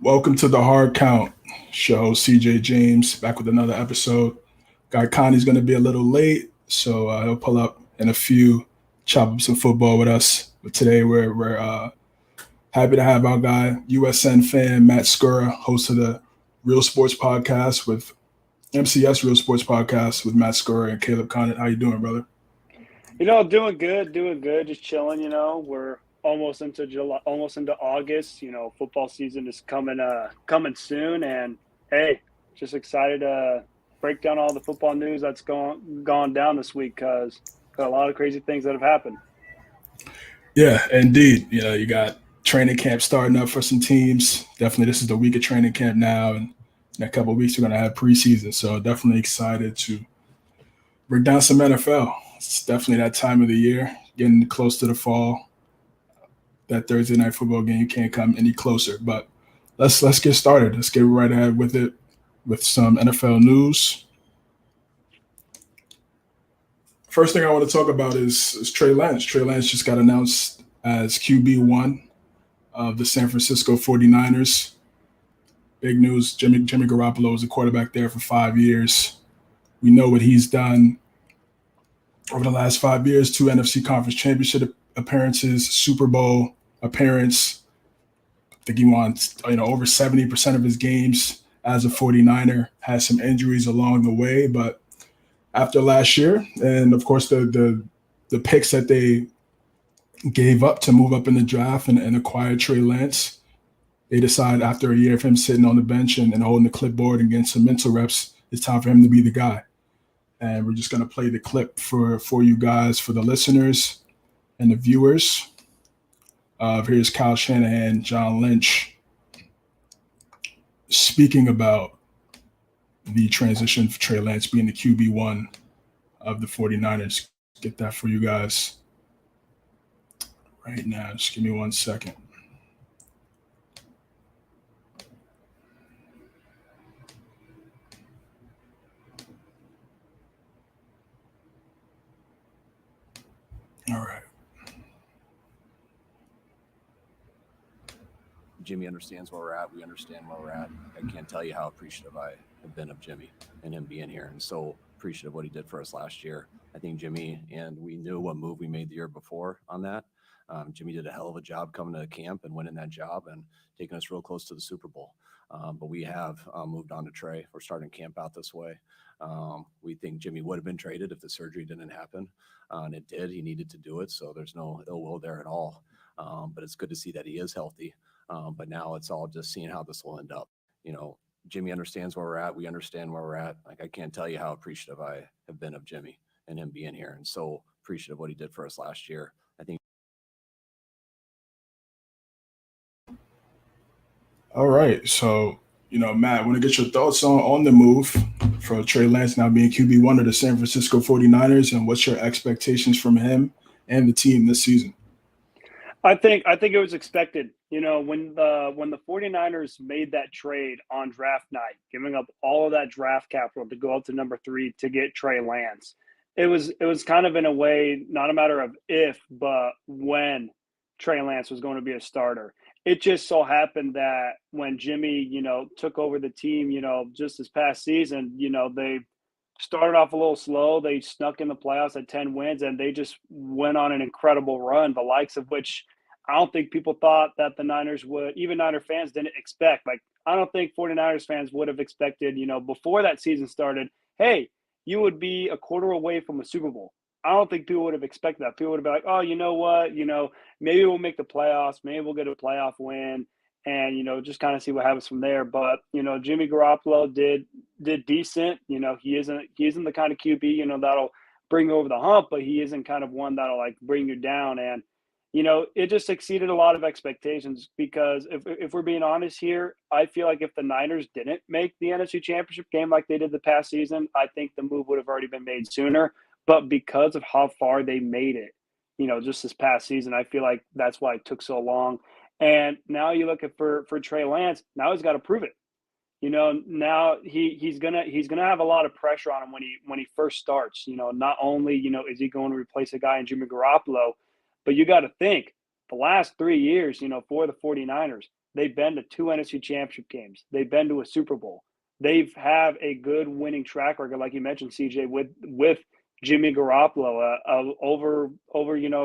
Welcome to the Hard Count Show. CJ James back with another episode. Guy Connie's going to be a little late, so he'll pull up in a few, chop up some football with us. But today we're happy to have our guy, USN fan Matt Skura, host of the Real Sports Podcast with MCS Real Sports Podcast with Matt Skura and Caleb Condon. How you doing, brother? Doing good, just chilling. We're almost into July, almost into August. Football season is coming soon, and hey, just excited to break down all the football news that's gone down this week because got a lot of crazy things that have happened. Yeah, indeed. You got training camp starting up for some teams. Definitely, this is the week of training camp now, and in a couple of weeks we're going to have preseason. So definitely excited to break down some NFL. It's definitely that time of the year, getting close to the fall. That Thursday night football game can't come any closer. But let's get started. Let's get right ahead with it with some NFL news. First thing I want to talk about is Trey Lance. Trey Lance just got announced as QB1 of the San Francisco 49ers. Big news, Jimmy Garoppolo was a quarterback there for 5 years. We know what he's done over the last 5 years, 2 NFC Conference Championship appearances, Super Bowl appearance. I think he won over 70% of his games as a 49er, had some injuries along the way, but after last year, and of course the picks that they gave up to move up in the draft and acquire Trey Lance, they decided after a year of him sitting on the bench and holding the clipboard and getting some mental reps, it's time for him to be the guy. And we're just going to play the clip for you guys, for the listeners and the viewers. Here's Kyle Shanahan, John Lynch, speaking about the transition for Trey Lance being the QB1 of the 49ers. Get that for you guys right now. Just give me 1 second. All right. Jimmy understands where we're at. We understand where we're at. I can't tell you how appreciative I have been of Jimmy and him being here, and so appreciative of what he did for us last year. I think Jimmy, and we knew what move we made the year before on that. Jimmy did a hell of a job coming to camp and winning that job and taking us real close to the Super Bowl. But we have moved on to Trey. We're starting camp out this way. We think Jimmy would have been traded if the surgery didn't happen, and it did. He needed to do it, so there's no ill will there at all. But it's good to see that he is healthy. But now it's all just seeing how this will end up. Jimmy understands where we're at. We understand where we're at. I can't tell you how appreciative I have been of Jimmy and him being here, and so appreciative of what he did for us last year. I think. All right. So, Matt, I want to get your thoughts on the move for Trey Lance now being QB1 of the San Francisco 49ers, and what's your expectations from him and the team this season? I think it was expected. When the 49ers made that trade on draft night, giving up all of that draft capital to go up to number 3 to get Trey Lance, it was kind of in a way not a matter of if, but when Trey Lance was going to be a starter. It just so happened that when Jimmy, took over the team, just this past season, they started off a little slow. They snuck in the playoffs at 10 wins, and they just went on an incredible run, the likes of which I don't think people thought that the Niners would, even Niner fans didn't expect. Like, I don't think 49ers fans would have expected, before that season started, hey, you would be a quarter away from a Super Bowl. I don't think people would have expected that. People would have been like, oh, you know what? Maybe we'll make the playoffs. Maybe we'll get a playoff win and, just kind of see what happens from there. But, Jimmy Garoppolo did decent. He isn't the kind of QB, that'll bring you over the hump, but he isn't kind of one that'll like bring you down. And, it just exceeded a lot of expectations because if we're being honest here, I feel like if the Niners didn't make the NFC Championship game like they did the past season, I think the move would have already been made sooner. But because of how far they made it, just this past season, I feel like that's why it took so long. And now you look at for Trey Lance, now he's got to prove it. Now he's gonna have a lot of pressure on him when he first starts. Not only is he going to replace a guy in Jimmy Garoppolo, but you got to think the last 3 years, for the 49ers, they've been to 2 NFC championship games. They've been to a Super Bowl. They've have a good winning track record, like you mentioned, CJ, with Jimmy Garoppolo, over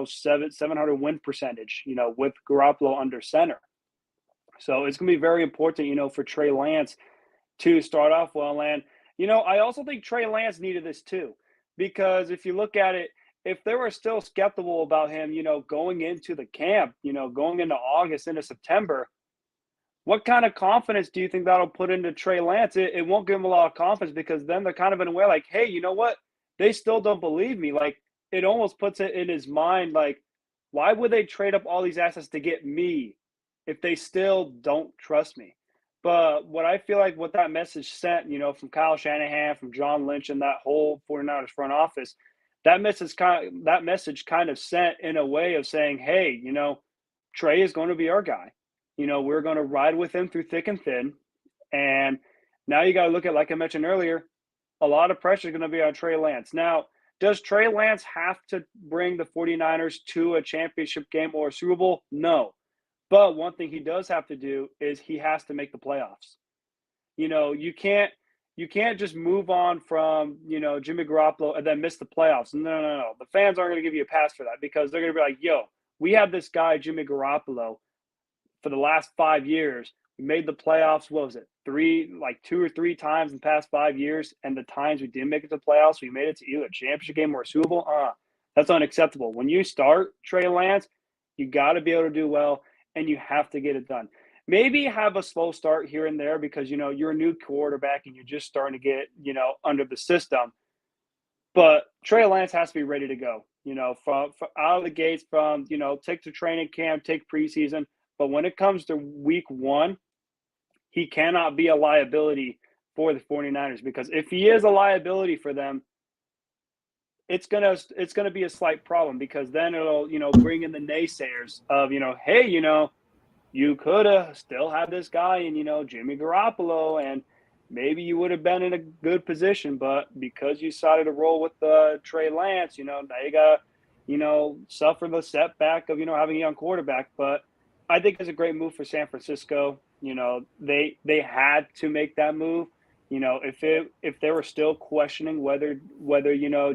700 win percentage, with Garoppolo under center. So it's going to be very important, for Trey Lance to start off well. And, I also think Trey Lance needed this too, because if you look at it, if they were still skeptical about him, going into the camp, going into August, into September, what kind of confidence do you think that'll put into Trey Lance? It won't give him a lot of confidence, because then they're kind of in a way like, hey, you know what? They still don't believe me. Like, it almost puts it in his mind, like, why would they trade up all these assets to get me if they still don't trust me? But what I feel like what that message sent, from Kyle Shanahan, from John Lynch, and that whole 49ers front office, that message kind of sent in a way of saying, hey, Trey is going to be our guy. We're going to ride with him through thick and thin. And now you got to look at, like I mentioned earlier, a lot of pressure is going to be on Trey Lance. Now, does Trey Lance have to bring the 49ers to a championship game or a Super Bowl? No. But one thing he does have to do is he has to make the playoffs. You can't just move on from, Jimmy Garoppolo and then miss the playoffs. No. The fans aren't going to give you a pass for that, because they're going to be like, yo, we have this guy, Jimmy Garoppolo, for the last 5 years. We made the playoffs, what was it, 2 or 3 times in the past 5 years, and the times we didn't make it to the playoffs, we made it to either a championship game or a Super Bowl. That's unacceptable. When you start Trey Lance, you got to be able to do well, and you have to get it done. Maybe have a slow start here and there, because, you're a new quarterback and you're just starting to get, under the system. But Trey Lance has to be ready to go, from out of the gates, from, take the training camp, take preseason. But when it comes to week 1, he cannot be a liability for the 49ers, because if he is a liability for them, it's gonna be a slight problem, because then it'll, bring in the naysayers of, hey, you could have still had this guy in, Jimmy Garoppolo, and maybe you would have been in a good position, but because you decided to roll with Trey Lance, now you got, suffer the setback of, having a young quarterback. But I think it's a great move for San Francisco. They had to make that move. If they were still questioning whether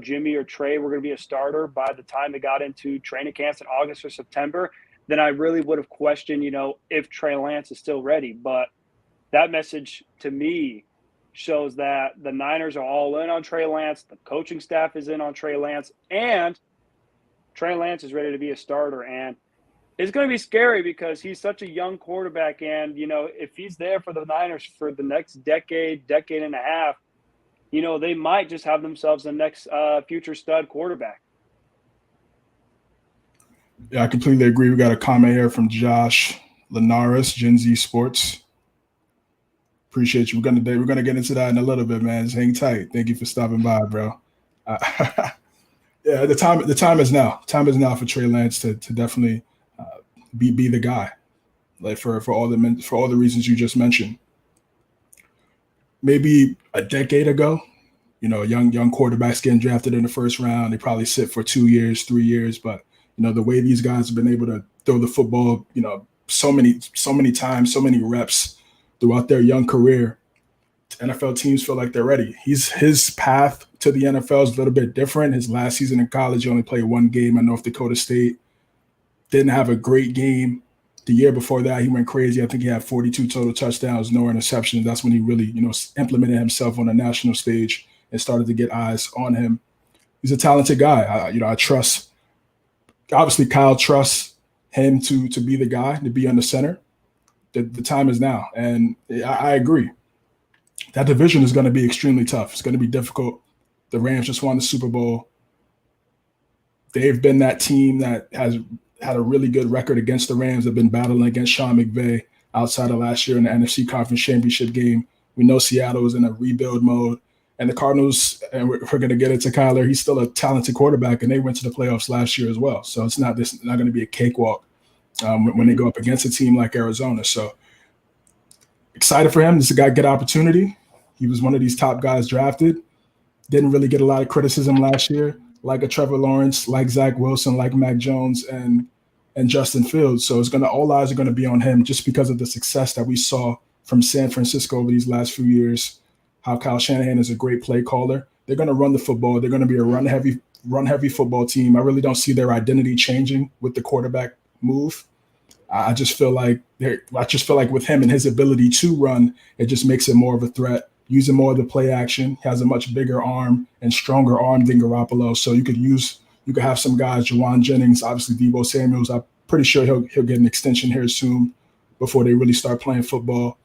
Jimmy or Trey were going to be a starter by the time they got into training camps in August or September, then I really would have questioned, if Trey Lance is still ready. But that message to me shows that the Niners are all in on Trey Lance. The coaching staff is in on Trey Lance, and Trey Lance is ready to be a starter. And it's going to be scary, because he's such a young quarterback. And, if he's there for the Niners for the next decade and a half, they might just have themselves the next future stud quarterback. Yeah, I completely agree. We got a comment here from Josh Linares, Gen Z Sports. Appreciate you. We're gonna get into that in a little bit, man. Just hang tight. Thank you for stopping by, bro. Yeah, the time is now. Time is now for Trey Lance to definitely be the guy, like for all the reasons you just mentioned. Maybe a decade ago, young quarterbacks getting drafted in the first round, they probably sit for 2 years, 3 years, but the way these guys have been able to throw the football, so many times, so many reps throughout their young career, NFL teams feel like they're ready. His path to the NFL is a little bit different. His last season in college, he only played 1 game at North Dakota State. Didn't have a great game. The year before that, he went crazy. I think he had 42 total touchdowns, no interceptions. That's when he really, implemented himself on a national stage and started to get eyes on him. He's a talented guy. I trust. Obviously, Kyle trusts him to be the guy, to be on the center. The time is now, and I agree. That division is going to be extremely tough. It's going to be difficult. The Rams just won the Super Bowl. They've been that team that has had a really good record against the Rams. They've been battling against Sean McVay outside of last year in the NFC Conference Championship game. We know Seattle is in a rebuild mode. And the Cardinals, and we're going to get into Kyler, he's still a talented quarterback, and they went to the playoffs last year as well. So it's not going to be a cakewalk when they go up against a team like Arizona. So excited for him. This is a good opportunity. He was one of these top guys drafted. Didn't really get a lot of criticism last year, like a Trevor Lawrence, like Zach Wilson, like Mac Jones. And and Justin Fields. So all eyes are going to be on him just because of the success that we saw from San Francisco over these last few years, how Kyle Shanahan is a great play caller. They're going to run the football. They're going to be a run heavy football team. I really don't see their identity changing with the quarterback move. I just feel like with him and his ability to run, it just makes it more of a threat. Using more of the play action, he has a much bigger arm and stronger arm than Garoppolo. So you could have some guys, Juwan Jennings, obviously Deebo Samuels. I'm pretty sure he'll get an extension here soon before they really start playing football.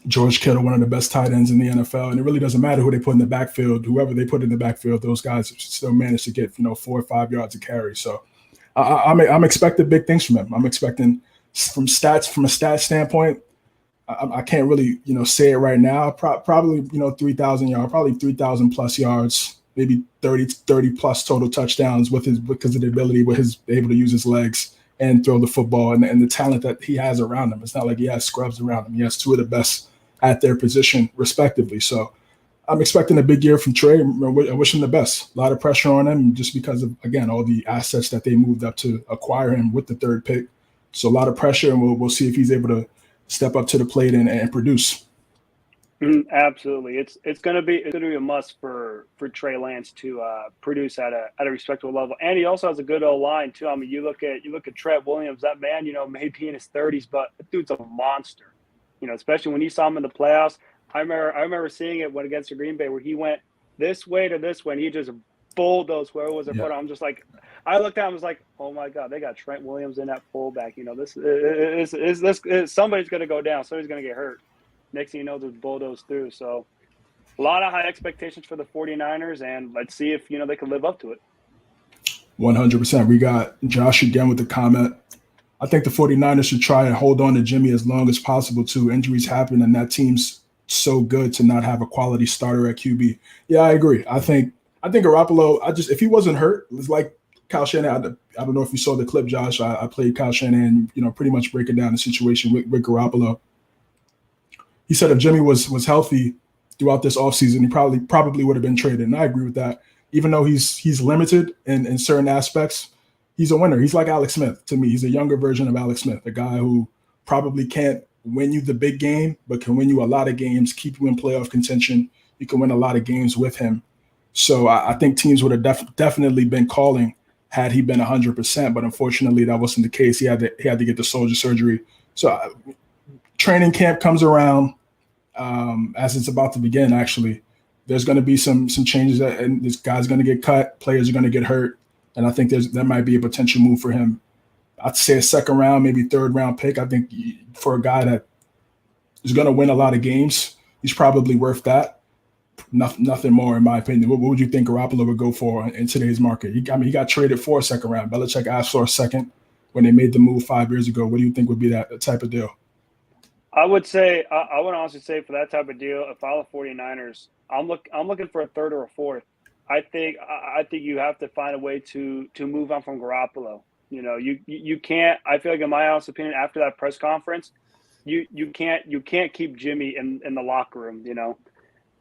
George Kittle, one of the best tight ends in the NFL, and it really doesn't matter who they put in the backfield. Whoever they put in the backfield, those guys still manage to get 4 or 5 yards of carry. So I'm expecting big things from him. I'm expecting from a stats standpoint. I can't really say it right now. Probably 3,000 yards, probably 3,000 plus yards, maybe 30 plus total touchdowns because of the ability with his able to use his legs and throw the football and the talent that he has around him. It's not like he has scrubs around him. He has two of the best at their position, respectively. So I'm expecting a big year from Trey. I wish him the best. A lot of pressure on him just because of, again, all the assets that they moved up to acquire him with the third pick. So a lot of pressure, and we'll see if he's able to step up to the plate and produce. Absolutely, it's gonna be a must for Trey Lance to produce at a respectable level, and he also has a good O line too. I mean, you look at Trent Williams, that man, maybe in his 30s, but that dude's a monster. Especially when you saw him in the playoffs. I remember seeing it when against the Green Bay where he went this way to this way, and he just bulldozed whoever was in front. I'm just like, I looked at him, I was like, oh my God, they got Trent Williams in that fullback. This is somebody's going to go down, somebody's going to get hurt. Next thing you know, just bulldoze through. So a lot of high expectations for the 49ers, and let's see if they can live up to it. 100%. We got Josh again with the comment. I think the 49ers should try and hold on to Jimmy as long as possible too. Injuries happen, and that team's so good to not have a quality starter at QB. Yeah, I agree. I think Garoppolo, if he wasn't hurt, it was like Kyle Shanahan. I don't know if you saw the clip, Josh. I played Kyle Shanahan, pretty much breaking down the situation with Garoppolo. He said if Jimmy was healthy throughout this offseason, he probably would have been traded. And I agree with that. Even though he's limited in certain aspects, he's a winner. He's like Alex Smith to me. He's a younger version of Alex Smith, a guy who probably can't win you the big game, but can win you a lot of games, keep you in playoff contention. You can win a lot of games with him. So I think teams would have definitely been calling had he been 100%, but unfortunately that wasn't the case. He had to get the shoulder surgery. So training camp comes around as it's about to begin. Actually, there's going to be some changes, and this guy's going to get cut. Players are going to get hurt, and I think that might be a potential move for him. I'd say a second round, maybe third round pick. I think for a guy that is going to win a lot of games, he's probably worth that. Nothing more, in my opinion. What would you think Garoppolo would go for in today's market? He got traded for a second round. Belichick asked for a second when they made the move 5 years ago. What do you think would be that type of deal? I would honestly say for that type of deal, if I were the 49ers, I'm looking for a third or a fourth. I think you have to find a way to move on from Garoppolo. You can't. I feel like, in my honest opinion, after that press conference, you can't keep Jimmy in the locker room.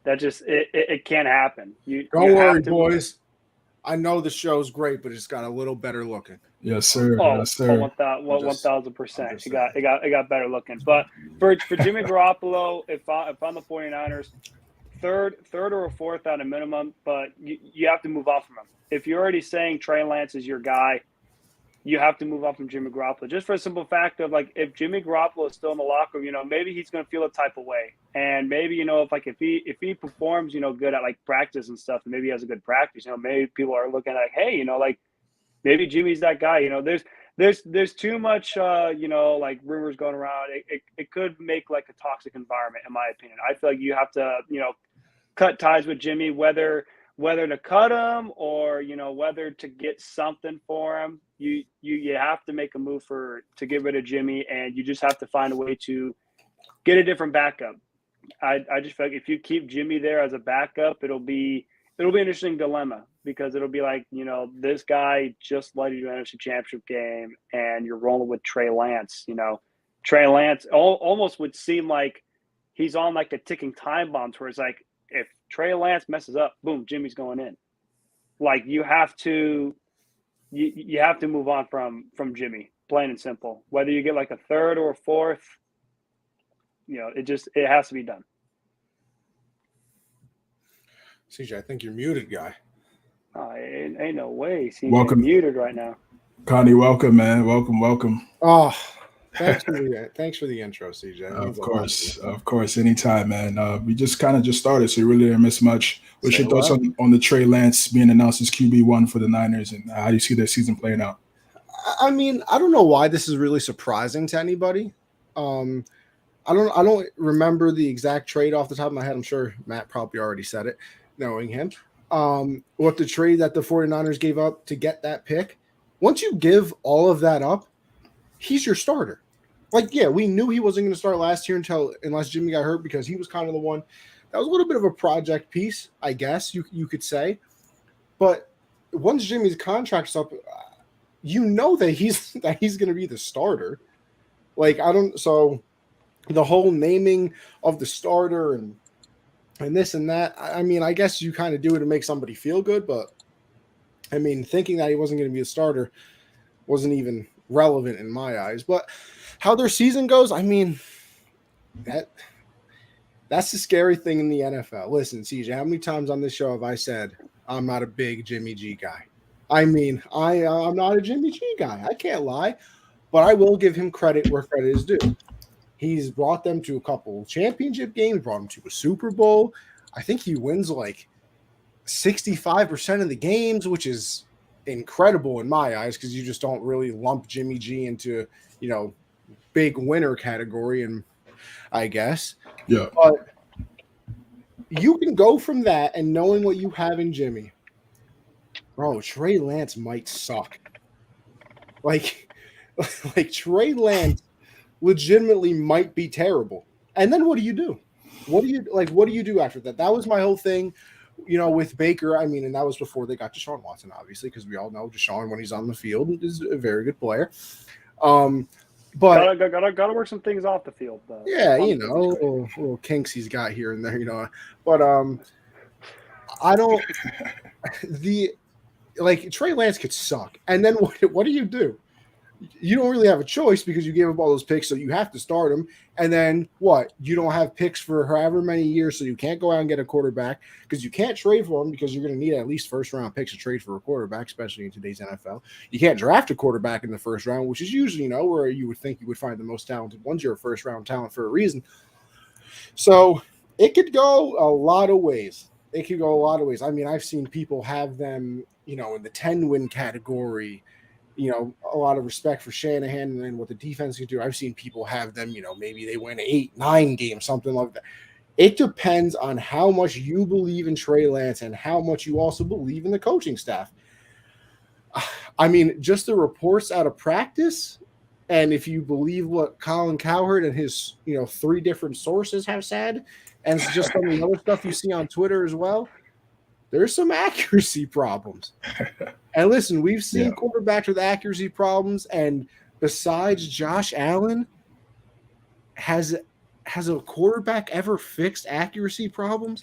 That just it can't happen. Don't worry, boys. I know the show's great, but it's got a little better looking. Yes, sir. Oh, yes, sir. 1,000%. It got better looking. But for Jimmy Garoppolo, if I'm the 49ers, third or a fourth at a minimum, but you have to move off from him. If you're already saying Trey Lance is your guy, you have to move on from Jimmy Garoppolo. Just for a simple fact of, like, if Jimmy Garoppolo is still in the locker room, maybe he's going to feel a type of way. And maybe, if he performs, good at like practice and stuff, and maybe he has a good practice, maybe people are looking like, hey, like maybe Jimmy's that guy. There's too much, like rumors going around. It could make like a toxic environment, in my opinion. I feel like you have to, cut ties with Jimmy, whether to cut him or, whether to get something for him. You have to make a move to get rid of Jimmy, and you just have to find a way to get a different backup. I just feel like if you keep Jimmy there as a backup, it'll be an interesting dilemma, because it'll be like, this guy just led you to an NFC Championship game, and you're rolling with Trey Lance. Trey Lance almost would seem like he's on like a ticking time bomb, where it's like, if Trey Lance messes up, boom, Jimmy's going in. Like, you have to you have to move on from Jimmy, plain and simple. Whether you get like a third or a fourth, it has to be done. CJ, I think you're muted, guy. Oh, ain't no way. CJ Welcome. Muted right now. Connie, welcome, man. Welcome. Oh, thanks for the intro, CJ. Of course. Anytime, man. We just started, so you really didn't miss much. What's your thoughts on the Trey Lance being announced as QB1 for the Niners, and how do you see their season playing out? I mean, I don't know why this is really surprising to anybody. I don't remember the exact trade off the top of my head. I'm sure Matt probably already said it, knowing him. What the trade that the 49ers gave up to get that pick. Once you give all of that up, he's your starter. Like, yeah, we knew he wasn't going to start last year unless Jimmy got hurt, because he was kind of the one that was a little bit of a project piece, I guess you could say. But once Jimmy's contract's up, you know that he's going to be the starter. Like, so the whole naming of the starter and this and that, I mean, I guess you kind of do it to make somebody feel good, but I mean, thinking that he wasn't going to be a starter wasn't even relevant in my eyes. But how their season goes, I mean, that's the scary thing in the NFL. Listen, CJ, how many times on this show have I said I'm not a big Jimmy G guy? I mean, I'm not a Jimmy G guy. I can't lie, but I will give him credit where credit is due. He's brought them to a couple championship games, brought them to a Super Bowl. I think he wins like 65% of the games, which is incredible in my eyes, because you just don't really lump Jimmy G into, big winner category, and I guess. Yeah. But you can go from that and knowing what you have in Jimmy. Bro, Trey Lance might suck. Like Trey Lance legitimately might be terrible. And then what do you do? What do you do after that? That was my whole thing, with Baker. I mean, and that was before they got Deshaun Watson, obviously, because we all know Deshaun, when he's on the field, is a very good player. But gotta work some things off the field, though. Yeah, little kinks he's got here and there, But I don't. Trey Lance could suck, and then what do you do? You don't really have a choice, because you gave up all those picks, so you have to start him. And then what? You don't have picks for however many years, so you can't go out and get a quarterback, because you can't trade for him, because you're going to need at least first-round picks to trade for a quarterback, especially in today's NFL. You can't draft a quarterback in the first round, which is usually, where you would think you would find the most talented ones. You're a first-round talent for a reason. So it could go a lot of ways. I mean, I've seen people have them, in the 10-win category. A lot of respect for Shanahan and what the defense can do. I've seen people have them, maybe they win 8-9 games, something like that. It depends on how much you believe in Trey Lance and how much you also believe in the coaching staff. I mean, just the reports out of practice, and if you believe what Colin Cowherd and his, 3 different sources have said, and just some of the other stuff you see on Twitter as well, there's some accuracy problems. And listen, we've seen quarterbacks with accuracy problems, and besides Josh Allen, has a quarterback ever fixed accuracy problems?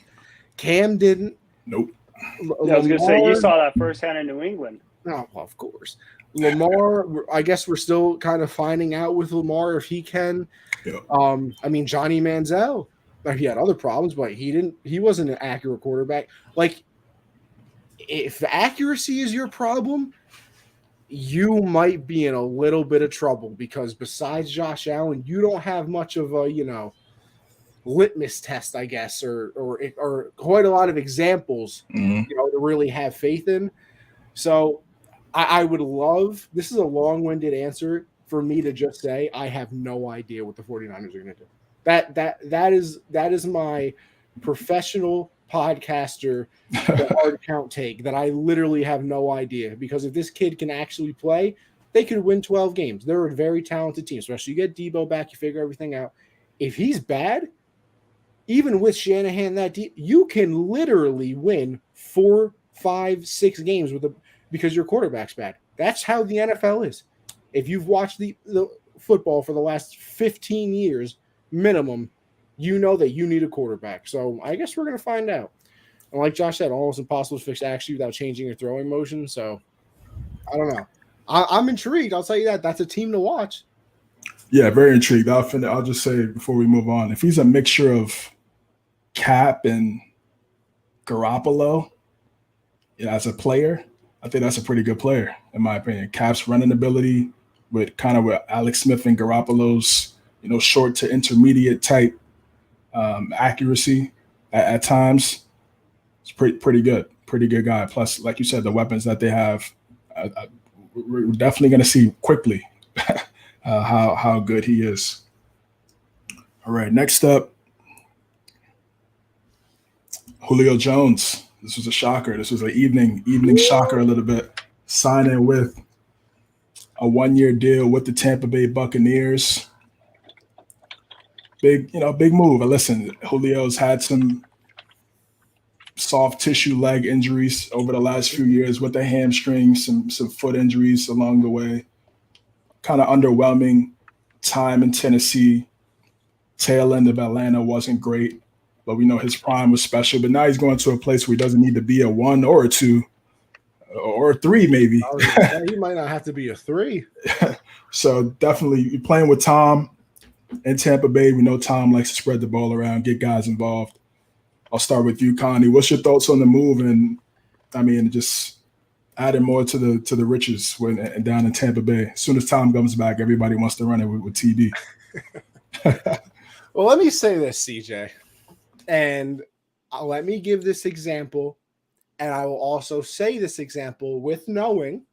Cam didn't. Nope. I was going to say, you saw that firsthand in New England. No, well, of course. Lamar, I guess we're still kind of finding out with Lamar if he can. Yeah. I mean, Johnny Manziel, he had other problems, but he wasn't an accurate quarterback. Like, if accuracy is your problem, you might be in a little bit of trouble, because besides Josh Allen, you don't have much of a, litmus test, I guess, or quite a lot of examples, to really have faith in. So I would love, this is a long-winded answer for me to just say, I have no idea what the 49ers are going to do. That is my professional podcaster hard count take, that I literally have no idea, because if this kid can actually play, they could win 12 games. They're a very talented team, especially you get Debo back, you figure everything out. If he's bad, even with Shanahan that deep, you can literally win 4, 5, 6 games because your quarterback's bad. That's how the NFL is. If you've watched the football for the last 15 years minimum, you know that you need a quarterback. So I guess we're going to find out. And like Josh said, almost impossible to fix accuracy without changing your throwing motion. So I don't know. I'm intrigued. I'll tell you that. That's a team to watch. Yeah, very intrigued. I'll just say before we move on, if he's a mixture of Cap and Garoppolo, as a player, I think that's a pretty good player, in my opinion. Cap's running ability with Alex Smith and Garoppolo's, short to intermediate type accuracy at times. It's pretty good. Pretty good guy. Plus, like you said, the weapons that they have, we're definitely going to see quickly how good he is. All right, next up, Julio Jones. This was a shocker. This was an evening shocker a little bit. Signing with a 1-year deal with the Tampa Bay Buccaneers. Big move. But listen, Julio's had some soft tissue leg injuries over the last few years with the hamstring, some foot injuries along the way. Kind of underwhelming time in Tennessee. Tail end of Atlanta wasn't great, but we know his prime was special. But now he's going to a place where he doesn't need to be a 1 or a 2 or a 3 maybe. He might not have to be a 3. So definitely you're playing with Tom in Tampa Bay. We know Tom likes to spread the ball around, get guys involved. I'll start with you, Connie. What's your thoughts on the move? And just adding more to the riches when down in Tampa Bay. As soon as Tom comes back, everybody wants to run it with TD. Well, let me say this, CJ, and let me give this example, and I will also say this example with knowing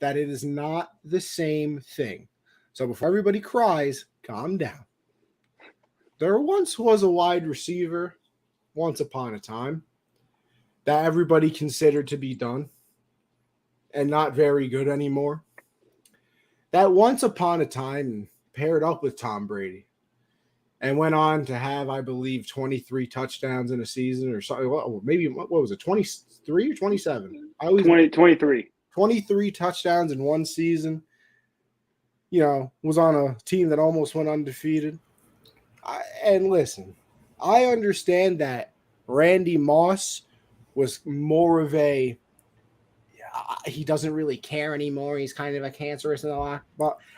that it is not the same thing. So before everybody cries, calm down. There once was a wide receiver, once upon a time, that everybody considered to be done and not very good anymore. That once upon a time paired up with Tom Brady and went on to have, I believe, 23 touchdowns in a season or something. Maybe, what was it, 23 or 27? 23. 23 touchdowns in one season. Was on a team that almost went undefeated. And listen, I understand that Randy Moss was more of a he doesn't really care anymore. He's kind of a cancerous and all that.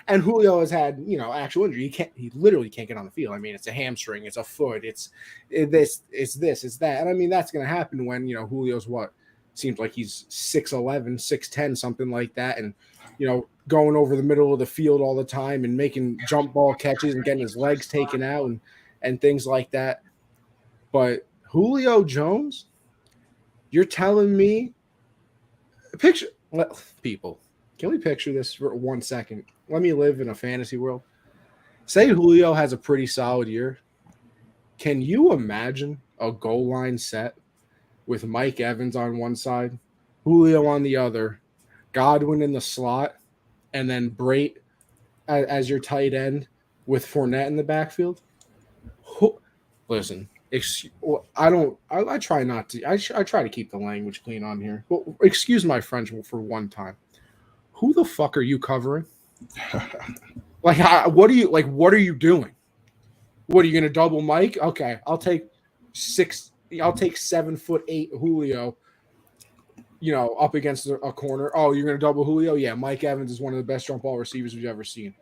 And Julio has had, actual injury. He literally can't get on the field. It's a hamstring, it's a foot, it's this, it's that. And that's going to happen when, Julio's seems like he's 6'11", 6'10", something like that. And, going over the middle of the field all the time and making jump ball catches and getting his legs taken out and things like that. But Julio Jones, you're telling me, people, can we picture this for 1 second? Let me live in a fantasy world. Say Julio has a pretty solid year. Can you imagine a goal line set with Mike Evans on one side, Julio on the other, Godwin in the slot, and then Brait as your tight end with Fournette in the backfield? Listen, I try not to. I try to keep the language clean on here. Well, excuse my French for one time. Who the fuck are you covering? What are you doing? What are you gonna double Mike? Okay, I'll take 7'8" Julio. Up against a corner. Oh, you're gonna double Julio? Yeah, Mike Evans is one of the best jump ball receivers we've ever seen.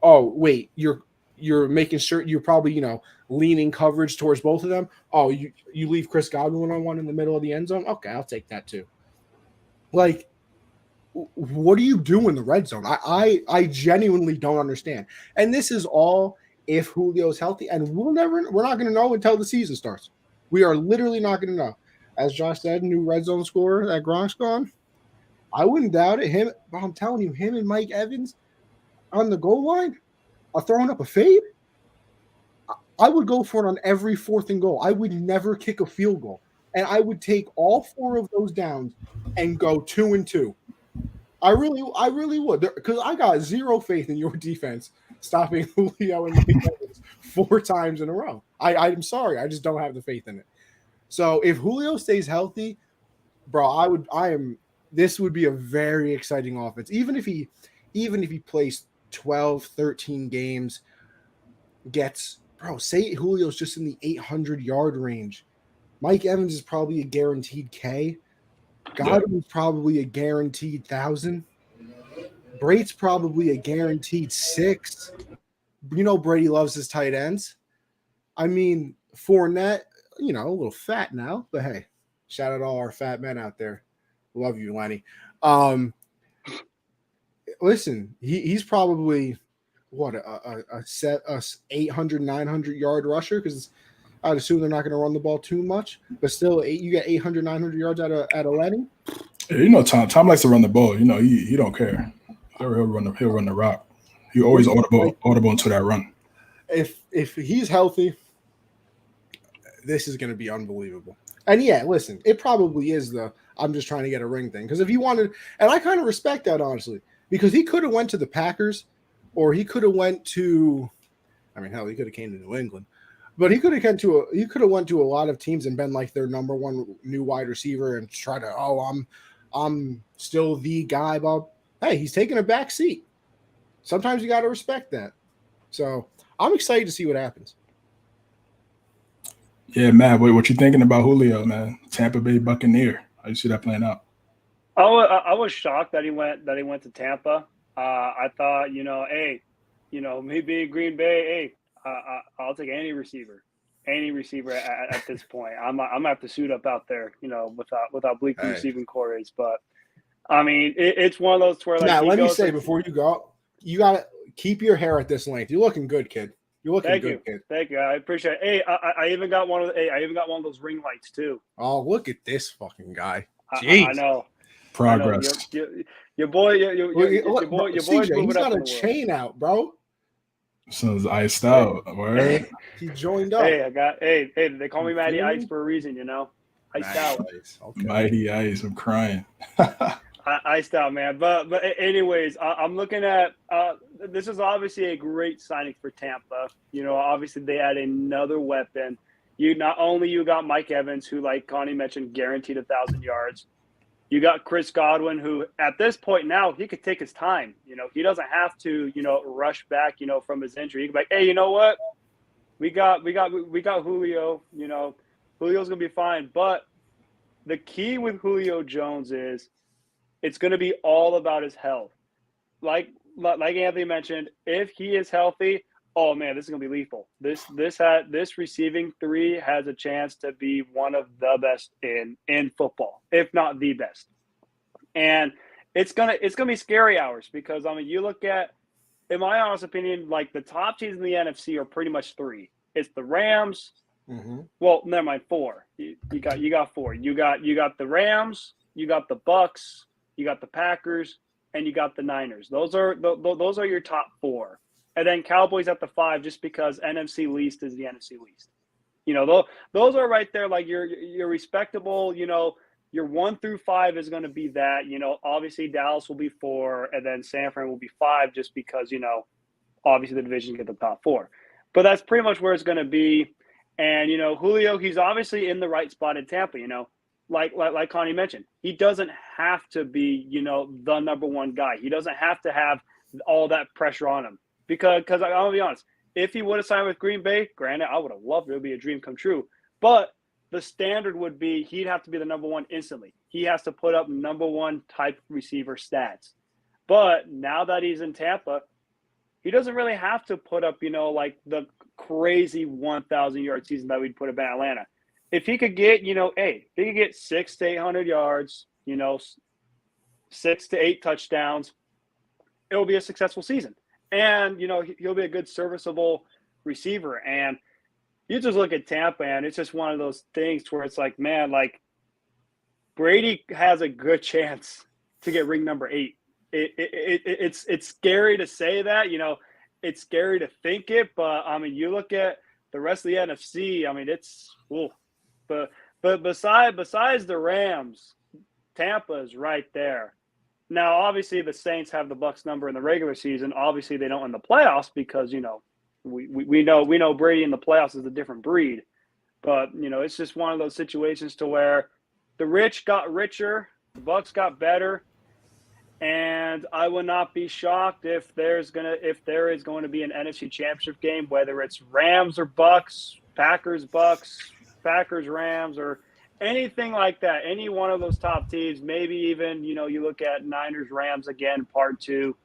Wait, you're making sure you're probably, leaning coverage towards both of them. Oh, you leave Chris Godwin on one in the middle of the end zone? Okay, I'll take that too. What do you do in the red zone? I genuinely don't understand. And this is all if Julio's healthy, and we're not going to know until the season starts. We are literally not going to know. As Josh said, new red zone scorer that Gronk's gone. I wouldn't doubt it. I'm telling you, him and Mike Evans on the goal line are throwing up a fade. I would go for it on every 4th and goal. I would never kick a field goal. And I would take all 4 of those downs and go 2-2. I really would. Because I got zero faith in your defense stopping Julio and Mike Evans 4 times in a row. I'm sorry. I just don't have the faith in it. So if Julio stays healthy, bro, this would be a very exciting offense. Even if he plays 12, 13 games, say Julio's just in the 800-yard range. Mike Evans is probably a guaranteed K. Godwin's probably a guaranteed 1,000. Brate's probably a guaranteed 6. You know Brady loves his tight ends. I mean, Fournette, a little fat now, but hey, shout out to all our fat men out there. Love you, Lenny. Listen, he's probably a 800, 900 yard rusher, because I'd assume they're not going to run the ball too much, but still, you get 800, 900 yards out of Lenny. Yeah, Tom likes to run the ball. He don't care. He'll run the rock. He always audible into that run. If he's healthy, this is going to be unbelievable. And yeah, listen, it probably is I'm just trying to get a ring thing, because if he wanted, and I kind of respect that, honestly, because he could have went to the Packers, or he could have went to, hell, he could have came to New England, but he could have went to a lot of teams and been like their number one new wide receiver and try to, I'm still the guy, Bob. Hey, he's taking a back seat. Sometimes you got to respect that. So I'm excited to see what happens. Yeah, Matt, what you thinking about Julio, man? Tampa Bay Buccaneer. How you see that playing out? I was shocked that he went to Tampa. I thought, me being Green Bay, I'll take any receiver at this point. I'm gonna have to suit up out there, without bleak receiving core is. But I mean, it's one of those where like. Now, let me say before you go, you gotta keep your hair at this length. You're looking good, kid. You're looking good, kid. Thank you. I appreciate it. Hey, I even got one of those ring lights too. Oh, look at this fucking guy. Jeez. I know. Progress. Your boy CJ, he's got a chain out, bro. Sounds iced out. Word. He joined up. Hey, they call me Matty Ice for a reason, Iced out. Okay. Mighty Ice. I'm crying. Iced out, man. But anyways, I'm looking at this is obviously a great signing for Tampa. Obviously they add another weapon. You got Mike Evans, who, like Connie mentioned, guaranteed 1,000 yards. You got Chris Godwin, who at this point now he could take his time. He doesn't have to, rush back, from his injury. He can be like, hey, you know what? We got Julio. Julio's gonna be fine. But the key with Julio Jones is it's gonna be all about his health. Like Anthony mentioned, if he is healthy, oh man, this is gonna be lethal. This receiving three has a chance to be one of the best in football, if not the best. And it's gonna be scary hours, because you look at, in my honest opinion, like the top teams in the NFC are pretty much three. It's the Rams. Mm-hmm. Well, never mind, four. You got four. You got the Rams. You got the Bucks. You got the Packers, and you got the Niners. Those are your top four. And then Cowboys at the 5, just because NFC least is the NFC least. Those are right there. Like you're respectable. Your 1 through 5 is going to be that. Obviously Dallas will be 4, and then San Fran will be 5, just because obviously the division get the top 4. But that's pretty much where it's going to be. And Julio, he's obviously in the right spot in Tampa. Like Connie mentioned, he doesn't have to be the number one guy. He doesn't have to have all that pressure on him. Because I'll be honest, if he would have signed with Green Bay, granted, I would have loved it. It would be a dream come true. But the standard would be he'd have to be the number one instantly. He has to put up number one type receiver stats. But now that he's in Tampa, he doesn't really have to put up, like the crazy 1,000 yard season that we'd put up in Atlanta. If he could get, if he could get 600 to 800 yards, 6 to 8 touchdowns, it will be a successful season. And, he'll be a good serviceable receiver. And you just look at Tampa, and it's just one of those things where it's like, man, like Brady has a good chance to get ring number 8. It's scary to say that, it's scary to think it, but you look at the rest of the NFC, it's cool. But besides the Rams, Tampa is right there. Now, obviously, the Saints have the Bucks number in the regular season. Obviously, they don't in the playoffs, because we know Brady in the playoffs is a different breed. But it's just one of those situations to where the rich got richer, the Bucks got better, and I would not be shocked if there is going to be an NFC Championship game, whether it's Rams or Bucks, Packers Bucks, Packers Rams, or anything like that, any one of those top teams, maybe even, you look at Niners, Rams again, part 2.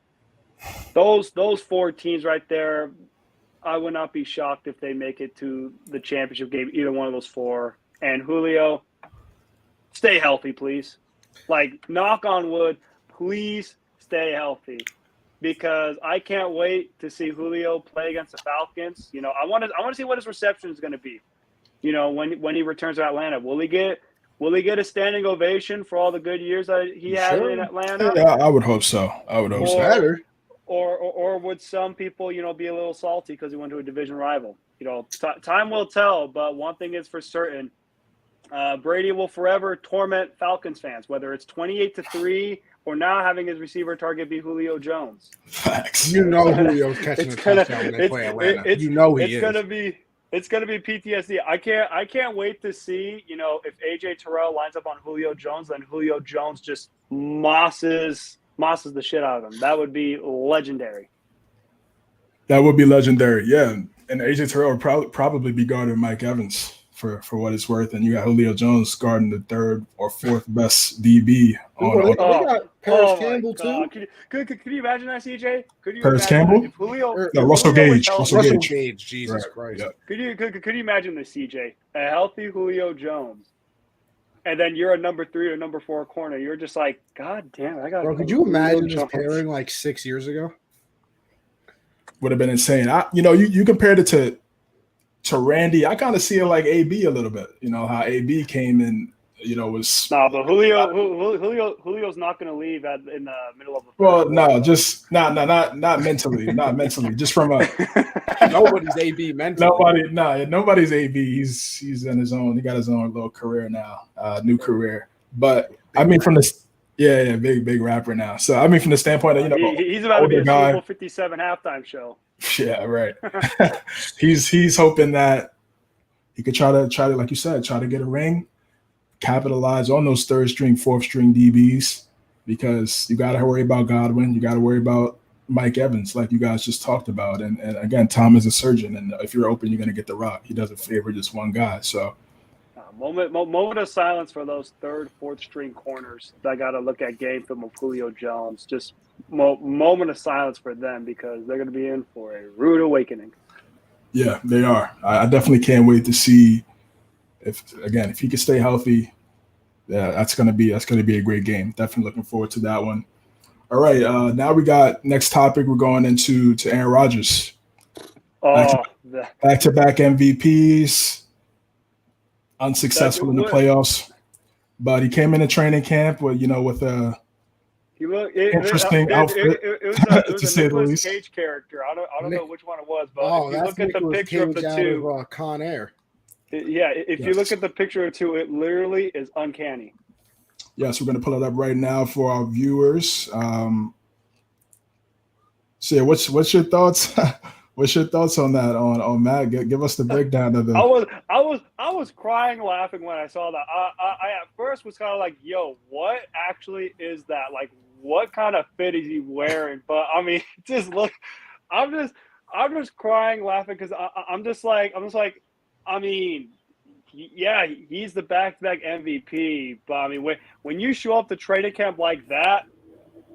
Those 4 teams right there, I would not be shocked if they make it to the championship game, either one of those 4. And Julio, stay healthy, please. Like, knock on wood, please stay healthy. Because I can't wait to see Julio play against the Falcons. I want to see what his reception is going to be. When he returns to Atlanta, will he get a standing ovation for all the good years that he had in Atlanta? Yeah, I would hope so. Or would some people, be a little salty because he went to a division rival? Time will tell. But one thing is for certain: Brady will forever torment Falcons fans, whether it's 28-3 or now having his receiver target be Julio Jones. Facts. Julio's catching a touchdown when they play Atlanta. He is. It's gonna be PTSD. I can't wait to see, if AJ Terrell lines up on Julio Jones, then Julio Jones just mosses the shit out of him. That would be legendary. That would be legendary, yeah. And AJ Terrell would probably be guarding Mike Evans for what it's worth, and you got Julio Jones guarding the 3rd or 4th best DB. They got Paris Campbell too. Could you imagine that, CJ? Paris Campbell? If Julio, Russell Gage. Russell Gage. Jesus Christ. Yeah. Could you imagine this, CJ? A healthy Julio Jones, and then you're a number 3 or number 4 corner. You're just like, God damn it! Bro, could you imagine this pairing like 6 years ago? Would have been insane. You compared it to Randy. I kind of see it like AB a little bit. How AB came in. Was but Julio's not going to leave in the middle of the. Well, no, just not mentally, not mentally. Just from a nobody's AB mentally. Nobody's AB. He's in his own. He got his own little career now, new career. But I mean, from the big rapper now. So I mean, from the standpoint of he's about to be a Super Bowl 57 halftime show. Yeah, right. he's hoping that he could try to like you said, try to get a ring. Capitalize on those 3rd string, 4th string DBs, because you got to worry about Godwin. You got to worry about Mike Evans, like you guys just talked about. And again, Tom is a surgeon, and if you're open, you're going to get the rock. He doesn't favor just one guy. So, moment of silence for those 3rd, 4th string corners that got to look at game film of Julio Jones. Just moment of silence for them, because they're going to be in for a rude awakening. Yeah, they are. I definitely can't wait to see. If he can stay healthy, yeah, that's gonna be a great game. Definitely looking forward to that one. All right, now we got next topic. We're going into Aaron Rodgers. Back-to-back MVPs, unsuccessful in the playoffs, but he came into training camp with a interesting outfit. It was a Nicolas Cage character. I don't know which one it was, but if you look at the picture of the two, Con Air. If you look at the picture of 2, it literally is uncanny. Yes, we're going to pull it up right now for our viewers. So yeah, what's your thoughts? What's your thoughts on that? On Matt? Give us the breakdown of the. I was crying laughing when I saw that. I at first was kind of like, "Yo, what actually is that? Like, what kind of fit is he wearing?" But I mean, just look, I'm just crying laughing because I'm just like. I mean, yeah, he's the back-to-back MVP, but I mean, when you show up to training camp like that,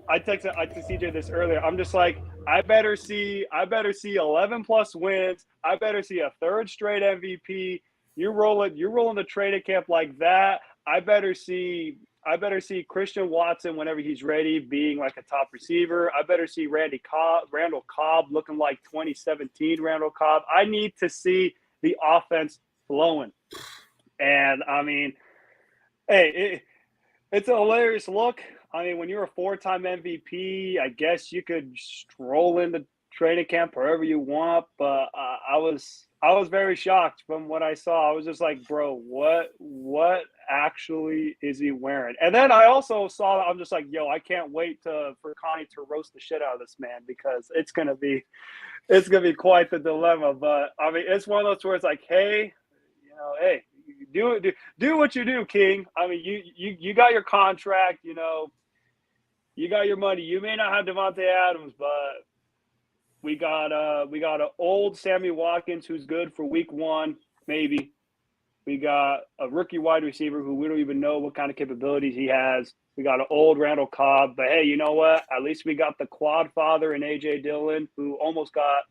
I texted CJ this earlier. I'm just like, I better see 11 plus wins. I better see a 3rd straight MVP. You're rolling the training camp like that. I better see Christian Watson whenever he's ready, being like a top receiver. I better see Randall Cobb looking like 2017 Randall Cobb. I need to see the offense flowing. And I mean, hey, it's a hilarious look. I mean, when you're a 4-time MVP, I guess you could stroll into training camp wherever you want. But I was very shocked from what I saw. I was just like, bro, what actually is he wearing? And then I also saw, I'm just like, yo, I can't wait for Connie to roast the shit out of this man, because it's gonna be quite the dilemma. But I mean, it's one of those where it's like, hey, do what you do, King. I mean, you got your contract, you got your money. You may not have Devontae Adams, but we got an old Sammy Watkins who's good for week 1, maybe. We got a rookie wide receiver who we don't even know what kind of capabilities he has. We got an old Randall Cobb. But, hey, you know what? At least we got the quad father in A.J. Dillon, who almost got,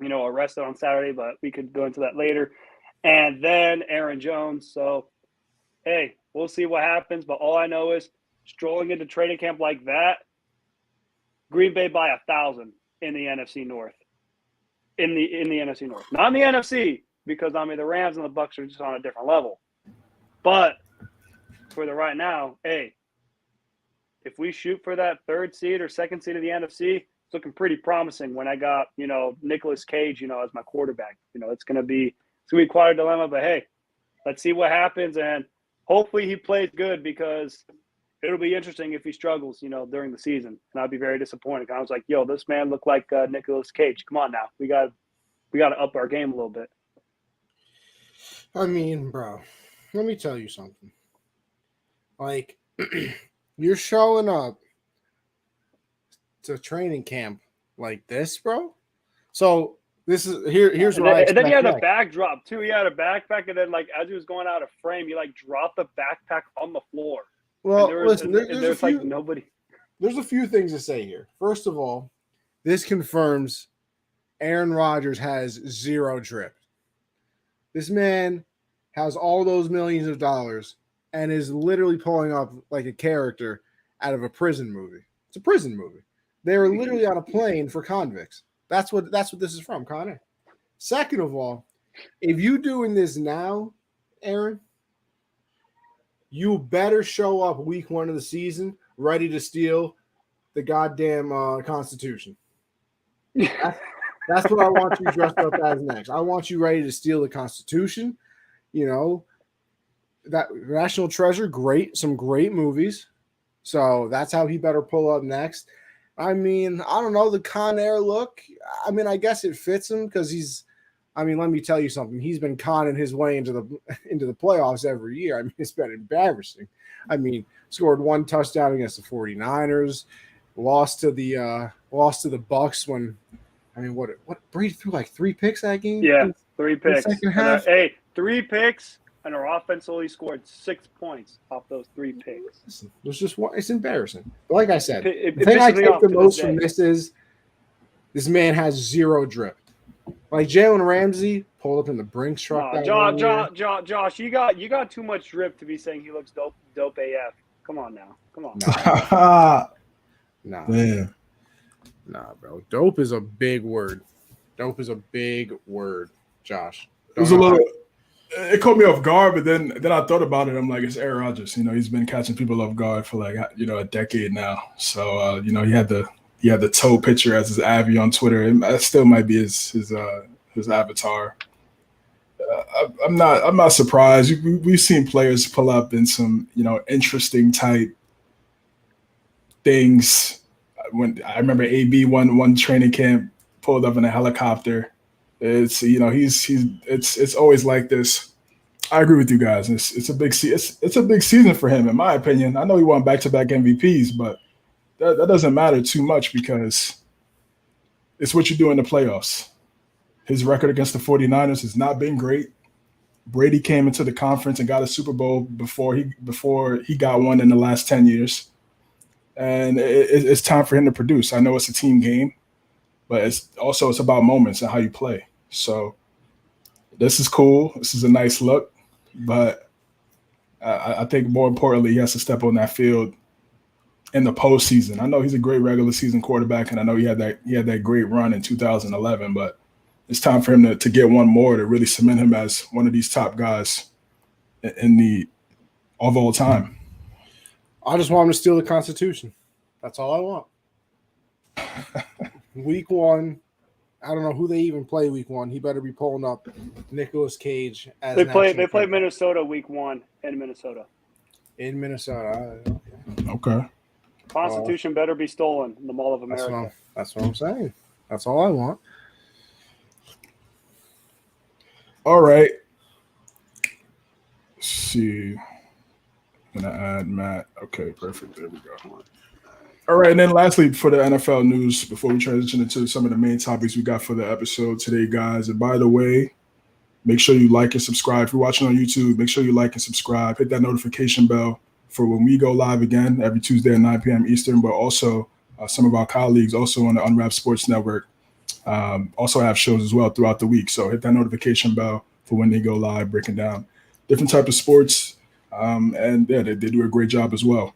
arrested on Saturday, but we could go into that later. And then Aaron Jones. So, hey, we'll see what happens. But all I know is strolling into training camp like that, Green Bay by 1,000 in the NFC North. In the NFC North. Not in the NFC, because, the Rams and the Bucs are just on a different level. But for the right now, hey, if we shoot for that third seed or second seed of the NFC, it's looking pretty promising when I got, Nicolas Cage, as my quarterback. It's going to be quite a dilemma. But, hey, let's see what happens. And hopefully he plays good, because it'll be interesting if he struggles, during the season. And I'd be very disappointed. I was like, yo, this man looked like Nicolas Cage. Come on now. We got to up our game a little bit. Bro, let me tell you something. Like, you're showing up to training camp like this, bro. So this is here's what and then he had a backdrop too. He had a backpack, and then as he was going out of frame, he dropped the backpack on the floor. Well, there's nobody. There's a few things to say here. First of all, this confirms Aaron Rodgers has zero drip. This man has all those millions of dollars and is literally pulling up like a character out of a prison movie. It's a prison movie. They're literally on a plane for convicts. That's what this is from, Connor. Second of all, if you doing this now, Aaron, you better show up week 1 of the season ready to steal the goddamn Constitution. That's what I want you dressed up as next. I want you ready to steal the Constitution. That National Treasure, some great movies. So that's how he better pull up next. I don't know, the Con Air look. I guess it fits him because he's. Let me tell you something. He's been conning his way into the playoffs every year. It's been embarrassing. Scored 1 touchdown against the 49ers, lost to the Bucs when. What Brady threw 3 picks that game? Yeah, 3 picks. Second half. 3 picks, and our offense only scored 6 points off those 3 picks. Listen, there's just one. It's embarrassing. But like I said, the thing I take the most from this is this man has zero drip. Like Jalen Ramsey pulled up in the Brinks truck. Josh, you got too much drip to be saying he looks dope AF. Come on now. Come on. Nah. Man. Nah, bro. Dope is a big word. Dope is a big word, Josh. It caught me off guard, but then I thought about it. I'm like, it's Aaron Rodgers. He's been catching people off guard for a decade now. So he had the toe picture as his Avi on Twitter. It still might be his avatar. I'm not surprised. We've seen players pull up in some interesting type things. When I remember AB one training camp pulled up in a helicopter. It's it's always like this. I agree with you guys. It's a big season for him, in my opinion. I know he won back-to-back MVPs, but that doesn't matter too much because it's what you do in the playoffs. His record against the 49ers has not been great. Brady came into the conference and got a Super Bowl before he got one in the last 10 years. And it's time for him to produce. I know it's a team game, but it's about moments and how you play. So this is cool. This is a nice look, but I think more importantly, he has to step on that field in the postseason. I know he's a great regular season quarterback, and I know he had that great run in 2011, but it's time for him to get one more to really cement him as one of these top guys of all time. I just want him to steal the Constitution. That's all I want. Week 1, I don't know who they even play week 1. He better be pulling up Nicolas Cage as they play Minnesota week 1 in Minnesota. In Minnesota. Okay. Constitution better be stolen in the Mall of America. That's what I'm saying. That's all I want. All right. Let's see. I'm going to add Matt. Okay, perfect. There we go. All right, and then lastly, for the NFL news, before we transition into some of the main topics we got for the episode today, guys. And by the way, Make sure you like and subscribe. If you're watching on YouTube, make sure you like and subscribe. Hit that notification bell for when we go live again every Tuesday at 9 p.m. Eastern, but also some of our colleagues also on the Unwrapped Sports Network also have shows as well throughout the week. So hit that notification bell for when they go live, breaking down different type of sports. And yeah, they do a great job as well.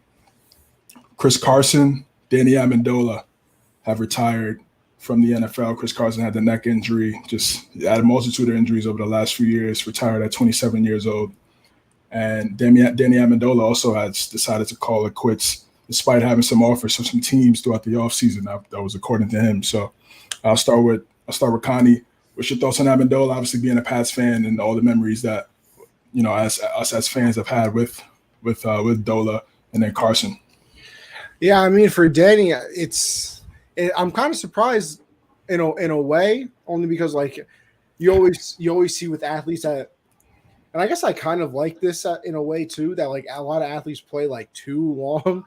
Chris Carson, Danny Amendola have retired from the NFL. Chris Carson had the neck injury, just had a multitude of injuries over the last few years, retired at 27 years old. And Danny Amendola also has decided to call it quits, despite having some offers from some teams throughout the offseason. That was according to him. So I'll start with Connie. What's your thoughts on Amendola? Obviously, being a Pats fan and all the memories that as fans have had with Dola and then Carson. Yeah, I mean, for Danny, I'm kind of surprised in a way, only because like you always see with athletes that, and I guess I kind of like this in a way too, that like a lot of athletes play like too long,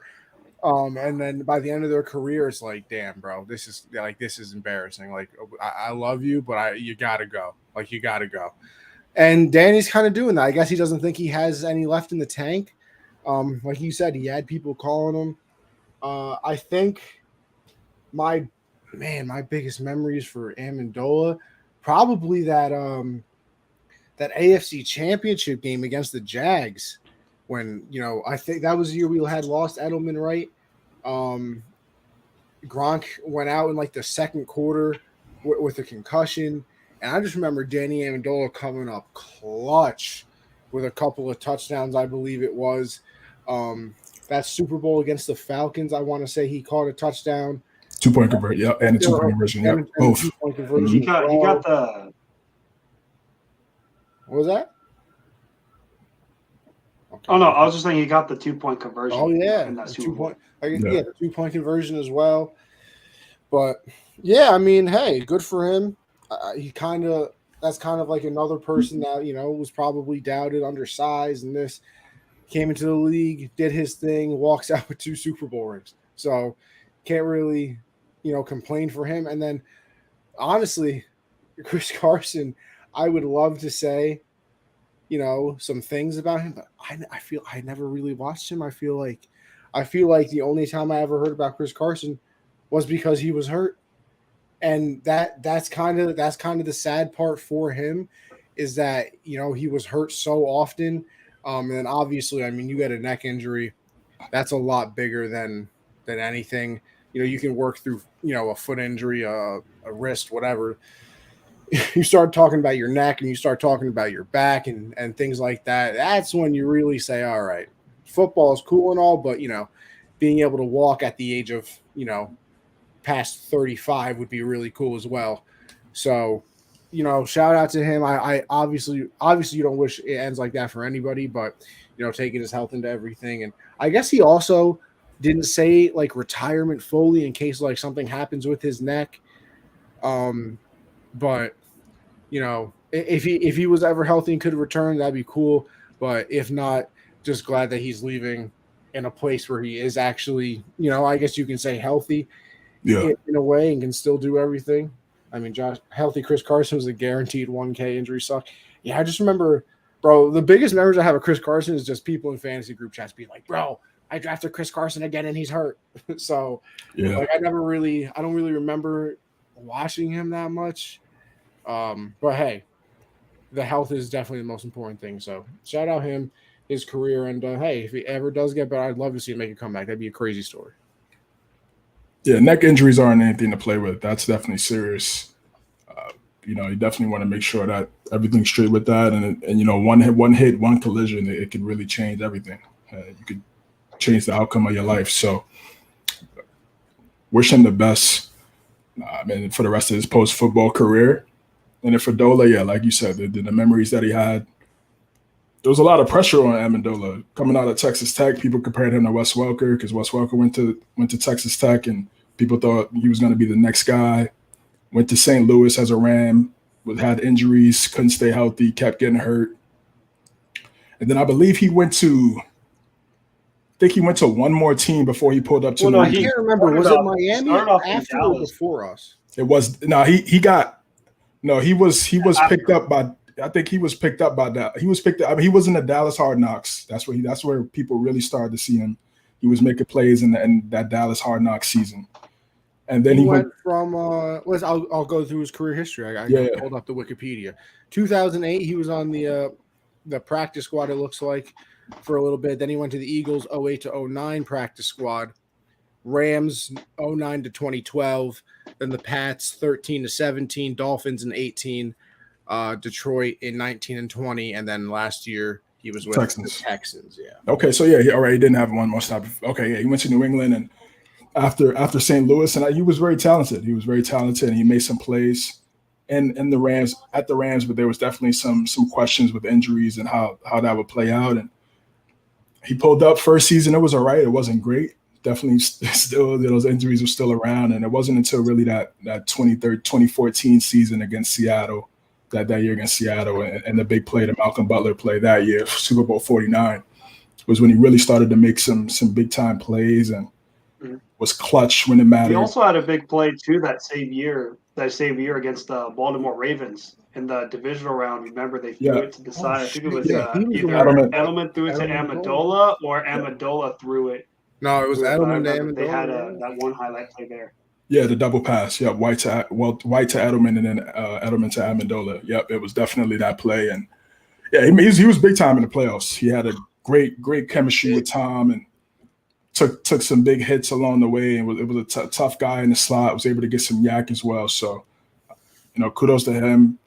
and then by the end of their career, it's like, damn, bro, this is embarrassing. Like, I love you, but you gotta go. Like, you gotta go. And Danny's kind of doing that. I guess he doesn't think he has any left in the tank. Like you said, he had people calling him. I think my biggest memories for Amendola, probably that AFC Championship game against the Jags, when I think that was the year we had lost Edelman, right? Gronk went out in like the second quarter with a concussion, and I just remember Danny Amendola coming up clutch with a couple of touchdowns, I believe it was. That Super Bowl against the Falcons, I want to say he caught a touchdown. 2-point conversion, yeah, and a 2-point conversion, yeah, both. He got the. What was that? Okay. Oh no, I was just saying he got the 2-point conversion. Oh yeah, in that the Super Bowl. the 2-point conversion as well. But yeah, I mean, hey, good for him. That's kind of like another person that was probably doubted, undersized, and this came into the league, did his thing, walks out with 2 Super Bowl rings. So can't really, complain for him. And then honestly, Chris Carson, I would love to say, some things about him, but I feel I never really watched him. I feel like the only time I ever heard about Chris Carson was because he was hurt. And that's kind of the sad part for him, is that, he was hurt so often. And then obviously, I mean, you get a neck injury, that's a lot bigger than anything. You can work through, a foot injury, a wrist, whatever. You start talking about your neck and you start talking about your back and things like that. That's when you really say, all right, football is cool and all, but, being able to walk at the age of, past 35 would be really cool as well. So, shout out to him. I obviously you don't wish it ends like that for anybody, but taking his health into everything. And I guess he also didn't say like retirement fully in case like something happens with his neck. But if he was ever healthy and could return, that'd be cool. But if not, just glad that he's leaving in a place where he is actually, I guess you can say healthy, in a way, and can still do everything. I mean, healthy Chris Carson was a guaranteed 1K injury suck. Yeah, I just remember, bro, the biggest memories I have of Chris Carson is just people in fantasy group chats being like, bro, I drafted Chris Carson again and he's hurt. So, like, I don't really remember watching him that much. But hey, the health is definitely the most important thing. So shout out him, his career. And hey, if he ever does get better, I'd love to see him make a comeback. That'd be a crazy story. Yeah, neck injuries aren't anything to play with. That's definitely serious. You definitely want to make sure that everything's straight with that. And one hit, one collision, it could really change everything. You could change the outcome of your life. So wish him the best for the rest of his post-football career. And then for Dola, yeah, like you said, the memories that he had, there was a lot of pressure on Amendola coming out of Texas Tech. People compared him to Wes Welker because Wes Welker went to Texas Tech, and people thought he was going to be the next guy. Went to St. Louis as a Ram, had injuries, couldn't stay healthy, kept getting hurt. And then I believe he went to one more team before he pulled up to. I can't remember. Was it Miami after or before us? It was he was picked up by I think he was picked up by that. He was picked up. I mean, he was in the Dallas Hard Knocks. That's where people really started to see him. He was making plays in that Dallas Hard Knocks season. And then he went from I'll go through his career history. I pulled up the Wikipedia. 2008, he was on the practice squad, it looks like, for a little bit. Then he went to the Eagles 08 to 09 practice squad. Rams 09 to 2012. Then the Pats 13 to 17. Dolphins in 18. Detroit in 19 and 20. And then last year he was with the Texans. Yeah. Okay, so yeah, all right. He didn't have one more stop. Okay, yeah, he went to New England and after St. Louis, and he was very talented. He was very talented, and he made some plays in the Rams at the Rams, but there was definitely some questions with injuries and how that would play out. And he pulled up first season. It was all right. It wasn't great. Definitely still those injuries were still around, and it wasn't until really that 2014 season against Seattle, that year against Seattle, and the big play that Malcolm Butler played that year, Super Bowl 49, was when he really started to make some big time plays and was clutch when it mattered. He also had a big play too that same year against the Baltimore Ravens in the divisional round. Remember, they threw it to the side. I think it was either Edelman threw it to Amendola or Amendola threw it. No, it was Edelman to Amendola. They had that one highlight play there. Yeah, the double pass. Yeah, White to Edelman and then Edelman to Amendola. Yep, it was definitely that play. And yeah, he was big time in the playoffs. He had a great chemistry with Tom and took some big hits along the way, and it was a tough guy in the slot. Was able to get some yak as well. So, kudos to him.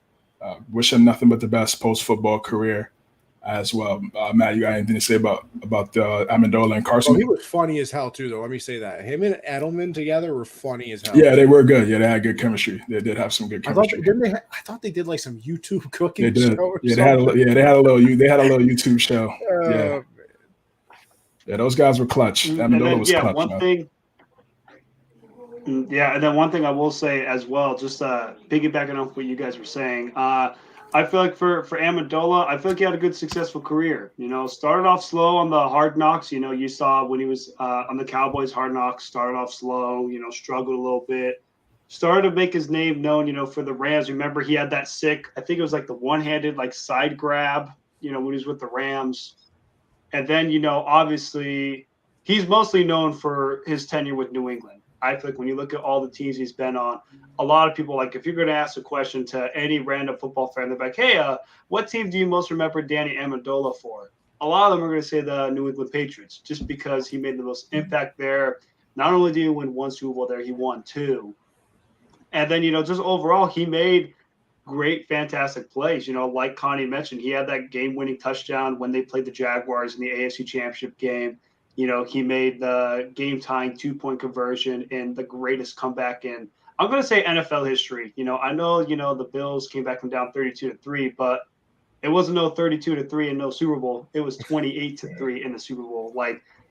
Wish him nothing but the best post-football career as well. Matt, you got anything to say about Amendola and Carson? Oh, he was funny as hell too, though. Let me say that him and Edelman together were funny as hell. Yeah, they were good. Yeah, they had good chemistry. They did have some good chemistry. I thought they did like some YouTube cooking. They did. Show They had a little YouTube show. Yeah, those guys were clutch. Amendola was clutch. And then one thing I will say as well, just piggybacking off what you guys were saying, I feel like for Amendola, I feel like he had a good, successful career. Started off slow on the Hard Knocks. You saw when he was on the Cowboys Hard Knocks, started off slow, struggled a little bit. Started to make his name known, for the Rams. Remember, he had that sick, I think it was like the one-handed side grab, when he was with the Rams. And then, obviously, he's mostly known for his tenure with New England. I feel like when you look at all the teams he's been on, a lot of people, if you're going to ask a question to any random football fan, they're like, hey, what team do you most remember Danny Amendola for? A lot of them are going to say the New England Patriots, just because he made the most impact there. Not only did he win one Super Bowl there, he won two. And then, just overall, he made great, fantastic plays. Like Connie mentioned, he had that game-winning touchdown when they played the Jaguars in the AFC Championship game. He made the game-tying 2-point conversion in the greatest comeback in, I'm going to say, NFL history. I know, the Bills came back from down 32-3, but it wasn't no 32-3 and no Super Bowl. It was 28-3 in the Super Bowl.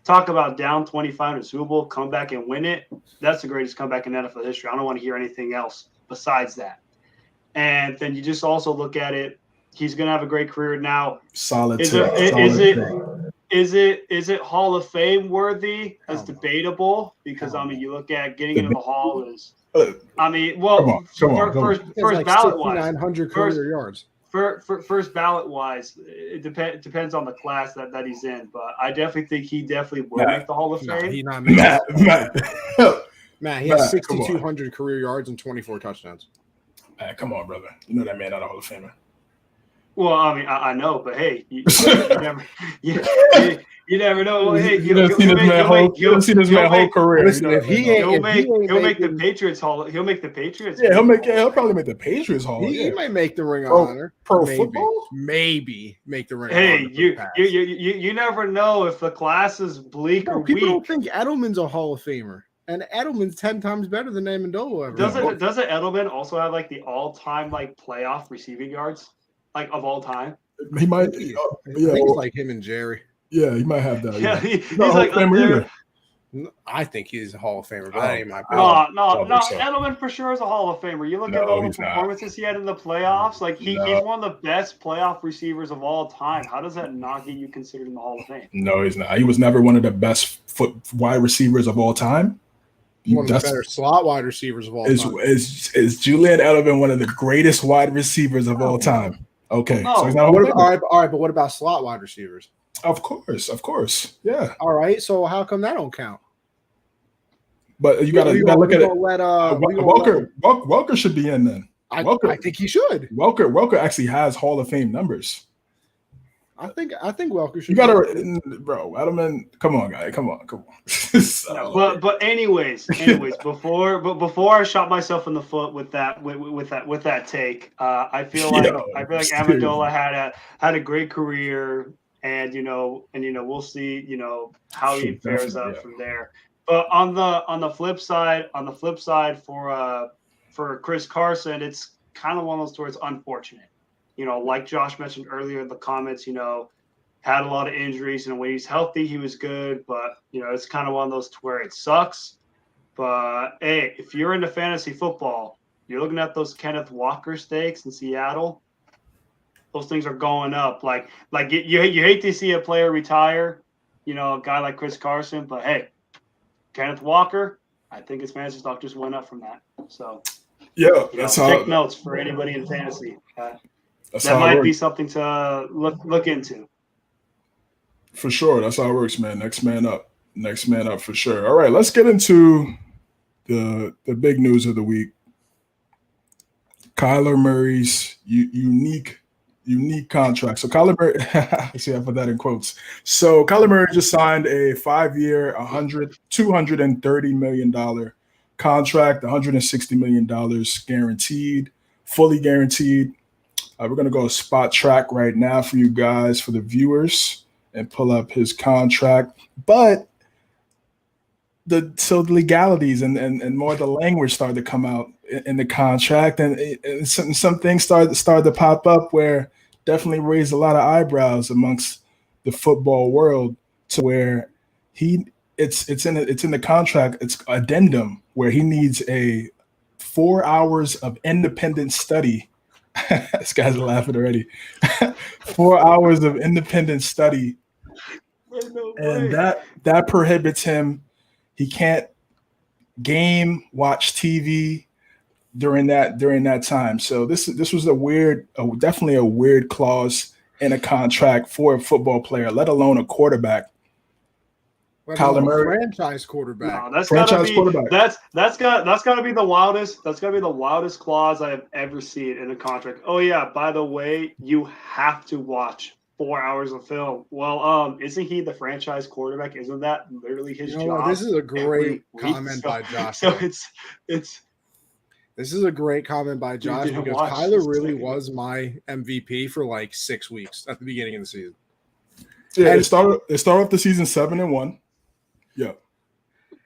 Talk about down 25 in the Super Bowl, come back and win it. That's the greatest comeback in NFL history. I don't want to hear anything else besides that. And then you just also look at it. He's going to have a great career now. Solid. Is it Hall of Fame worthy? That's debatable because you look at getting into the Hall is. First ballot wise, 900 career yards. First ballot wise, it depends on the class that he's in, but I definitely think he will make the Hall of Fame. He's not making Matt, he has 6,200 career yards and 24 touchdowns. Come on, brother. You know that man not a Hall of Famer. Well, I know, but hey, you never know. Hey, you'll see this man whole career. Listen, he'll make the Patriots Hall. He'll make the Patriots. Yeah, he'll probably make the Patriots Hall. He might make the Ring of Honor. Football, maybe make the Ring. Hey, you never know if the class is bleak or weak. People don't think Edelman's a Hall of Famer. And Edelman's 10 times better than Amendola. Doesn't Edelman also have the all-time playoff receiving yards of all time? He might. I think it's like him and Jerry. Yeah, he might have that. Yeah, he's not a Hall of Famer either. I think he's a Hall of Famer, but that ain't my opinion. No. Edelman for sure is a Hall of Famer. You look at all the performances he had in the playoffs. He's one of the best playoff receivers of all time. How does that not get you considered in the Hall of Fame? No, he's not. He was never one of the best wide receivers of all time. One of the better slot wide receivers of all time. Is Julian Edelman one of the greatest wide receivers of all time? Okay, Oh, so he's not a All Hall of Famer. right, but what about slot wide receivers? Of course, yeah. All right, so how come that don't count? But you gotta look at it. Welker should be in then. I think he should. Welker actually has Hall of Fame numbers. I think Welker should. You gotta, bro. Edelman, come on, guy, come on. No, but anyways, before I shot myself in the foot with that take, I feel like Amendola had a great career, and we'll see how he fares up from there. But on the flip side, for Chris Carson, it's kind of one of those stories. Unfortunate, like Josh mentioned earlier in the comments, had a lot of injuries, and when he's healthy, he was good. But it's kind of one of those to where it sucks. But hey, if you're into fantasy football, you're looking at those Kenneth Walker stakes in Seattle. Those things are going up. Like you hate to see a player retire, a guy like Chris Carson. But hey, Kenneth Walker, I think his fantasy stock just went up from that. So yeah, take notes for anybody in fantasy. That might be something to look into. For sure, that's how it works, man. Next man up for sure. All right, let's get into the big news of the week. Kyler Murray's unique contract. So Kyler Murray, see, I put that in quotes. So Kyler Murray just signed a 5-year, $230 million contract, $160 million guaranteed, fully guaranteed. We're going to go spot track right now for you guys, for the viewers, and pull up his contract. But the legalities and more the language started to come out in the contract, and some things started to pop up where definitely raised a lot of eyebrows amongst the football world, to where it's in the contract. It's addendum where he needs a 4 hours of independent study. This guy's laughing already. 4 hours of independent study, and that prohibits him. He can't watch TV during that time. So this was definitely a weird clause in a contract for a football player, let alone a quarterback. Kyler Murray, franchise quarterback. No, that's gotta be the wildest. That's gotta be the wildest clause I have ever seen in a contract. Oh yeah, by the way, you have to watch 4 hours of film. Well, isn't he the franchise quarterback? Isn't that literally his job? This is a great comment by Josh. So it's. This is a great comment by Josh, because Kyler really was my MVP for like 6 weeks at the beginning of the season. Yeah, it started off the season 7-1. Yeah.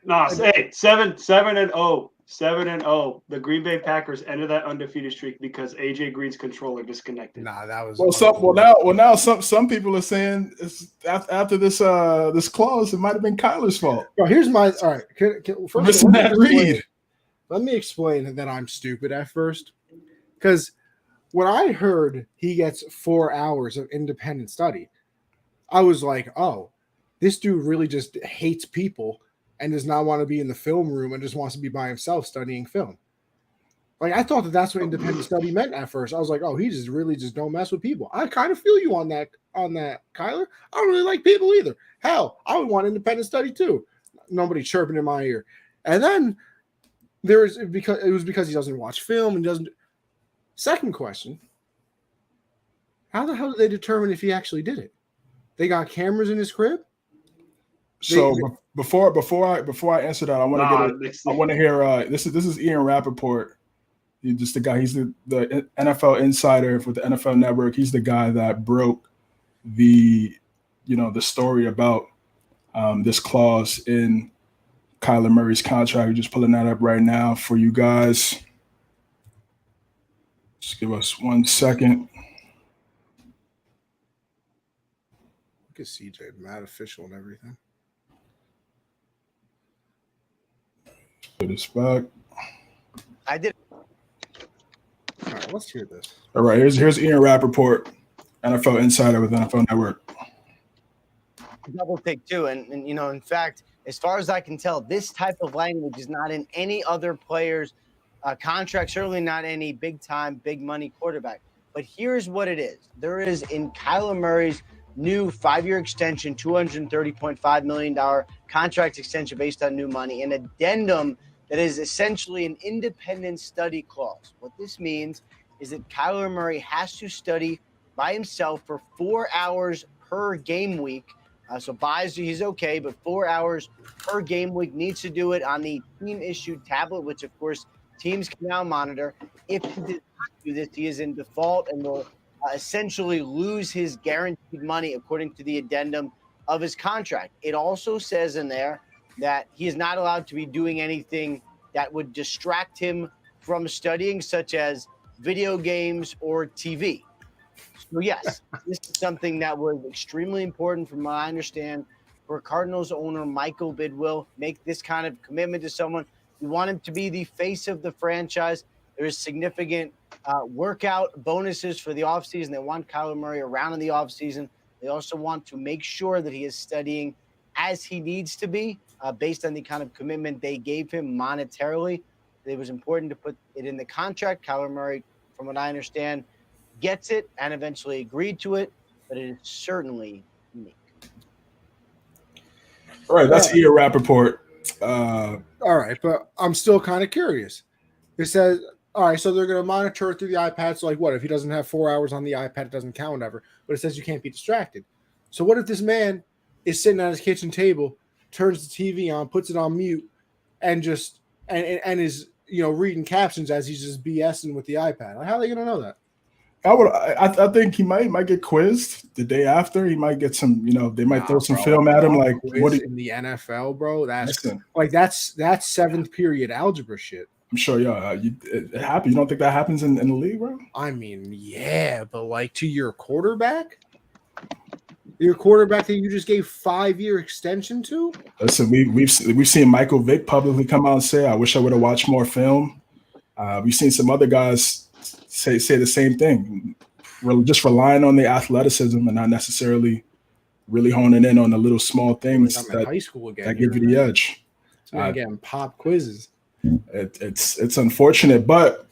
Nah, hey, 7-0. 7-0. The Green Bay Packers ended that undefeated streak because AJ Green's controller disconnected. Nah, that was now some people are saying after this clause, it might have been Kyler's fault. Well, here's my all right. First, let me explain that I'm stupid at first, because when I heard he gets 4 hours of independent study, I was like, oh, this dude really just hates people and does not want to be in the film room and just wants to be by himself studying film. Like, I thought that's what independent study meant at first. I was like, oh, he just really just don't mess with people. I kind of feel you on that, Kyler. I don't really like people either. Hell, I would want independent study too. Nobody chirping in my ear. And then it was because he doesn't watch film and doesn't. Second question: how the hell did they determine if he actually did it? They got cameras in his crib. So before I answer that, I want to hear this is Ian Rappaport. He's just the guy. He's the NFL insider with the NFL Network. He's the guy that broke the story about this clause in Kyler Murray's contract. We're just pulling that up right now for you guys. Just give us 1 second. Look at CJ, mad official and everything. Put this back. I did. All right, let's hear this. All right, here's Ian Rappaport, NFL insider with NFL Network. Double take too, and in fact, as far as I can tell, this type of language is not in any other player's contract. Certainly not any big time, big money quarterback. But here's what it is. There is in Kyler Murray's new 5-year extension, $230.5 million contract extension based on new money, an addendum that is essentially an independent study clause. What this means is that Kyler Murray has to study by himself for 4 hours per game week. So buys, he's okay, but 4 hours per game week, needs to do it on the team-issued tablet, which, of course, teams can now monitor. If he does not do this, he is in default and will essentially lose his guaranteed money according to the addendum of his contract. It also says in there that he is not allowed to be doing anything that would distract him from studying, such as video games or TV. So, yes, this is something that was extremely important, from what I understand, for Cardinals owner Michael Bidwill. Make this kind of commitment to someone. We want him to be the face of the franchise. There is significant workout bonuses for the offseason. They want Kyler Murray around in the offseason. They also want to make sure that he is studying as he needs to be, based on the kind of commitment they gave him monetarily. It was important to put it in the contract. Kyler Murray, from what I understand, gets it and eventually agreed to it, but it is certainly unique. All right, that's your rap report. All right, but I'm still kind of curious. It says, all right, so they're going to monitor it through the iPad. So, like, what if he doesn't have 4 hours on the iPad? It doesn't count, whatever. But it says you can't be distracted. So, what if this man is sitting at his kitchen table, turns the TV on, puts it on mute, and just and is reading captions as he's just BSing with the iPad? Like, how are they going to know that? I think he might get quizzed the day after. He might get some, they might throw some film at him. Like, what in the NFL, bro? That's seventh period algebra shit. I'm sure, it happens. You don't think that happens in the league, bro? I mean, yeah, but like to your quarterback that you just gave 5-year extension to. Listen, we've seen Michael Vick publicly come out and say, "I wish I would have watched more film." We've seen some other guys say the same thing. We're just relying on the athleticism and not necessarily really honing in on the little small things that high school again, that give you the edge. Again, pop quizzes. It's unfortunate, but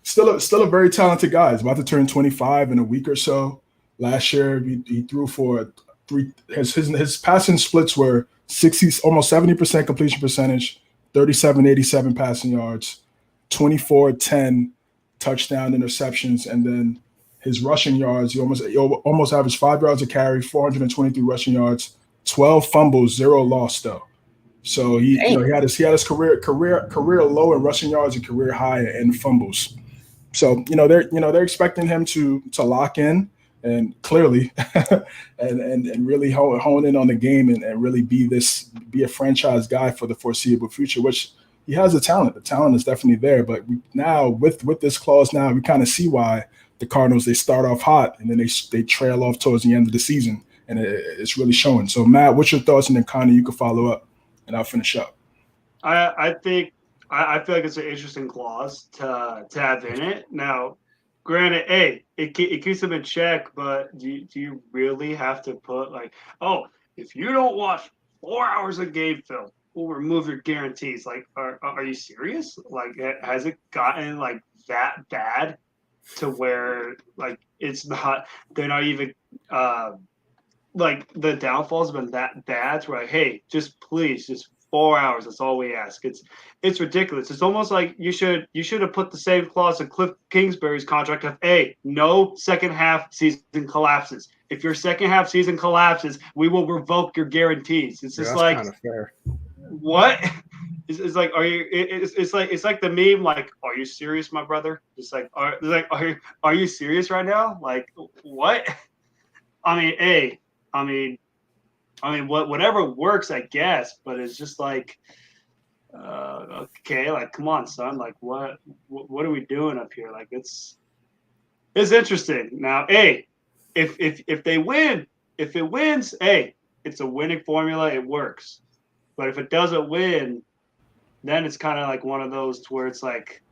still a very talented guy. He's about to turn 25 in a week or so. Last year, he threw for his passing splits were 60, almost 70% completion percentage, 37-87 passing yards, 24-10 touchdown interceptions, and then his rushing yards, he almost averaged 5 yards a carry, 423 rushing yards, 12 fumbles, 0 loss though. So he had his career low in rushing yards and career high in fumbles. So they're expecting him to lock in and clearly and really hone in on the game and really be a franchise guy for the foreseeable future, which he has the talent. The talent is definitely there. But now with this clause, now we kind of see why the Cardinals, they start off hot and then they trail off towards the end of the season, and it's really showing. So Matt, what's your thoughts? And then Connie, you can follow up, and I'll finish up. I feel like it's an interesting clause to have in it. Now, granted, it keeps them in check, but do you really have to put if you don't watch 4 hours of game film, we'll remove your guarantees? Like, are you serious? Like, has it gotten like that bad to where like it's not? They're not even like the downfall's been that bad to where like, hey, just 4 hours. That's all we ask. It's ridiculous. It's almost like you should have put the same clause in Cliff Kingsbury's contract of no second half season collapses. If your second half season collapses, we will revoke your guarantees. It's just like, kind of fair. What? It's like, are you? It's like the meme. Like, are you serious, my brother? It's like, are you serious right now? Like, what? I mean, whatever works, I guess. But it's just like, okay, like, come on, son. Like, what are we doing up here? Like, it's interesting. Now, if they win, if it wins, it's a winning formula. It works. But if it doesn't win, then it's kind of like one of those to where it's like,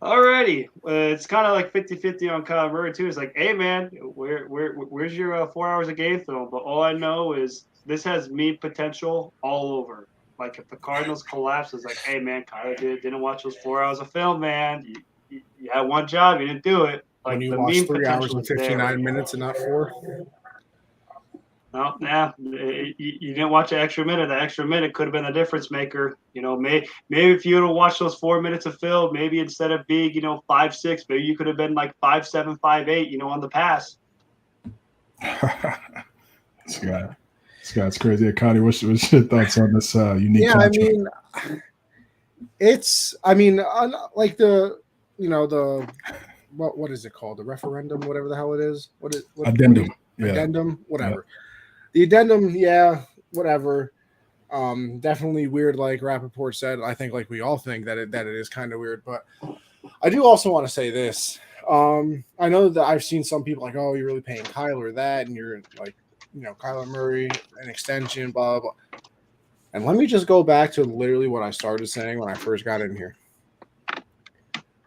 alrighty, it's kind of like 50-50 on Kyler Murray too. It's like, hey man, where's your 4 hours of game film? But all I know is this has meme potential all over. Like if the Cardinals collapse, it's like, hey man, Kyler didn't watch those 4 hours of film, man. You had one job, you didn't do it. Like when you the lost meme 3 hours potential and is there. 59 minutes and not 4. No, nah, you didn't watch an extra minute. That extra minute could have been the difference maker. Maybe if you would have watched those 4 minutes of film, maybe instead of being 5'6", maybe you could have been like 5'7", 5'8", on the pass. It's crazy. Connie, what's your thoughts on this unique? Yeah, contract? Like the what is it called? The referendum, whatever the hell it is. Addendum. Addendum, whatever. Yeah. The addendum, yeah, whatever. Definitely weird, like Rappaport said. I think, like we all think that it is kind of weird. But I do also want to say this. I know that I've seen some people like, oh, you're really paying Kyler that, and you're like, Kyler Murray, an extension, blah, blah, blah. And let me just go back to literally what I started saying when I first got in here.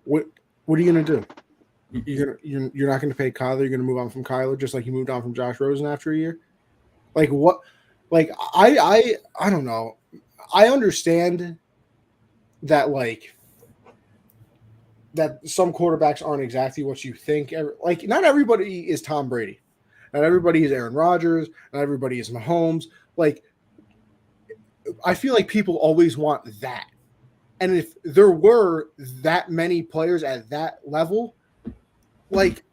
What are you gonna do? You're not gonna pay Kyler. You're gonna move on from Kyler, just like you moved on from Josh Rosen after a year. Like what? Like I don't know. I understand that that some quarterbacks aren't exactly what you think. Like not everybody is Tom Brady. Not everybody is Aaron Rodgers. Not everybody is Mahomes. Like I feel like people always want that. And if there were that many players at that level, like,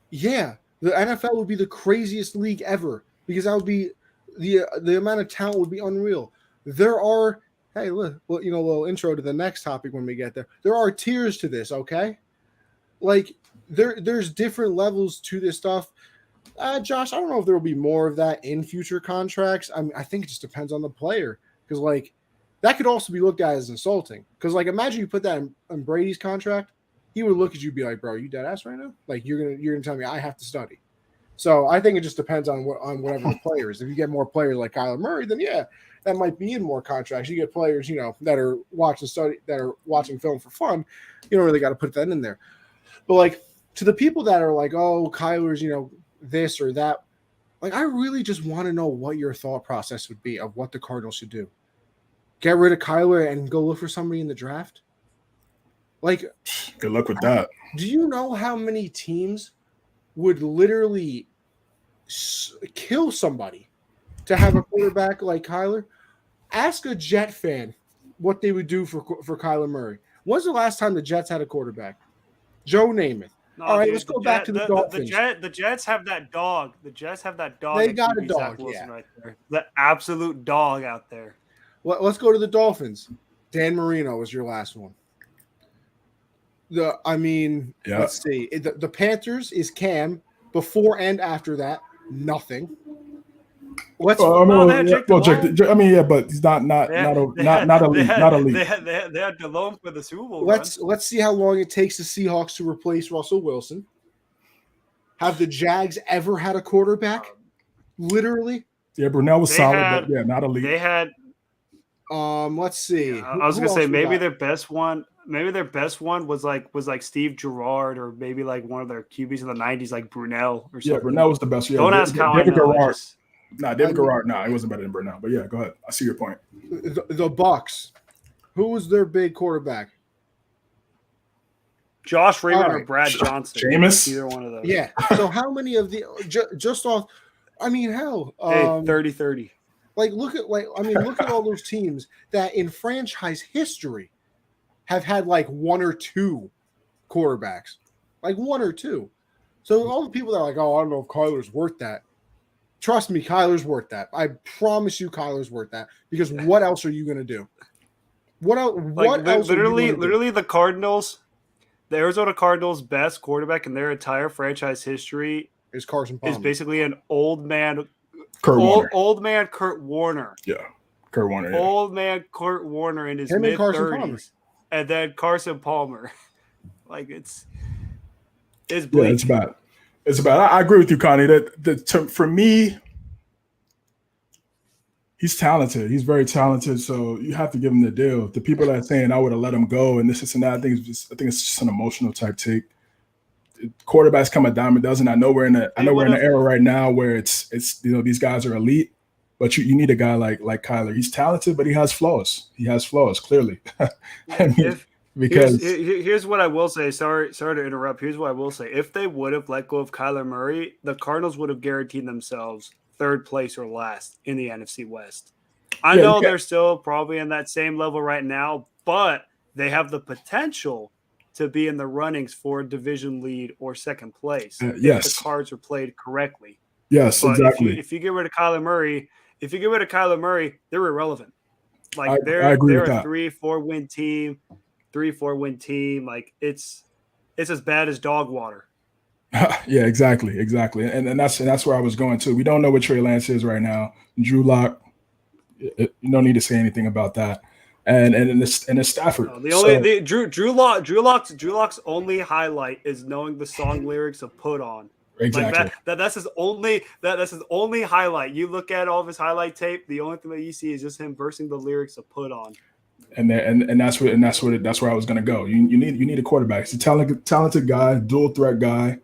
yeah, the NFL would be the craziest league ever because that would be the amount of talent would be unreal. There are, hey, look, a little intro to the next topic when we get there. There are tiers to this, okay? Like, there's different levels to this stuff. Josh, I don't know if there will be more of that in future contracts. I think it just depends on the player because, like, that could also be looked at as insulting. Because, like, imagine you put that in Brady's contract, he would look at you and be like, "Bro, you dead ass right now? Like, you're gonna tell me I have to study?" So I think it just depends on whatever the player is. If you get more players like Kyler Murray, then yeah, that might be in more contracts. You get players, that are watching film for fun. You don't really got to put that in there. But like to the people that are like, "Oh, Kyler's, this or that," like I really just want to know what your thought process would be of what the Cardinals should do. Get rid of Kyler and go look for somebody in the draft? Like, good luck with that. Do you know how many teams would literally kill somebody to have a quarterback like Kyler? Ask a Jet fan what they would do for Kyler Murray. When's the last time the Jets had a quarterback? Joe Namath. No, all right, dude, let's go back to the Dolphins. The Jets have that dog. The Jets have that dog. They got a dog, yeah. Right there. The absolute dog out there. Let's go to the Dolphins. Dan Marino was your last one. Let's see. The Panthers is Cam. Before and after that, nothing. But he's not elite. They had the loan for the Super Bowl. Let's see how long it takes the Seahawks to replace Russell Wilson. Have the Jags ever had a quarterback? Literally. Yeah, Brunell was solid, but yeah, not elite. They had. Let's see. Yeah, I was gonna say maybe their best one. Maybe their best one was like Steve Gerrard or maybe like one of their QBs in the '90s, like Brunell or something. Yeah, Brunell was the best. Yeah, don't ask how David I know. Garrard. David Garrard. He wasn't better than Brunell. But yeah, go ahead. I see your point. The Bucks. Who was their big quarterback? Josh Freeman or Brad Johnson. Jameis. Either one of those. Yeah. So how many of the just off? I mean, hell. 30-30. Look at all those teams that in franchise history have had like one or two quarterbacks, like one or two. So all the people that are like, "Oh, I don't know if Kyler's worth that." Trust me, Kyler's worth that. I promise you, Kyler's worth that. Because what else are you going to do? What else? Literally, the Cardinals, the Arizona Cardinals' best quarterback in their entire franchise history is Carson Palmer. Is basically an old man. Old man Kurt Warner. Yeah. Kurt Warner. Yeah. Old man Kurt Warner in his mid-30s. And then Carson Palmer. It's bleak. Yeah, it's bad. It's bad. I agree with you, Connie. For me, he's talented. He's very talented. So you have to give him the deal. The people that are saying I would have let him go and this and that, I think it's just an emotional type take. Quarterbacks come a dime a dozen. I know we're in an era right now where it's these guys are elite, but you need a guy like Kyler. He's talented, but he has flaws. Clearly. because Here's what I will say. Sorry to interrupt. Here's what I will say. If they would have let go of Kyler Murray, the Cardinals would have guaranteed themselves third place or last in the NFC West. I know they're still probably in that same level right now, but they have the potential to be in the runnings for a division lead or second place if the cards are played correctly. Yes, but exactly. If you get rid of Kyler Murray, they're irrelevant. Like they're I agree with a that. 3-4 win team. 3-4 win team. Like it's as bad as dog water. Yeah, exactly. And that's where I was going to. We don't know what Trey Lance is right now. Drew Lock, you don't need to say anything about that. And it's Stafford. Drew Lock's only highlight is knowing the song lyrics of Put On. Exactly. Like that's his only highlight. You look at all of his highlight tape, the only thing that you see is just him versing the lyrics of Put On. And that's where I was gonna go. You need a quarterback. He's a talented guy, dual threat guy,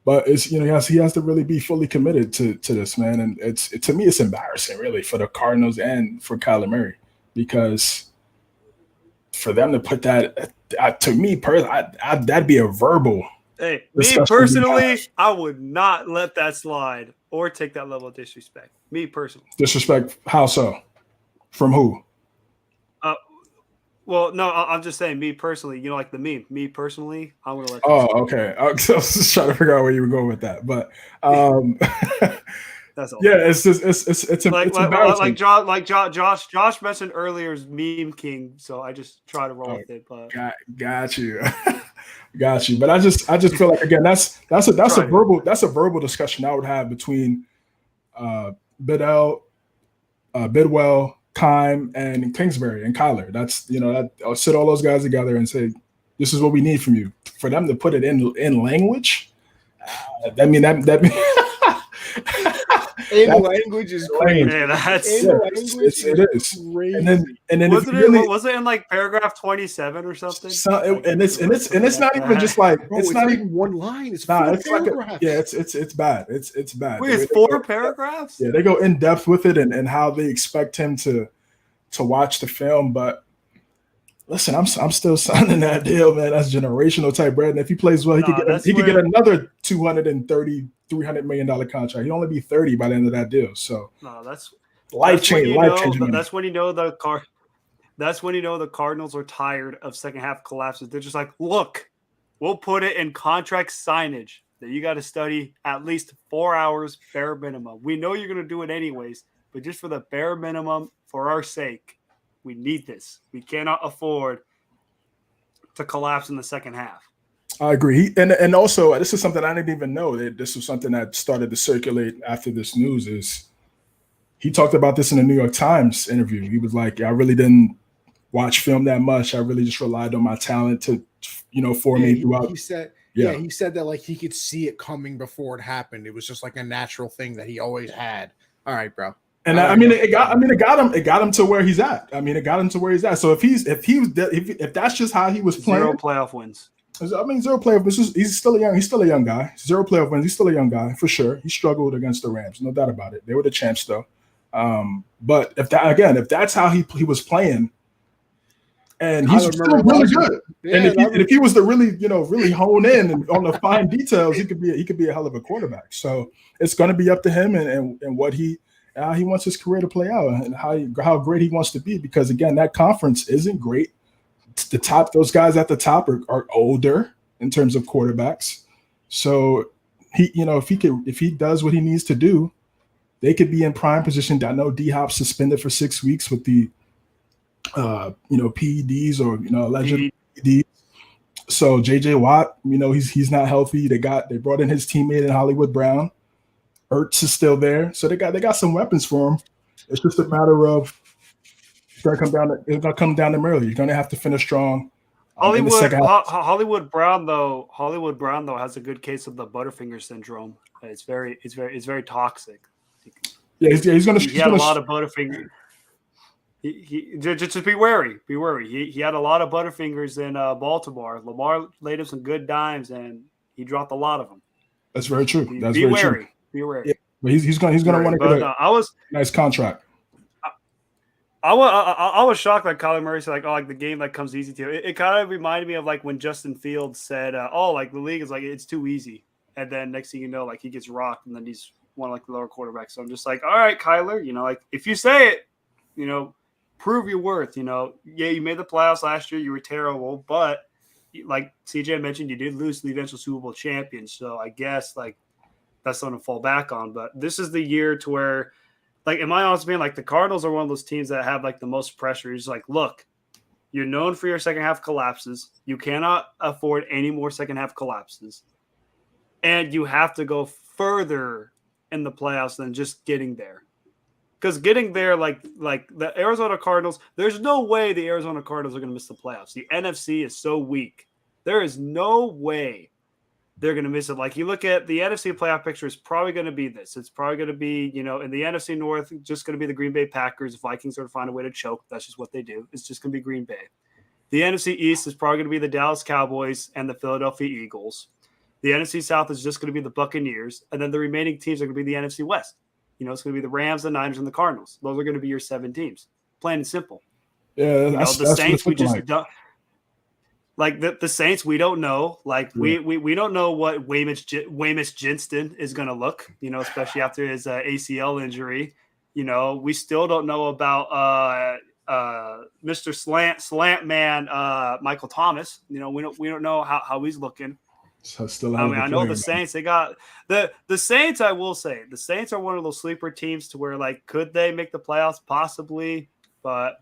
but it's he has to really be fully committed to this, man. And to me it's embarrassing really for the Cardinals and for Kyler Murray, because for them to put that to me personally, that'd be a verbal. Hey, me personally, I would not let that slide or take that level of disrespect. Me personally. Disrespect? How so? From who? Well, no, I'm just saying, me personally, like the meme. Me personally, I want to let. Okay. I was just trying to figure out where you were going with that, but that's all. Yeah, it's just it's embarrassing. Josh mentioned earlier is meme king, so I just try to roll with it. But got you. But I just feel like, again, that's a verbal discussion I would have between Bidwell, Kime, and Kingsbury and Kyler. That's I'll sit all those guys together and say, this is what we need from you. For them to put it in language, language is crazy. Man, it is. Crazy. And then was it in like paragraph 27 or something? It's not even just like Bro, it's not even one line. It's four paragraphs. It's bad. It's bad. Wait, it's 4 paragraphs? Yeah, they go in depth with it and how they expect him to watch the film. But listen, I'm still signing that deal, man. That's generational type bread. And if he plays well, he could get another $230, $300 million contract. He'll only be 30 by the end of that deal. So that's life changing. That's when the Cardinals are tired of second half collapses. They're just like, look, we'll put it in contract signage that you got to study at least 4 hours bare minimum. We know you're going to do it anyways, but just for the bare minimum, for our sake, we need this. We cannot afford to collapse in the second half. I agree. And also, this is something I didn't even know. That this was something that started to circulate after this news. Is he talked about this in the New York Times interview? He was like, I really didn't watch film that much. I really just relied on my talent to, for me throughout. He said that like he could see it coming before it happened. It was just like a natural thing that he always had. All right, bro. And it got him to where he's at. It got him to where he's at. So if that's just how he was playing, 0 playoff wins. 0 playoff wins. He's still a young guy. 0 playoff wins. He's still a young guy for sure. He struggled against the Rams, no doubt about it. They were the champs though. But if that's how he was playing, and he's still really good. Yeah, and if he was to really really hone in and on the fine details, he could be a hell of a quarterback. So it's going to be up to him and what he wants his career to play out and how great he wants to be, because again, that conference isn't great. Those guys at the top are older in terms of quarterbacks. So if he does what he needs to do, they could be in prime position. I know D-Hop suspended for 6 weeks with the PEDs or alleged PEDs. So JJ Watt, he's not healthy. They brought in his teammate in Hollywood Brown. Ertz is still there, so they got some weapons for him. It's just a matter of it's gonna come down to Murray. You're gonna have to finish strong. Hollywood Brown though has a good case of the Butterfinger syndrome. It's very toxic. Yeah, he's gonna. He had a lot of Butterfinger. He just be wary. Be wary. He had a lot of Butterfingers in Baltimore. Lamar laid him some good dimes, and he dropped a lot of them. That's very true. Be wary. Be wary. Yeah, but he's gonna want to get a nice contract. I was shocked that Kyler Murray said, like, oh, like the game that comes easy to you. It kind of reminded me of like when Justin Fields said, oh, like the league is like, it's too easy. And then next thing you know, like he gets rocked and then he's one of like the lower quarterbacks. So I'm just like, all right, Kyler, like if you say it, prove your worth. Yeah, you made the playoffs last year. You were terrible, but like CJ mentioned, you did lose to the eventual Super Bowl champion. So I guess like that's something to fall back on. But this is the year to where, like, in my honest opinion, like the Cardinals are one of those teams that have like the most pressure. It's like, look, you're known for your second half collapses. You cannot afford any more second half collapses. And you have to go further in the playoffs than just getting there. Because getting there, like the Arizona Cardinals, there's no way the Arizona Cardinals are going to miss the playoffs. The NFC is so weak. There is no way they're going to miss it. Like you look at the NFC playoff picture is probably going to be this. It's probably going to be, in the NFC North, just going to be the Green Bay Packers. The Vikings are to find a way to choke. That's just what they do. It's just going to be Green Bay. The NFC East is probably going to be the Dallas Cowboys and the Philadelphia Eagles. The NFC South is just going to be the Buccaneers. And then the remaining teams are going to be the NFC West. It's going to be the Rams, the Niners, and the Cardinals. Those are going to be your 7 teams. Plain and simple. Yeah, the Saints, we just don't. Like the Saints, we don't know. Like we don't know what Jameis Winston is going to look. Especially after his ACL injury. We still don't know about Mr. Slant Man, Michael Thomas. We don't know how he's looking. So still, I know the Saints. They got the Saints. I will say the Saints are one of those sleeper teams to where like could they make the playoffs possibly, but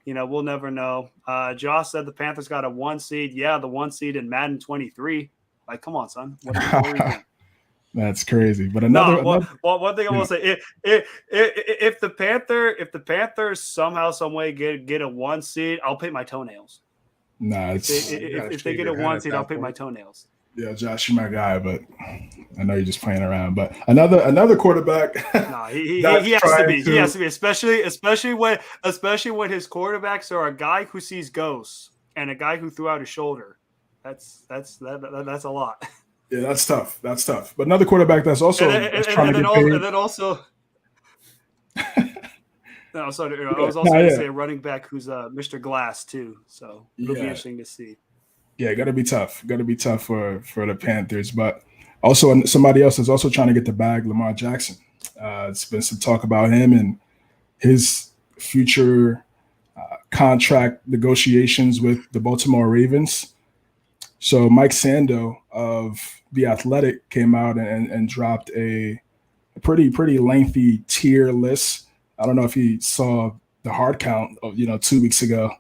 we'll never know. Josh said the Panthers got a 1 seed. Yeah, the 1 seed in Madden 23. Like, come on, son. What are you doing? That's crazy. But one thing I will say, if the Panthers somehow, some way get a 1 seed, I'll paint my toenails. Nah, if they get a 1 seed, I'll paint my toenails. Yeah, Josh, you're my guy, but I know you're just playing around. But another quarterback. No, he has to be. He has to be, especially when his quarterbacks are a guy who sees ghosts and a guy who threw out his shoulder. That's a lot. Yeah, that's tough. But another quarterback that's also trying to get paid. And then also. No, sorry. I was also going to say a running back who's Mr. Glass too. So it'll be interesting to see. Yeah, got to be tough. Got to be tough for the Panthers. But also somebody else is also trying to get the bag, Lamar Jackson. It's been some talk about him and his future contract negotiations with the Baltimore Ravens. So Mike Sando of The Athletic came out and dropped a pretty lengthy tier list. I don't know if you saw the hard count of 2 weeks ago.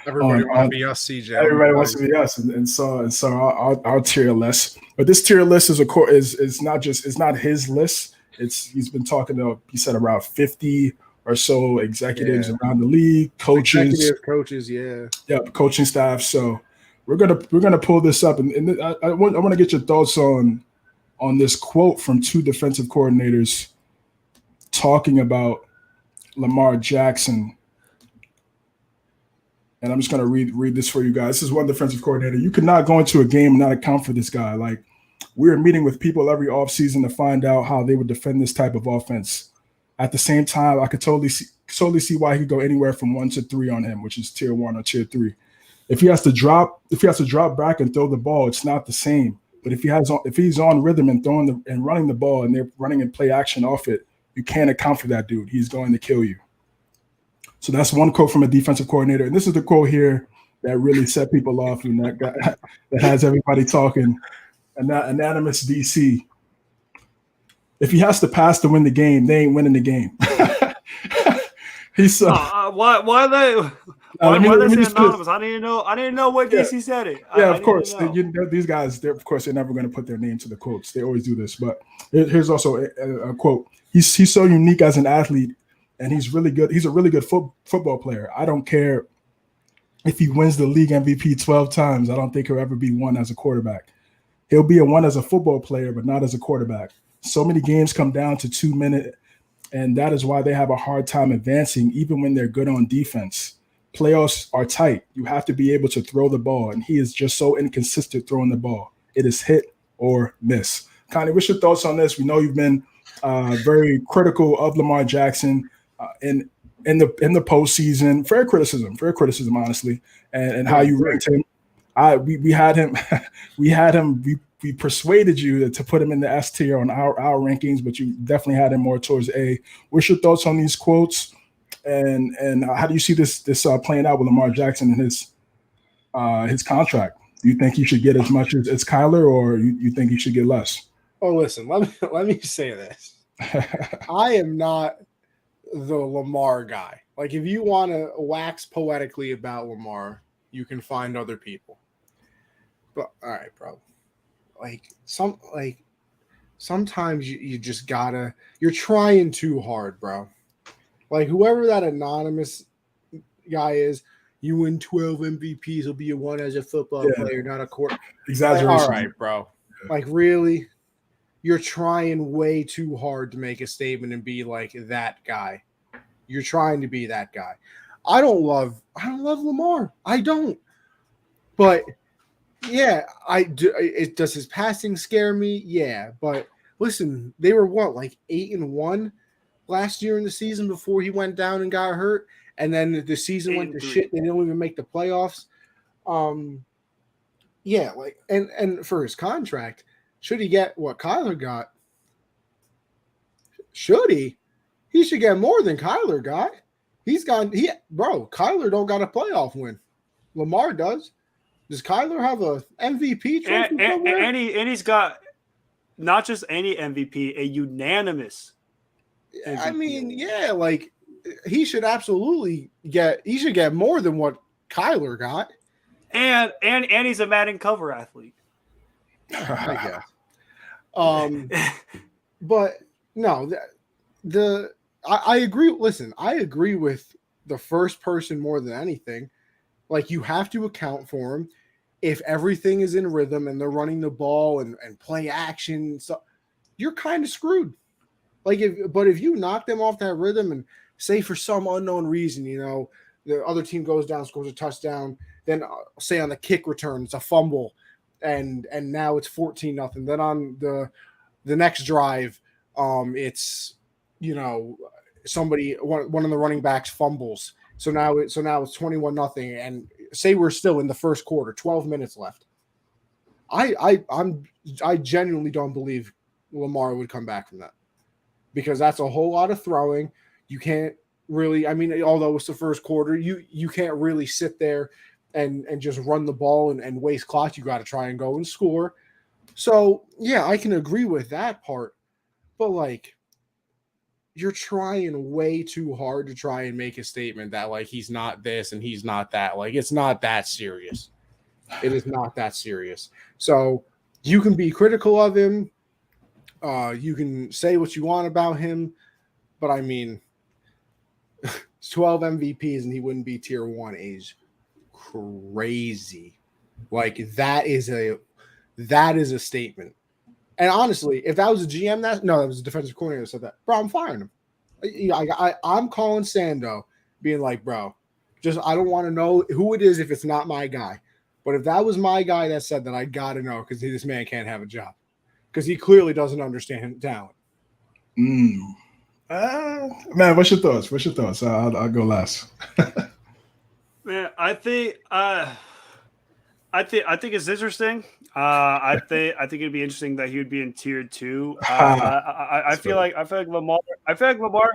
Everybody wants to be us, CJ. Everybody wants to be us, and saw our tier list. But this tier list is not his list. He's been talking to, he said, around 50 or so executives around the league, coaches, coaching staff. So we're gonna pull this up, and I want to get your thoughts on this quote from 2 defensive coordinators talking about Lamar Jackson. And I'm just going to read this for you guys. This is one defensive coordinator. You could not go into a game and not account for this guy. Like, we're meeting with people every offseason to find out how they would defend this type of offense. At the same time, I could totally see why he could go anywhere from 1 to 3 on him, which is tier 1 or tier 3. If he has to drop back and throw the ball, it's not the same. But if he's on rhythm and throwing and running the ball and they're running and play action off it, you can't account for that dude. He's going to kill you. So that's one quote from a defensive coordinator. And this is the quote here that really set people off and that has everybody talking. Anonymous DC. If he has to pass to win the game, they ain't winning the game. He's why they say anonymous? I didn't know what DC said it. Of course. These guys, they're never going to put their name to the quotes. They always do this. But here's also a quote. He's so unique as an athlete. And he's really good. He's a really good football player. I don't care if he wins the league MVP 12 times. I don't think he'll ever be one as a quarterback. He'll be a one as a football player, but not as a quarterback. So many games come down to 2 minutes, and that is why they have a hard time advancing, even when they're good on defense. Playoffs are tight. You have to be able to throw the ball, and he is just so inconsistent throwing the ball. It is hit or miss. Connie, what's your thoughts on this? We know you've been very critical of Lamar Jackson. And in the postseason. Fair criticism, honestly, and how you ranked him. We had him, we persuaded you to put him in the S tier on our rankings, but you definitely had him more towards A. What's your thoughts on these quotes, and how do you see this playing out with Lamar Jackson and his contract? Do you think he should get as much as Kyler, or you think he should get less? Oh, listen, let me say this. I am not the Lamar guy. Like, if you want to wax poetically about Lamar, you can find other people. But all right, bro. Sometimes you just gotta. You're trying too hard, bro. Like, whoever that anonymous guy is, you win 12 MVPs. He'll be a one as a football player, not a quarter. Exaggeration. Like, all right, bro. Like, really, you're trying way too hard to make a statement and be like that guy. You're trying to be that guy. I don't love Lamar. I don't. But yeah, I do. Does his passing scare me? Yeah, but listen, they were like 8-1 last year in the season before he went down and got hurt, and then the season went to shit. They didn't even make the playoffs. Yeah, like and for his contract, should he get what Kyler got? Should he? He should get more than Kyler got. Kyler don't got a playoff win. Lamar does. Does Kyler have a MVP trophy? And he's got not just any MVP, a unanimous MVP. I mean, yeah, like he should absolutely get more than what Kyler got. And he's a Madden cover athlete. I guess. But no, I agree. Listen, I agree with the first person more than anything. Like, you have to account for him. If everything is in rhythm and they're running the ball and play action, so you're kind of screwed. Like, if you knock them off that rhythm and say for some unknown reason, the other team goes down, scores a touchdown, then say on the kick return it's a fumble, and now it's 14-0. Then on the next drive, it's one of the running backs fumbles. So now it's 21-0, and say we're still in the first quarter, 12 minutes left. I genuinely don't believe Lamar would come back from that, because that's a whole lot of throwing. You can't really, although it's the first quarter, you can't really sit there and just run the ball and waste clock. You got to try and go and score. So yeah, I can agree with that part, but like, you're trying way too hard to try and make a statement that like he's not this and he's not that. Like, it's not that serious. It is not that serious. So you can be critical of him. You can say what you want about him, but I mean, 12 MVPs and he wouldn't be tier 1 is crazy. Like, that is a statement. And honestly, if that was a GM, that was a defensive coordinator that said that, bro, I'm firing him. I'm calling Sando, being like, bro, I don't want to know who it is if it's not my guy. But if that was my guy that said that, I got to know, because this man can't have a job, because he clearly doesn't understand talent. Man, what's your thoughts? I'll go last. Man, I think it's interesting. I think it'd be interesting that he would be in tier 2. I feel like Lamar,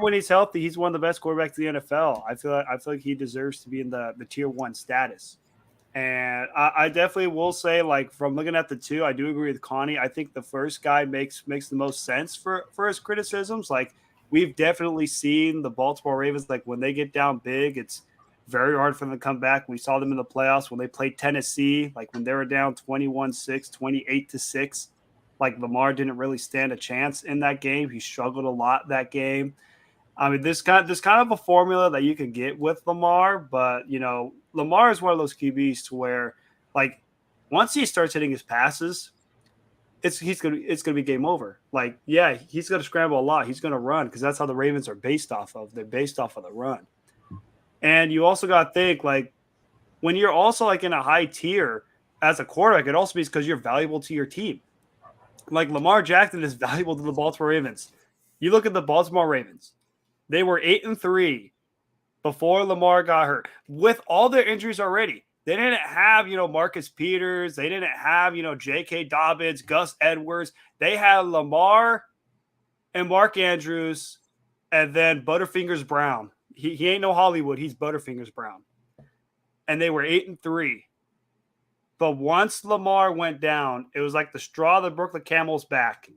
when he's healthy, he's one of the best quarterbacks in the NFL. I feel like he deserves to be in the tier 1 status. And I definitely will say, like, from looking at the two, I do agree with Connie. I think the first guy makes the most sense for his criticisms. Like, we've definitely seen the Baltimore Ravens, like, when they get down big, it's very hard for them to come back. We saw them in the playoffs when they played Tennessee, like when they were down 21-6, 28-6. Like, Lamar didn't really stand a chance in that game. He struggled a lot that game. I mean, there's kind of a formula that you can get with Lamar, but Lamar is one of those QBs to where, like, once he starts hitting his passes, it's gonna be game over. Like, yeah, he's gonna scramble a lot. He's gonna run, because that's how the Ravens are based off of. They're based off of the run. And you also got to think, like, when you're also like in a high tier as a quarterback, it also means because you're valuable to your team. Like, Lamar Jackson is valuable to the Baltimore Ravens. You look at the Baltimore Ravens; they were 8-3 before Lamar got hurt, with all their injuries already. They didn't have, Marcus Peters. They didn't have, J.K. Dobbins, Gus Edwards. They had Lamar and Mark Andrews and then Butterfingers Brown. He ain't no Hollywood. He's Butterfingers Brown. And they were 8-3. But once Lamar went down, it was like the straw that broke the camel's back.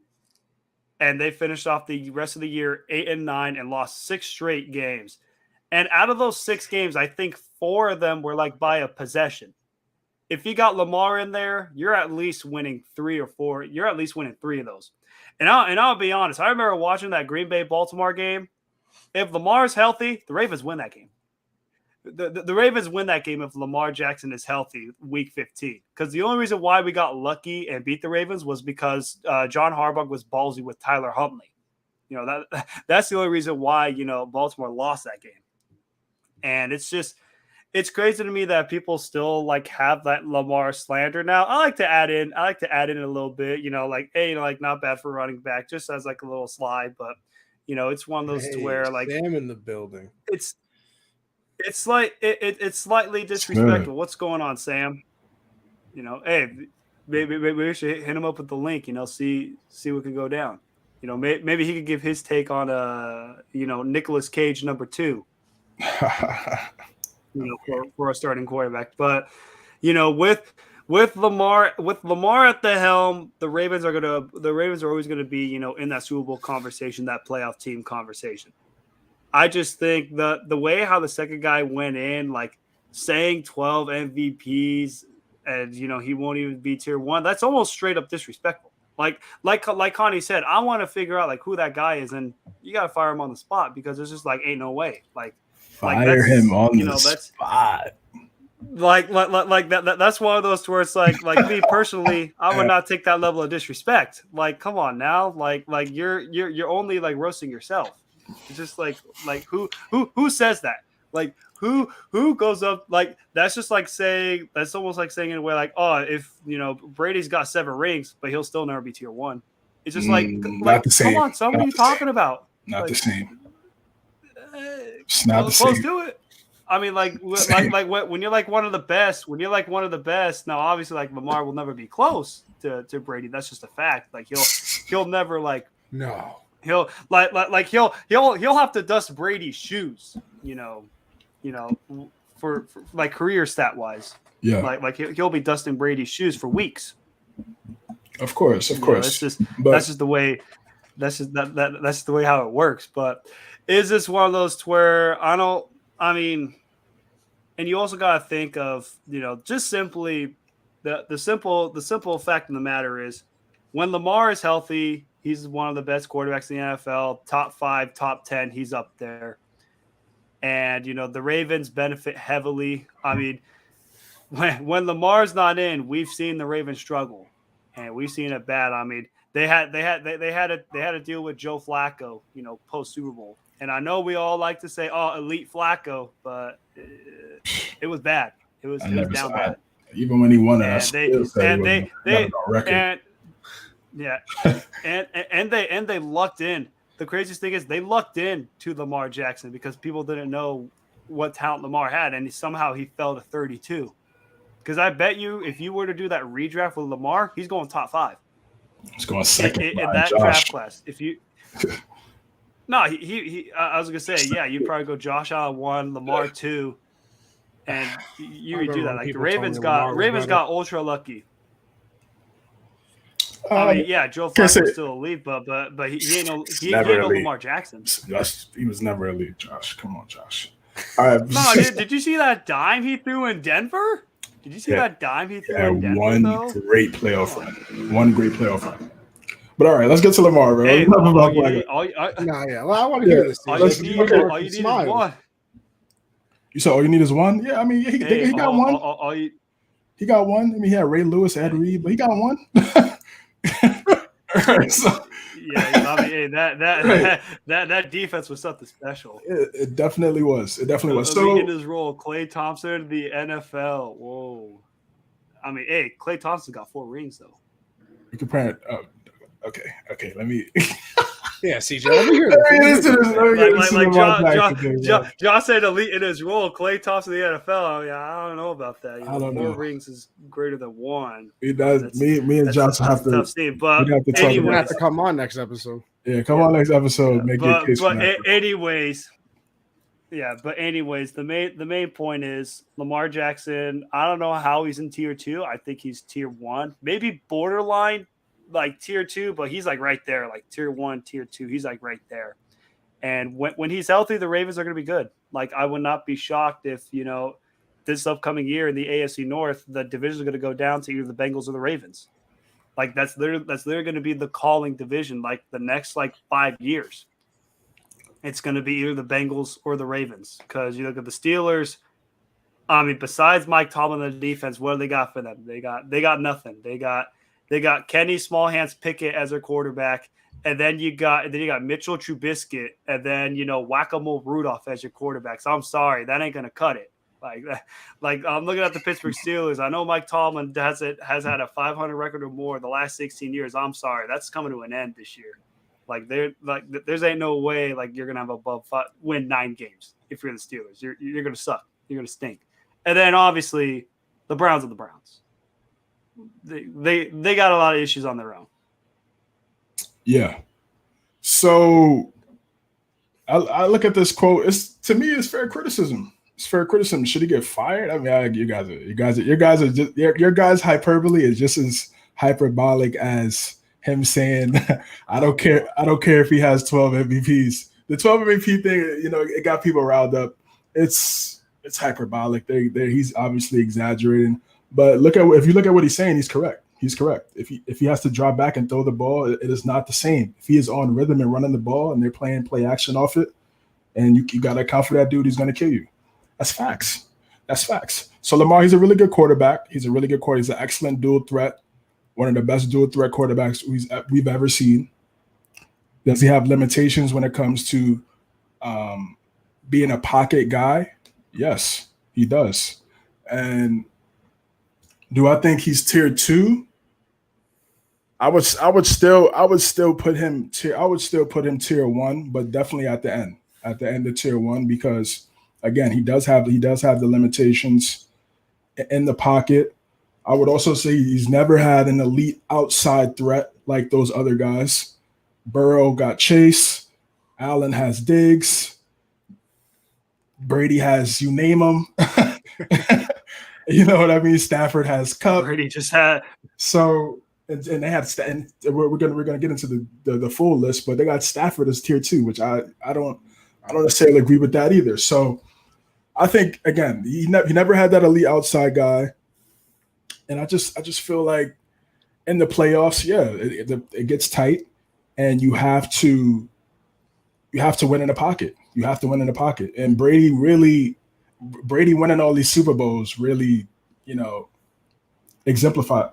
And they finished off the rest of the year 8-9 and lost 6 straight games. And out of those 6 games, I think 4 of them were like by a possession. If you got Lamar in there, you're at least winning 3 or 4. You're at least winning 3 of those. And I'll be honest. I remember watching that Green Bay Baltimore game. If Lamar's healthy, the Ravens win that game. The Ravens win that game if Lamar Jackson is healthy week 15. Because the only reason why we got lucky and beat the Ravens was because John Harbaugh was ballsy with Tyler Huntley. That's the only reason why, Baltimore lost that game. And it's crazy to me that people still like have that Lamar slander. Now, I like to add in a little bit, not bad for running back, just as like a little slide, but it's one of those to where like Sam in the building. It's slightly disrespectful. What's going on, Sam? Hey, maybe we should hit him up with the link. See what can go down. Maybe he could give his take on Nicolas Cage #2. For a starting quarterback, but with Lamar at the helm, the Ravens are always gonna be in that Super Bowl conversation, that playoff team conversation. I just think the way how the second guy went in, like saying 12 MVPs and he won't even be tier 1, that's almost straight up disrespectful. Like Connie said, I want to figure out like who that guy is, and you gotta fire him on the spot because it's just like ain't no way. Fire him on the spot. That's one of those where it's like me personally, I would not take that level of disrespect. Like, come on now, like you're only like roasting yourself. It's just like who says that? Like who goes up like that's just like saying that's almost like saying in a way like, oh, if Brady's got 7 rings, but he'll still never be tier 1. It's just not the same. Come on, son, what are you talking about? Not the same. It's not the same. Close to it. I mean, when you're like one of the best, now obviously like Lamar will never be close to Brady. That's just a fact. Like he'll never like no. He'll he'll have to dust Brady's shoes, for like career stat wise. Yeah. Like he'll be dusting Brady's shoes for weeks. Of course. That's just the way. That's the way how it works. But is this one of those to where and you also got to think of, just simply the simple fact of the matter is when Lamar is healthy, he's one of the best quarterbacks in the NFL, top 5, top 10, he's up there. And, the Ravens benefit heavily. I mean, when Lamar's not in, we've seen the Ravens struggle and we've seen it bad. I mean, they had to deal with Joe Flacco, post Super Bowl. And I know we all like to say, "Oh, elite Flacco," but it was bad. It was down bad. Even when he won it, and they lucked in. The craziest thing is they lucked in to Lamar Jackson because people didn't know what talent Lamar had, and somehow he fell to 32. Because I bet you, if you were to do that redraft with Lamar, he's going top 5. He's going second in that draft class. If you No, he I was gonna say, yeah, you'd probably go Josh Allen 1, Lamar 2, and you would do that. Like the Ravens got ultra lucky. I mean, yeah, Joe Flacco was still elite, but he ain't no Lamar Jackson. He was never elite, Josh. Come on, Josh. All right. No, did you see that dime he threw in Denver? Did you see that dime he threw in Denver? One great playoff run. But all right, let's get to Lamar, bro. Hey, well, I want to hear this. All you need is one. You said all you need is one? Yeah, I mean, he got one. He got one. I mean, he had Ray Lewis, Ed Reed, but he got one. So, yeah, I mean, that defense was something special. It definitely was. So in his role, Klay Thompson, the NFL. Whoa. I mean, Klay Thompson got 4 rings though. You compare it. Okay. Let me. Yeah, CJ, let me hear this. Josh said elite in his role. Clay tops in the NFL. Yeah, I don't know about that. I don't know. 4 rings is greater than 1. He does. Me and Josh have to. Tough scene, but have to talk You're gonna anyways, have to come on next episode. Yeah, come on next episode. Make your case for that. anyways, the main point is Lamar Jackson. I don't know how he's in tier 2. I think he's tier 1, maybe borderline like tier 2, but he's like right there, like tier 1, tier 2. He's like right there. And when he's healthy, the Ravens are going to be good. Like I would not be shocked if this upcoming year in the AFC North, the division is going to go down to either the Bengals or the Ravens. Like that's literally going to be the calling division. Like the next 5 years, it's going to be either the Bengals or the Ravens. Because you look at the Steelers. I mean, besides Mike Tomlin and the defense, what do they got for them? They got nothing. They got Kenny Small Hands Pickett as their quarterback, and then you got Mitchell Trubisky, and then Whack-A-Mole Rudolph as your quarterback. So I'm sorry, that ain't gonna cut it. Like I'm looking at the Pittsburgh Steelers. I know Mike Tomlin has had a 500 record or more the last 16 years. I'm sorry, that's coming to an end this year. There's ain't no way you're gonna have above 5, win 9 games if you're the Steelers. You're gonna suck. You're gonna stink. And then obviously the Browns are the Browns. They got a lot of issues on their own. Yeah. So I look at this quote. To me, it's fair criticism. It's fair criticism. Should he get fired? I mean, your guys' hyperbole is just as hyperbolic as him saying, "I don't care if he has 12 MVPs." The 12 MVP thing, it got people riled up. It's hyperbolic. He's obviously exaggerating. But if you look at what he's saying, he's correct. He's correct. If he has to drop back and throw the ball, it is not the same. If he is on rhythm and running the ball and they're playing play action off it, and you got to account for that dude, he's going to kill you. That's facts. That's facts. So Lamar, he's a really good quarterback. He's a really good quarterback. He's an excellent dual threat, one of the best dual threat quarterbacks we've ever seen. Does he have limitations when it comes to being a pocket guy? Yes, he does. And do I think he's tier 2? I would still put him tier 1, but definitely at the end of tier 1, because again, he does have the limitations in the pocket. I would also say he's never had an elite outside threat like those other guys. Burrow got Chase, Allen has Diggs, Brady has you name them. You know what I mean? Stafford has Cup. Brady just had so, and they had, and we're gonna get into the full list, but they got Stafford as tier 2, which I don't necessarily agree with that either. So I think again, he never had that elite outside guy, and I just feel like in the playoffs, it gets tight, and you have to win in the pocket. You have to win in the pocket, and Brady winning all these Super Bowls really, exemplified.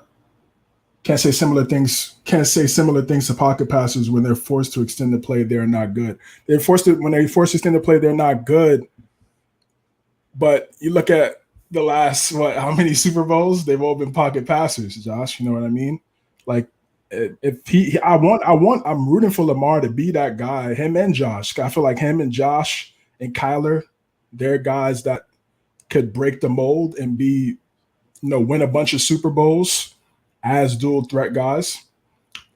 Can't say similar things to pocket passers when they're forced to extend the play. They're not good. When they force to extend the play, they're not good. But you look at the last how many Super Bowls? They've all been pocket passers, Josh. You know what I mean? Like I'm rooting for Lamar to be that guy. Him and Josh. I feel like him and Josh and Kyler, they're guys that could break the mold and be, win a bunch of Super Bowls as dual threat guys.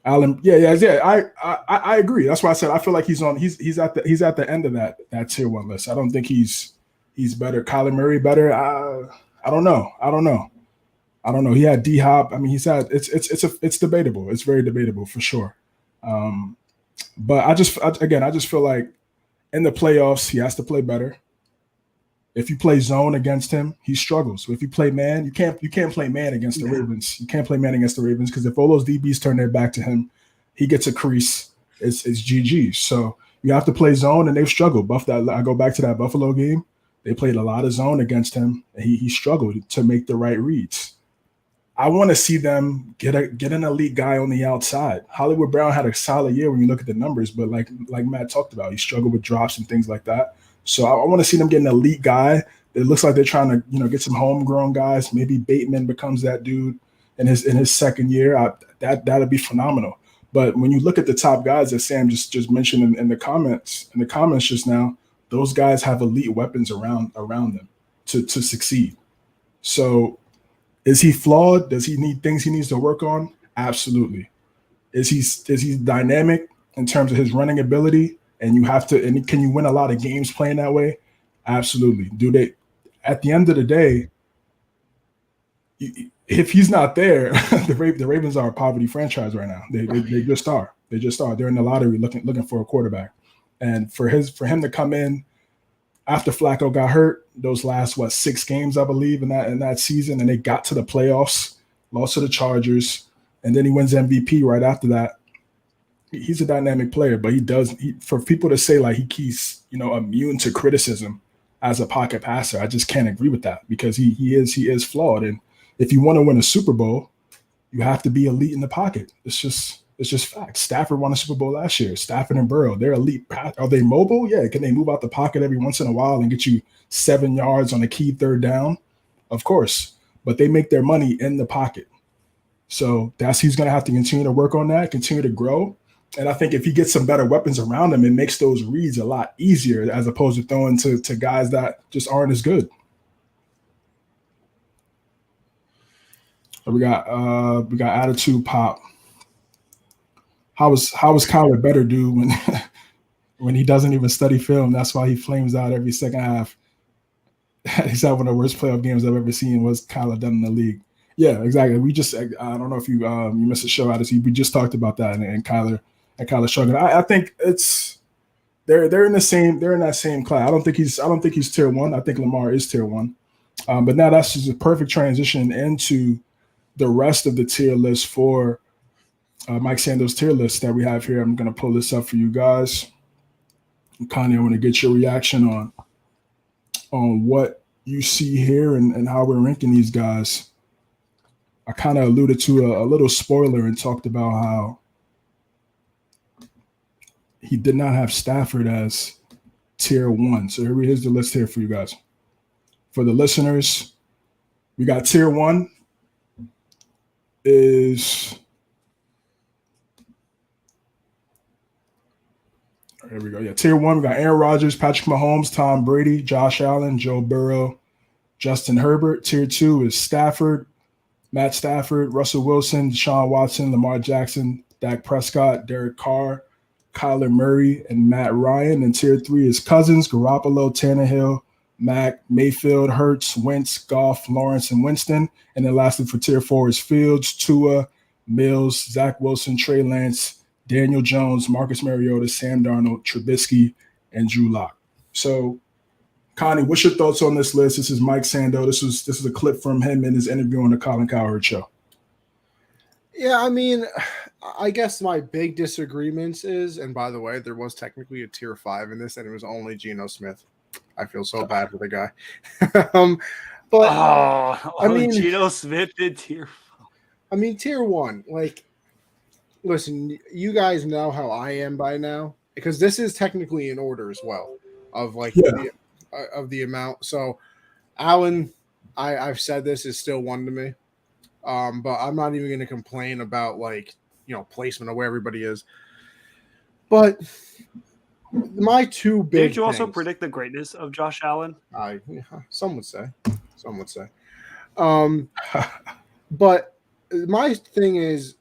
Allen, I agree. That's why I said I feel like he's at the end of that tier 1 list. I don't think he's better. Kyler Murray better. I don't know. He had D-Hop. I mean, it's debatable. It's very debatable for sure. But I just feel like in the playoffs he has to play better. If you play zone against him, he struggles. If you play man, you can't play man against the Ravens. You can't play man against the Ravens because if all those DBs turn their back to him, he gets a crease. It's GG. So you have to play zone, and they've struggled. I go back to that Buffalo game. They played a lot of zone against him, and he struggled to make the right reads. I want to see them get an elite guy on the outside. Hollywood Brown had a solid year when you look at the numbers, but like Matt talked about, he struggled with drops and things like that. So I want to see them get an elite guy. It looks like they're trying to, get some homegrown guys. Maybe Bateman becomes that dude in his second year. That'd be phenomenal. But when you look at the top guys that Sam just mentioned in the comments just now, those guys have elite weapons around them to succeed. So is he flawed? Does he need things he needs to work on? Absolutely. Is he dynamic in terms of his running ability? And can you win a lot of games playing that way? Absolutely. At the end of the day, if he's not there, the Ravens are a poverty franchise right now. They just are. They just are. They're in the lottery looking for a quarterback. And for him to come in after Flacco got hurt, those last 6 games, I believe, in that season, and they got to the playoffs, lost to the Chargers, and then he wins MVP right after that. He's a dynamic player, but for people to say like he's immune to criticism as a pocket passer, I just can't agree with that, because he is flawed. And if you want to win a Super Bowl, you have to be elite in the pocket. It's just fact. Stafford won a Super Bowl last year. Stafford and Burrow, they're elite. Are they mobile? Yeah. Can they move out the pocket every once in a while and get you 7 yards on a key third down? Of course. But they make their money in the pocket. So he's going to have to continue to work on that, continue to grow. And I think if he gets some better weapons around him, it makes those reads a lot easier as opposed to throwing to guys that just aren't as good. So we got Attitude Pop. How was Kyler better, dude, when he doesn't even study film? That's why he flames out every second half. He's had one of the worst playoff games I've ever seen. Was Kyler done in the league? Yeah, exactly. I don't know if you missed the show, Attitude. We just talked about that, and Kyler struggling. I think they're in that same class. I don't think he's tier 1. I think Lamar is tier 1. But now that's just a perfect transition into the rest of the tier list for Mike Sando's tier list that we have here. I'm going to pull this up for you guys. And Connie, I want to get your reaction on what you see here and how we're ranking these guys. I kind of alluded to a little spoiler and talked about how he did not have Stafford as tier 1. So here's the list here for you guys. For the listeners, we got tier 1 is, here we go. Yeah, tier 1, we got Aaron Rodgers, Patrick Mahomes, Tom Brady, Josh Allen, Joe Burrow, Justin Herbert. Tier 2 is Stafford, Matt Stafford, Russell Wilson, Deshaun Watson, Lamar Jackson, Dak Prescott, Derek Carr, Kyler Murray, and Matt Ryan. And tier 3 is Cousins, Garoppolo, Tannehill, Mack, Mayfield, Hurts, Wentz, Goff, Lawrence, and Winston. And then lastly for tier 4 is Fields, Tua, Mills, Zach Wilson, Trey Lance, Daniel Jones, Marcus Mariota, Sam Darnold, Trubisky, and Drew Lock. So, Connie, what's your thoughts on this list? This is Mike Sando. This is a clip from him in his interview on the Colin Cowherd show. Yeah, I mean, I guess my big disagreements is, and by the way, there was technically a tier 5 in this, and it was only Geno Smith. I feel so bad for the guy. I mean, Geno Smith did tier 5. I mean, tier 1, like, listen, you guys know how I am by now, because this is technically in order as well of like the amount. So Allen, I've said this, is still 1 to me. But I'm not even going to complain about placement of where everybody is. But my two big Did you also predict the greatness of Josh Allen? Some would say. But my thing is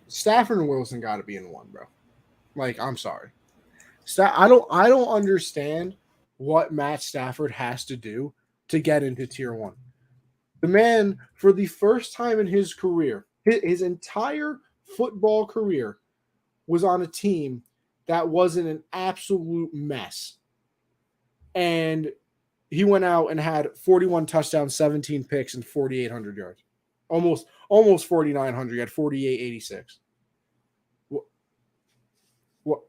Stafford and Wilson got to be in 1, bro. Like, I'm sorry. I don't understand what Matt Stafford has to do to get into tier 1. The man, for the first time in his career, his entire football career, was on a team that wasn't an absolute mess. And he went out and had 41 touchdowns, 17 picks, and 4,800 yards. Almost 4,900. He had 4,886.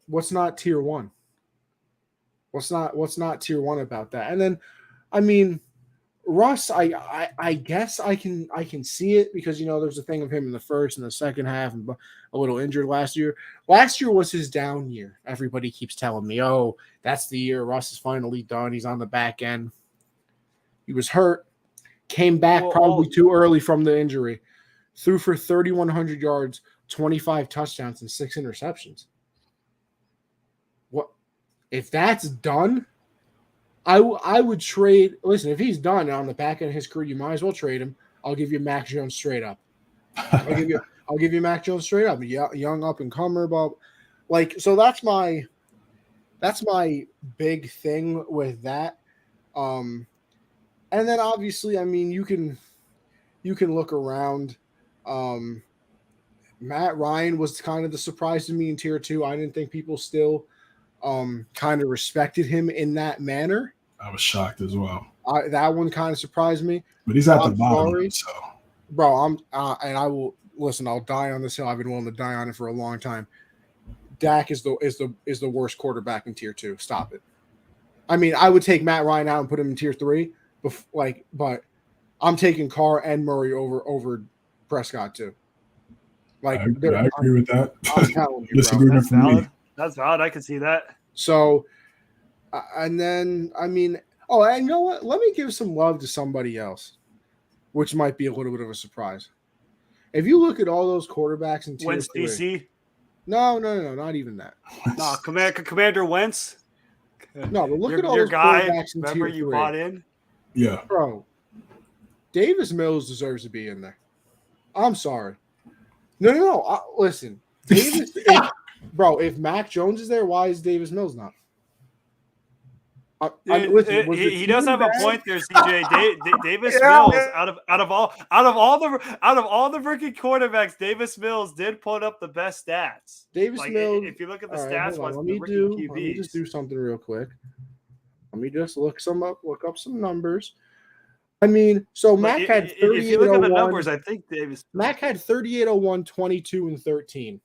What's not tier 1? What's not tier 1 about that? And then, I mean, Russ, I guess I can see it because there's a thing of him in the first and the second half and a little injured last year. Last year was his down year. Everybody keeps telling me, "Oh, that's the year Russ is finally done. He's on the back end." He was hurt, came back probably too early from the injury, threw for 3,100 yards, 25 touchdowns and 6 interceptions. What if that's done? I would trade. Listen, if he's done on the back end of his career, you might as well trade him. I'll give you Mac Jones straight up. I'll give you Mac Jones straight up. Young up and comer, Bob. Like, so that's my big thing with that. And then obviously, I mean, you can look around. Matt Ryan was kind of the surprise to me in tier 2. I didn't think people still kind of respected him in that manner. I was shocked as well. That one kind of surprised me. But he's at the bottom. So. Bro, and I will listen. I'll die on this hill. I've been willing to die on it for a long time. Dak is the worst quarterback in tier 2. Stop it. I mean, I would take Matt Ryan out and put him in tier 3, but I'm taking Carr and Murray over Prescott too. Like, I agree with that. I'm telling you, Disagreement from me. That's valid. I can see that. So, and then and you know what? Let me give some love to somebody else, which might be a little bit of a surprise. If you look at all those quarterbacks in tier Wentz 3, DC. no, not even that. No, Commander Wentz. No, but look at all your those guy. quarterbacks in Remember tier you 3. bought in. Yeah, Bro, Davis Mills deserves to be in there. I'm sorry. No. Listen, Davis. If Mac Jones is there, why is Davis Mills not? He does have a point there, CJ. Davis Mills, out of all the rookie quarterbacks, Davis Mills did put up the best stats. Davis Mills. If you look at the Right, stats, let me just do something real quick. Let me just look up some numbers. I mean, so Mac had 3801. If you look at the numbers, I think Mac had 3801, 22, and 13.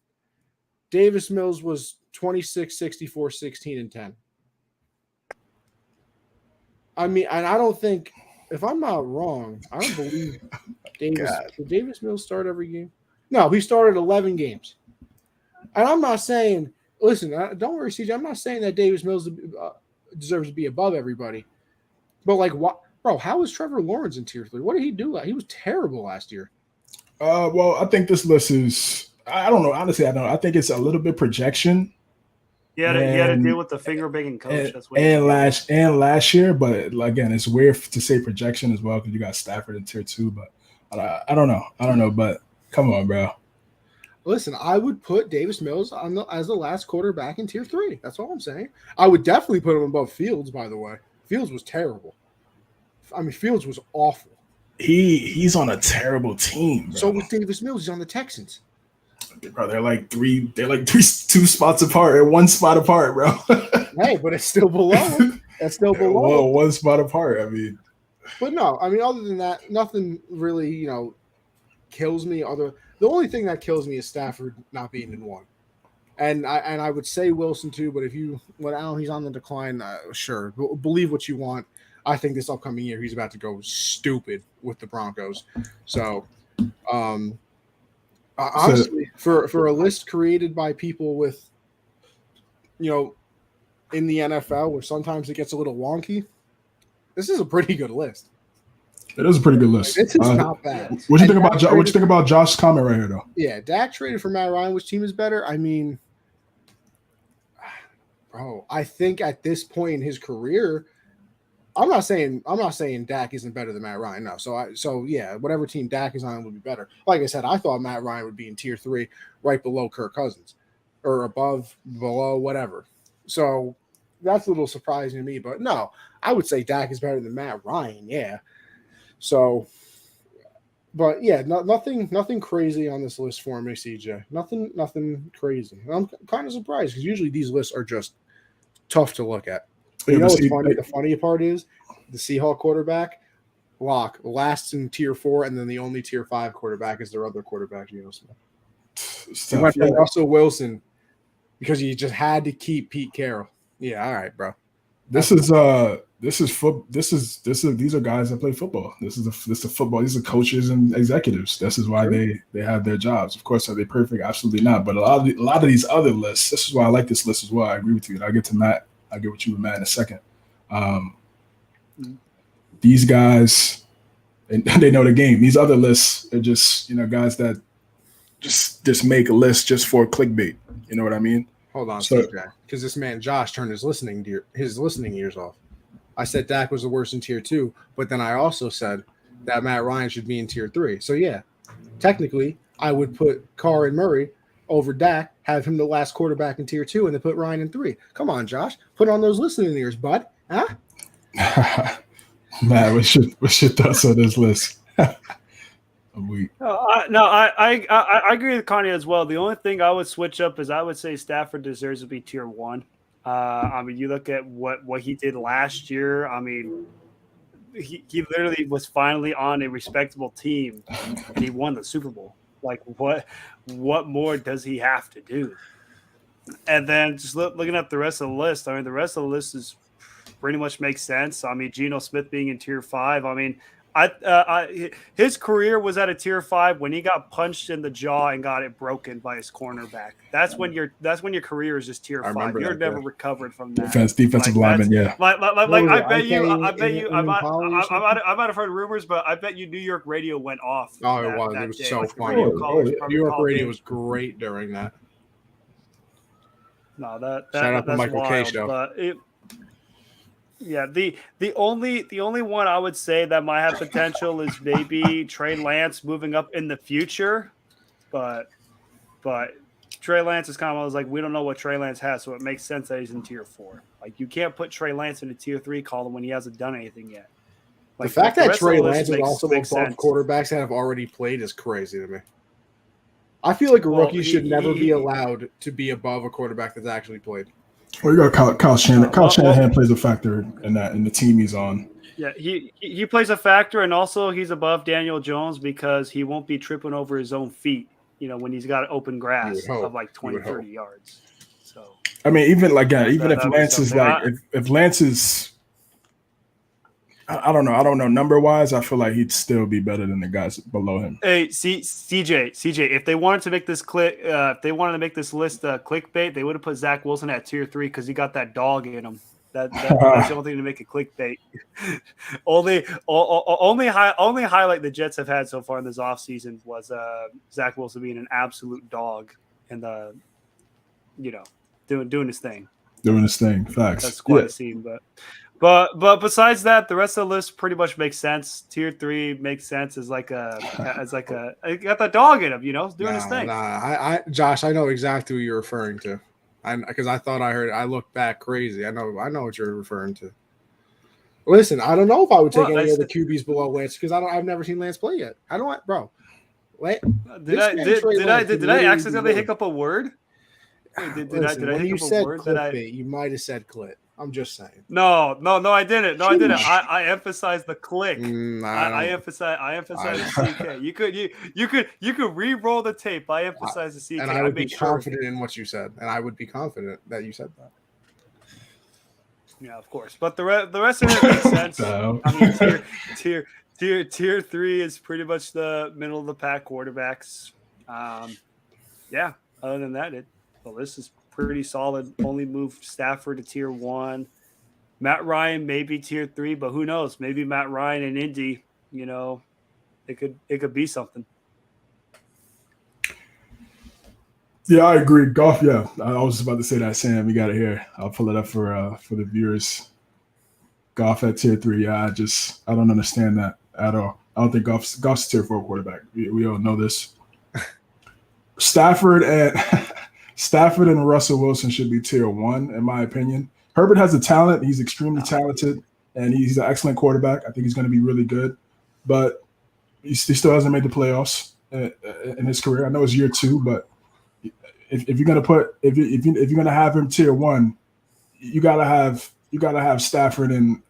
Davis Mills was 26, 64, 16, and 10. I mean, and I don't think, if I'm not wrong, I don't believe did Davis Mills start every game? No, he started 11 games. And I'm not saying, listen, don't worry, CJ. I'm not saying that Davis Mills deserves to be above everybody. But, like, what? Bro, how is Trevor Lawrence in tier 3? What did he do? He was terrible last year. Well, I think this list is, I don't know. Honestly, I don't know. I think it's a little bit projection. He had to deal with the finger-banging coach. Last year, but again, it's weird to say projection as well because you got Stafford in tier 2. But I don't know. But come on, bro. Listen, I would put Davis Mills as the last quarterback in tier 3. That's all I'm saying. I would definitely put him above Fields. By the way, Fields was terrible. I mean, Fields was awful. He's on a terrible team, bro. So was Davis Mills. He's on the Texans. Bro, two spots apart or one spot apart, bro. Hey, but it's still below. That's still below. Whoa, one spot apart. I mean, but no, I mean, other than that, nothing really, kills me. The only thing that kills me is Stafford not being in 1. And I would say Wilson too, but he's on the decline, sure. Believe what you want. I think this upcoming year he's about to go stupid with the Broncos. So, honestly, for a list created by people with, in the NFL where sometimes it gets a little wonky, this is a pretty good list. It is a pretty good list. This is not bad. What you think about Josh's comment right here, though? Yeah, Dak traded for Matt Ryan. Which team is better? I mean, bro, I think at this point in his career, I'm not saying Dak isn't better than Matt Ryan. No. So yeah, whatever team Dak is on would be better. Like I said, I thought Matt Ryan would be in tier 3, right below Kirk Cousins, or below, whatever. So that's a little surprising to me. But no, I would say Dak is better than Matt Ryan. Yeah. So, but yeah, nothing crazy on this list for me, CJ. Nothing crazy. I'm kind of surprised because usually these lists are just tough to look at. You know what's funny? The funny part is the Seahawks quarterback, Locke, lasts in tier 4, and then the only tier 5 quarterback is their other quarterback, Geno Smith. He went from Russell Wilson because he just had to keep Pete Carroll. Yeah, all right, bro. These are guys that play football. This is football. These are coaches and executives. This is why they have their jobs. Of course, are they perfect? Absolutely not. But a lot of these other lists. This is why I like this list as well. I agree with you. I'll get to Matt. I'll get with you with Matt in a second. These guys, and they know the game. These other lists are just guys that just make a list just for clickbait. You know what I mean? Hold on, So- CJ, because this man Josh turned his listening ears off. I said Dak was the worst in tier 2, but then I also said that Matt Ryan should be in tier 3. So yeah, technically, I would put Carr and Murray over Dak, have him the last quarterback in tier 2, and then put Ryan in 3. Come on, Josh, put on those listening ears, bud. Huh? Man, what's your thoughts on this list? I'm weak. I agree with Connie as well. The only thing I would switch up is I would say Stafford deserves to be tier 1. I mean, you look at what he did last year. I mean, he literally was finally on a respectable team, and he won the Super Bowl. Like, what more does he have to do? And then just looking at the rest of the list, I mean, the rest of the list is pretty much makes sense. I mean, Geno Smith being in tier 5. I mean, his career was at a tier 5 when he got punched in the jaw and got it broken by his cornerback. That's when your career is just tier 5. You're never recovered from that. Defensive lineman, yeah. I bet you. I might have heard rumors, but I bet you New York radio went off. Oh, it was. It was so funny. New York radio was great during that. No, shout out to that's Michael wild, K. Show. But yeah, the only one I would say that might have potential is maybe Trey Lance moving up in the future, but Trey Lance is kind of like, we don't know what Trey Lance has, so it makes sense that he's in tier 4. Like, you can't put Trey Lance in a tier 3 column when he hasn't done anything yet. Like, the fact that Trey Lance is also above sense. quarterbacks that have already played is crazy to me. I feel like a rookie should never be allowed to be above a quarterback that's actually played. Well, you got Kyle Shanahan. Kyle Shanahan plays a factor in the team he's on. Yeah, he plays a factor, and also he's above Daniel Jones because he won't be tripping over his own feet, you know, when he's got open grass of like 20, 30 yards. So I mean, even if Lance is like, if Lance is, I don't know, number wise, I feel like he'd still be better than the guys below him. Hey, CJ, if they wanted to make this list clickbait, they would have put Zach Wilson at tier 3 because he got that dog in him. That's the only thing to make it clickbait. only highlight the Jets have had so far in this offseason was Zach Wilson being an absolute dog and doing his thing. Doing his thing. Facts. That's quite a scene, But besides that, the rest of the list pretty much makes sense. Tier 3 makes sense as like a got that dog in him, you know, doing his thing. Josh, I know exactly who you're referring to. Because I thought I heard it. I looked back crazy. I know what you're referring to. Listen, I don't know if I would take any other QBs below Lance because I've never seen Lance play yet. I don't, bro. Did I accidentally hiccup a word? Did I hiccup a word that you might have said clit. I'm just saying. No, I didn't. I emphasized the click. I emphasize the CK. You could re-roll the tape. I emphasize the CK. And I would be confident in what you said. And I would be confident that you said that. Yeah, of course. But the rest of it makes sense. I mean, tier 3 is pretty much the middle of the pack quarterbacks. Yeah. Other than that, the list is pretty solid. Only moved Stafford to tier 1. Matt Ryan maybe tier 3, but who knows? Maybe Matt Ryan and Indy, you know, it could be something. Yeah, I agree. Goff, yeah. I was about to say that, Sam. You got it here. I'll pull it up for the viewers. Goff at tier 3. Yeah, I don't understand that at all. I don't think Goff's a tier 4 quarterback. We all know this. Stafford and Russell Wilson should be tier 1, in my opinion. Herbert has the talent. He's extremely talented, and he's an excellent quarterback. I think he's going to be really good, but he still hasn't made the playoffs in his career. I know it's year 2, but if you're going to have him tier 1, you gotta have Stafford and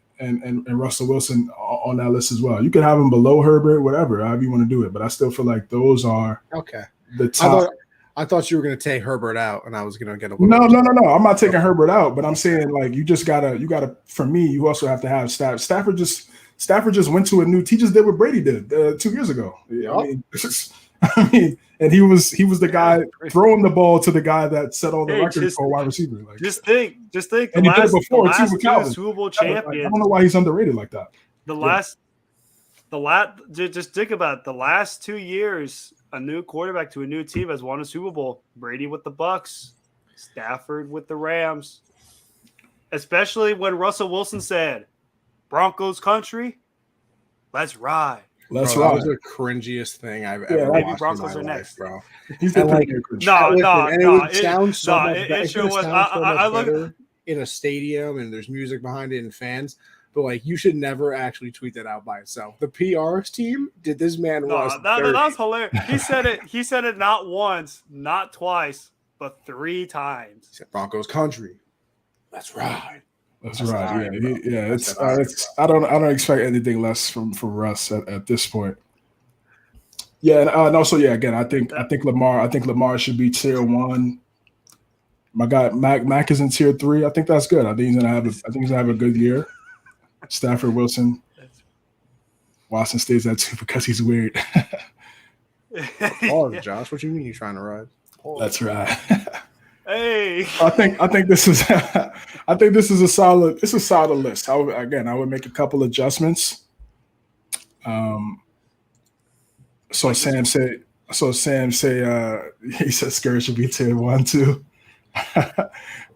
Russell Wilson on that list as well. You can have him below Herbert, whatever, however you want to do it. But I still feel like those are the top. I thought you were going to take Herbert out, and I was going to get a no. I'm not taking Herbert out, but I'm saying like you gotta. For me, you also have to have Stafford. Stafford just went to a new. He just did what Brady did 2 years ago. I mean, and he was the guy throwing the ball to the guy that set all the records for wide receiver. Like, just think. And he did it before too with Calvin. Super Bowl champion. I don't know why he's underrated like that. The last Just think about it. The last 2 years, a new quarterback to a new team has won a Super Bowl. Brady with the Bucks, Stafford with the Rams. Especially when Russell Wilson said, "Broncos country, let's ride." Let's Bro, that ride. was the cringiest thing I've Yeah, ever maybe watched Broncos in my are life, next. bro. He's And, the like, No, and it would sound so much it better. It sure could was. sound so much I look. better in a stadium and there's music behind it and fans. But like, you should never actually tweet that out by itself. The PR team did this man No, Russ that dirty. was hilarious. He said it. He said it not once, not twice, but 3 times. He said, Broncos country, let's ride. That's That's right. alright, bro. It's That's I don't expect anything less from Russ at this point. Yeah, and also again, I think Lamar should be tier 1. My guy Mac is in tier 3. I think that's good. I think he's gonna have a good year. Stafford, Wilson, Watson stays at 2 because he's weird. Pause, Josh. What you mean you trying to ride? Pause. That's right. Hey, I think this is a solid list. I would make a couple adjustments. Sam say he said Scurry should be tier 1 too.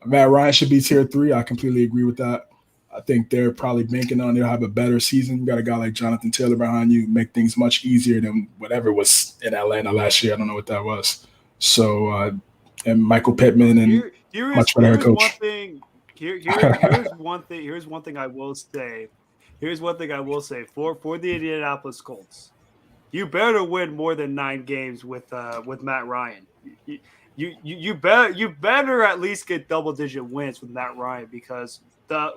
Matt Ryan should be tier 3. I completely agree with that. I think they're probably banking on they'll have a better season. You got a guy like Jonathan Taylor behind you, make things much easier than whatever was in Atlanta last year. I don't know what that was. So and Michael Pittman and much better coach. One thing. Here's one thing. Here's one thing I will say. Here's one thing I will say for the Indianapolis Colts. You better win more than 9 games with Matt Ryan. You better at least get double-digit wins with Matt Ryan, because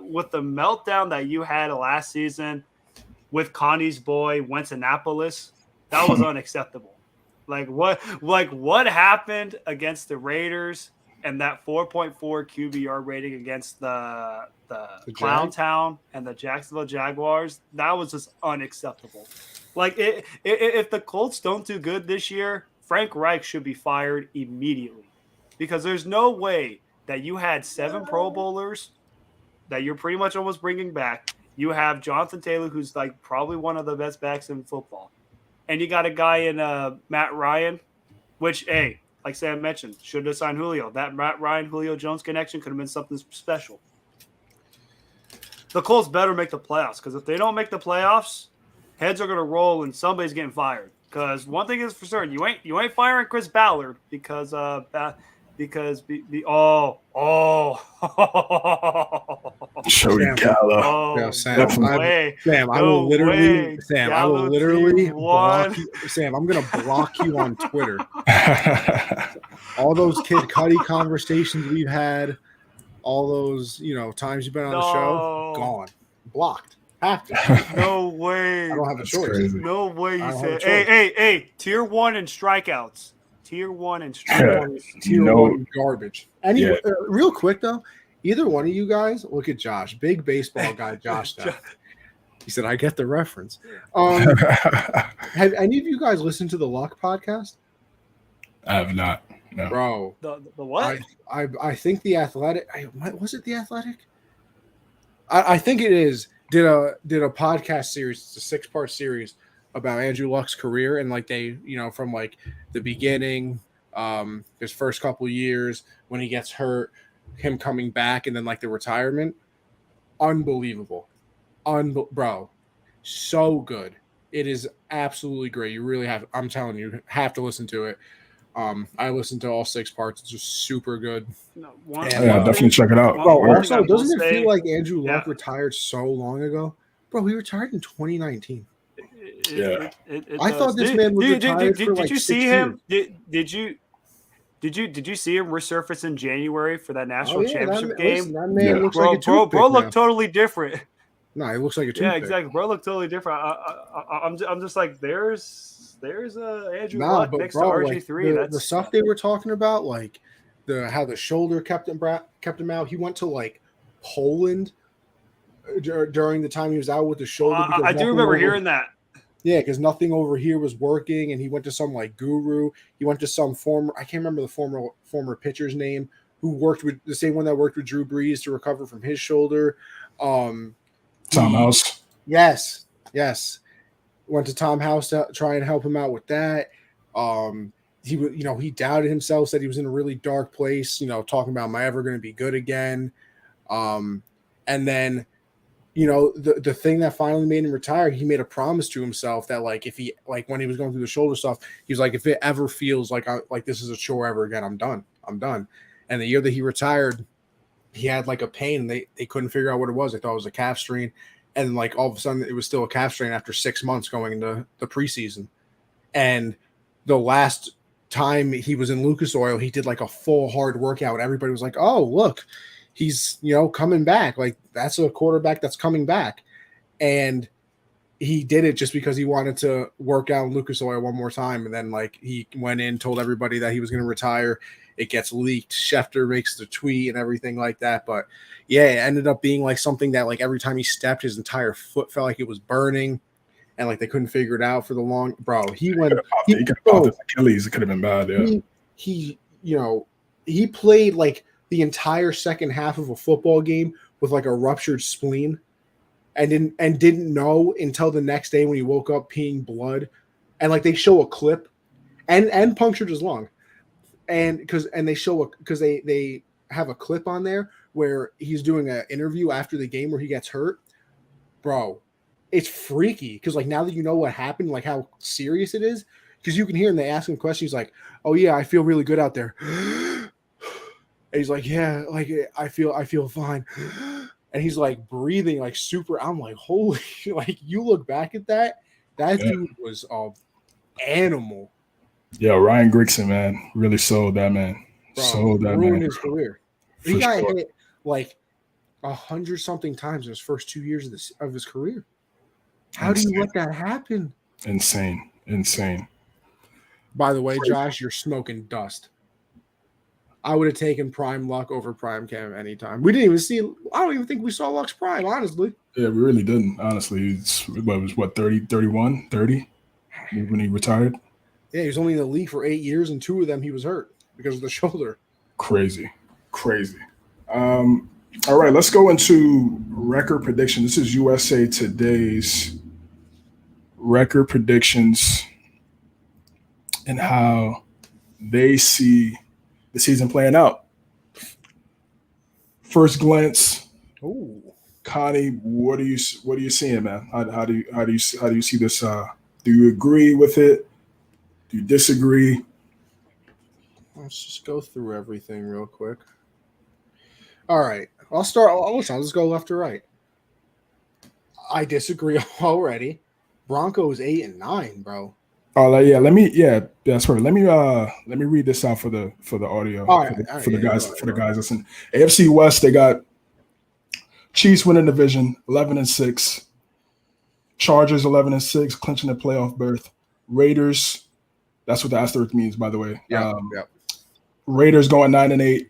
with the meltdown that you had last season with Connie's boy Wentzanapolis, that was unacceptable. Like what happened against the Raiders and that 4.4 QBR rating against the Clown Town and the Jacksonville Jaguars, that was just unacceptable. Like if the Colts don't do good this year, Frank Reich should be fired immediately, because there's no way that you had 7 Pro Bowlers that you're pretty much almost bringing back. You have Jonathan Taylor, who's like probably one of the best backs in football, and you got a guy in Matt Ryan, which, hey, like Sam mentioned, should have signed Julio. That Matt Ryan Julio Jones connection could have been something special. The Colts better make the playoffs, because if they don't make the playoffs, heads are going to roll and somebody's getting fired. Because one thing is for certain, you ain't firing Chris Ballard because Joey Gallo. Yeah, Sam, I will literally block you. Sam, I'm gonna block you on Twitter. All those Kid Cudi conversations we've had, all those times you've been on the show, gone, blocked. Have to. No way. I don't have a choice. Crazy. No way. You said, hey, tier 1 in strikeouts. Tier 1 in strikeouts. Tier 1 garbage. Real quick though, either one of you guys, look at Josh, big baseball guy, Josh. He said, "I get the reference." Have any of you guys listened to the Luck podcast? I have not. No. Bro, The what? I think the Athletic. Was it the Athletic? I think it is. Did a podcast series. It's a 6-part series about Andrew Luck's career, and like they, from like the beginning, his first couple years when he gets hurt, him coming back, and then like the retirement. Unbelievable, bro, so good. It is absolutely great. You really have. I'm telling you, have to listen to it. I listened to all 6 parts. It's just super good. Definitely check it out. Bro, also, doesn't it feel like Andrew Luck retired so long ago? Bro, he retired in 2019. I thought this man was retired for like 6 years. Did you see him resurface in January for that national championship game? That man looks like a toothpick. Bro looked totally different. No, he looks like a toothpick. Yeah, exactly. Bro looked totally different. I'm just like, there's Andrew Luck next to RG3. Like the stuff they were talking about, like how the shoulder kept him out. He went to like Poland during the time he was out with the shoulder. I do remember hearing that. Yeah, because nothing over here was working, and he went to some like guru. He went to some former, I can't remember the former pitcher's name, who worked with the same one that worked with Drew Brees to recover from his shoulder. Tom House. Yes. went to Tom House to try and help him out with that. He doubted himself, said he was in a really dark place, talking about, am I ever going to be good again? And then, the thing that finally made him retire, he made a promise to himself that, like, if he, like, when he was going through the shoulder stuff, he was like, if it ever feels like this is a chore ever again, I'm done. And the year that he retired, he had like a pain, and they couldn't figure out what it was. They thought it was a calf strain. And like all of a sudden it was still a calf strain after 6 months going into the preseason. And the last time he was in Lucas Oil, he did like a full hard workout. Everybody was like, oh, look, he's, coming back. Like, that's a quarterback that's coming back. And he did it just because he wanted to work out in Lucas Oil one more time. And then, like, he went in, told everybody that he was going to retire. It gets leaked. Schefter makes the tweet and everything like that. But yeah, it ended up being like something that, like, every time he stepped, his entire foot felt like it was burning. And like they couldn't figure it out for the long, bro. He went. He could have popped his Achilles. It could have been bad. Yeah. He played like the entire second half of a football game with like a ruptured spleen, and didn't know until the next day when he woke up peeing blood, and like they show a clip, and punctured his lung, and they have a clip on there where he's doing an interview after the game where he gets hurt, bro. It's freaky because, like, now that you know what happened, like how serious it is, because you can hear him. They ask him questions. He's like, "Oh yeah, I feel really good out there." And he's like, "Yeah, like I feel fine." And he's like breathing like super. I'm like, holy! Like, you look back at that dude was an animal. Yeah, Ryan Grigson, man, really sold that man. Bro, sold that ruined man. his career. He got hit like 100-something times in his first 2 years of his career. How do you let that happen? Insane. By the way, Josh, you're smoking dust. I would have taken Prime Luck over Prime Cam anytime. We didn't even see. I don't even think we saw Luck's prime, honestly. Yeah, we really didn't. Honestly, it was what 30 when he retired. Yeah, he was only in the league for 8 years, and 2 of them he was hurt because of the shoulder. Crazy. All right, let's go into record prediction. This is USA Today's record predictions and how they see the season playing out. First glance, Connie, what are you seeing, man? How do you see this? Do you agree with it? Do you disagree? Let's just go through everything real quick. All right, I'll start. Let's go left to right. I disagree already. Broncos 8-9, bro. Oh yeah, that's perfect. Let me read this out for the audio. For the guys listen. AFC West, they got Chiefs winning division 11-6, Chargers 11-6, clinching the playoff berth. Raiders, that's what the asterisk means, by the way. Yeah. Raiders going 9-8,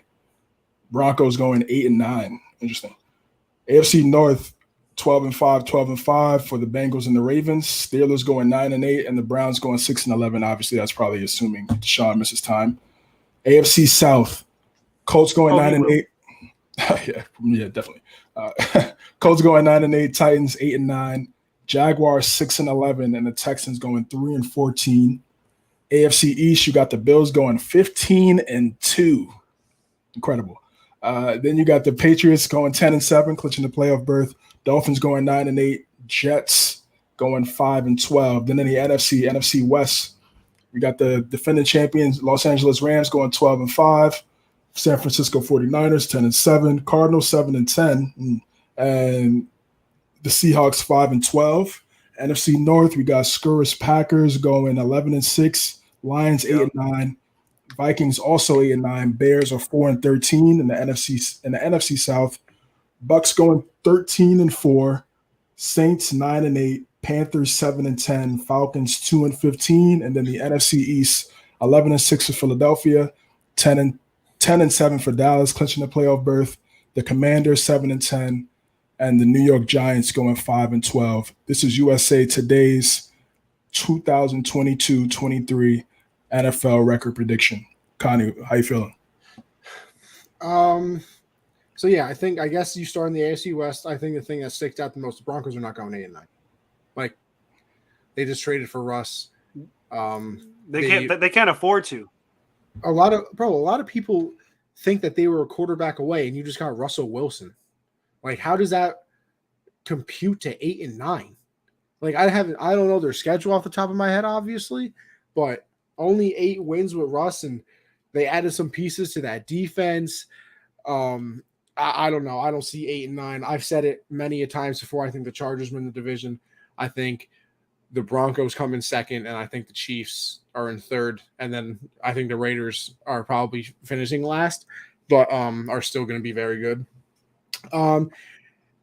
Broncos going 8-9. Interesting. AFC North 12-5 for the Bengals and the Ravens. Steelers going 9-8, and the Browns going 6-11. Obviously, that's probably assuming Deshaun misses time. AFC South, Colts going 9-8. yeah, definitely. Colts going 9-8, Titans 8-9, Jaguars 6-11, and the Texans going 3-14. AFC East, you got the Bills going 15-2. Incredible. Then you got the Patriots going 10-7, clinching the playoff berth. Dolphins going 9-8, Jets going 5-12. Then in the NFC West, we got the defending champions, Los Angeles Rams going 12-5, San Francisco 49ers 10-7, Cardinals 7-10, and the Seahawks 5-12. NFC North, we got Scurris Packers going 11-6, Lions 8-9, Vikings also 8-9, Bears are 4-13 in the NFC South. Bucks going 13-4, Saints 9-8, Panthers 7-10, Falcons 2-15, and then the NFC East 11-6 for Philadelphia, 10-7 for Dallas, clinching the playoff berth. The Commanders 7-10, and the New York Giants going 5-12. This is USA Today's 2022-23 NFL record prediction. Connie, how you feeling? So yeah, I guess you start in the AFC West. I think the thing that sticks out the most, the Broncos are not going 8-9. Like, They just traded for Russ. They can't afford to. A lot of people think that they were a quarterback away, and you just got Russell Wilson. Like, how does that compute to 8 and 9? Like, I don't know their schedule off the top of my head, obviously, but only 8 wins with Russ, and they added some pieces to that defense. I don't know. I don't see 8 and 9. I've said it many a times before. I think the Chargers win the division. I think the Broncos come in second, and I think the Chiefs are in third, and then I think the Raiders are probably finishing last, but are still going to be very good.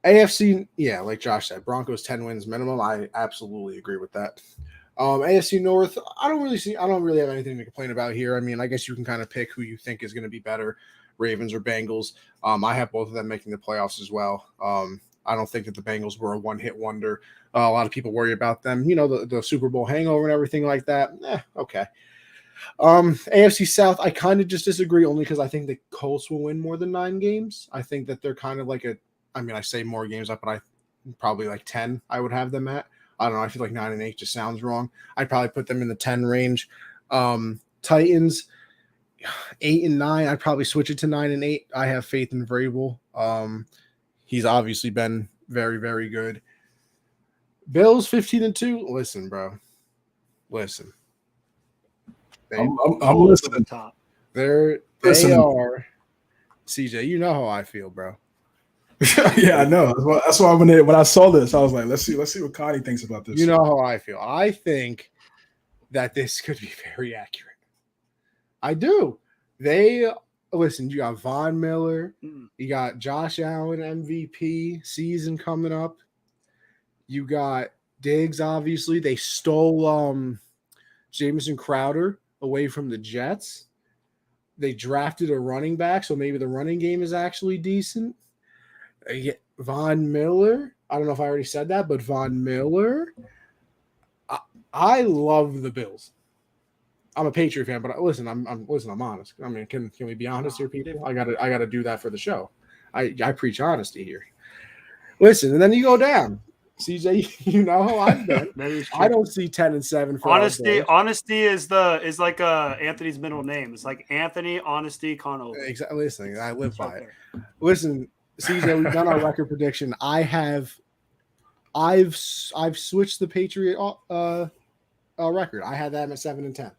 AFC, yeah, like Josh said, Broncos 10 wins minimum. I absolutely agree with that. AFC North, I don't really have anything to complain about here. I mean, I guess you can kind of pick who you think is going to be better, Ravens or Bengals. I have both of them making the playoffs as well. I don't think that the Bengals were a one-hit wonder. A lot of people worry about them, the Super Bowl hangover and everything like that. Okay. AFC South, I kind of just disagree only because I think the Colts will win more than 9 games. I think that they're kind of like I say more games up, but I probably like 10 I would have them at. I don't know. I feel like 9 and 8 just sounds wrong. I'd probably put them in the 10 range. Titans, 8 and 9. I'd probably switch it to 9 and 8. I have faith in Vrabel. He's obviously been very, very good. Bills 15 and 2. Listen, bro. Listen. I'm listening. They are. CJ, you know how I feel, bro. Yeah, I know. That's why when I saw this, I was like, let's see what Connie thinks about this. You know how I feel. I think that this could be very accurate. I do. Listen, you got Von Miller, you got Josh Allen MVP season coming up. You got Diggs, obviously. They stole Jamison Crowder away from the Jets. They drafted a running back, so maybe the running game is actually decent. Von Miller. I don't know if I already said that, but Von Miller. I love the Bills. I'm a Patriot fan, but listen, I'm honest. I mean, can we be honest here, people? I gotta do that for the show. I preach honesty here. Listen, and then you go down. CJ, you know how I've been. I don't see 10 and 7 for honesty is like Anthony's middle name. It's like Anthony Honesty Connell. Exactly. Listen, I live by it. Listen, CJ, we've done our record prediction. I've switched the Patriot record. I had them at 7 and 10.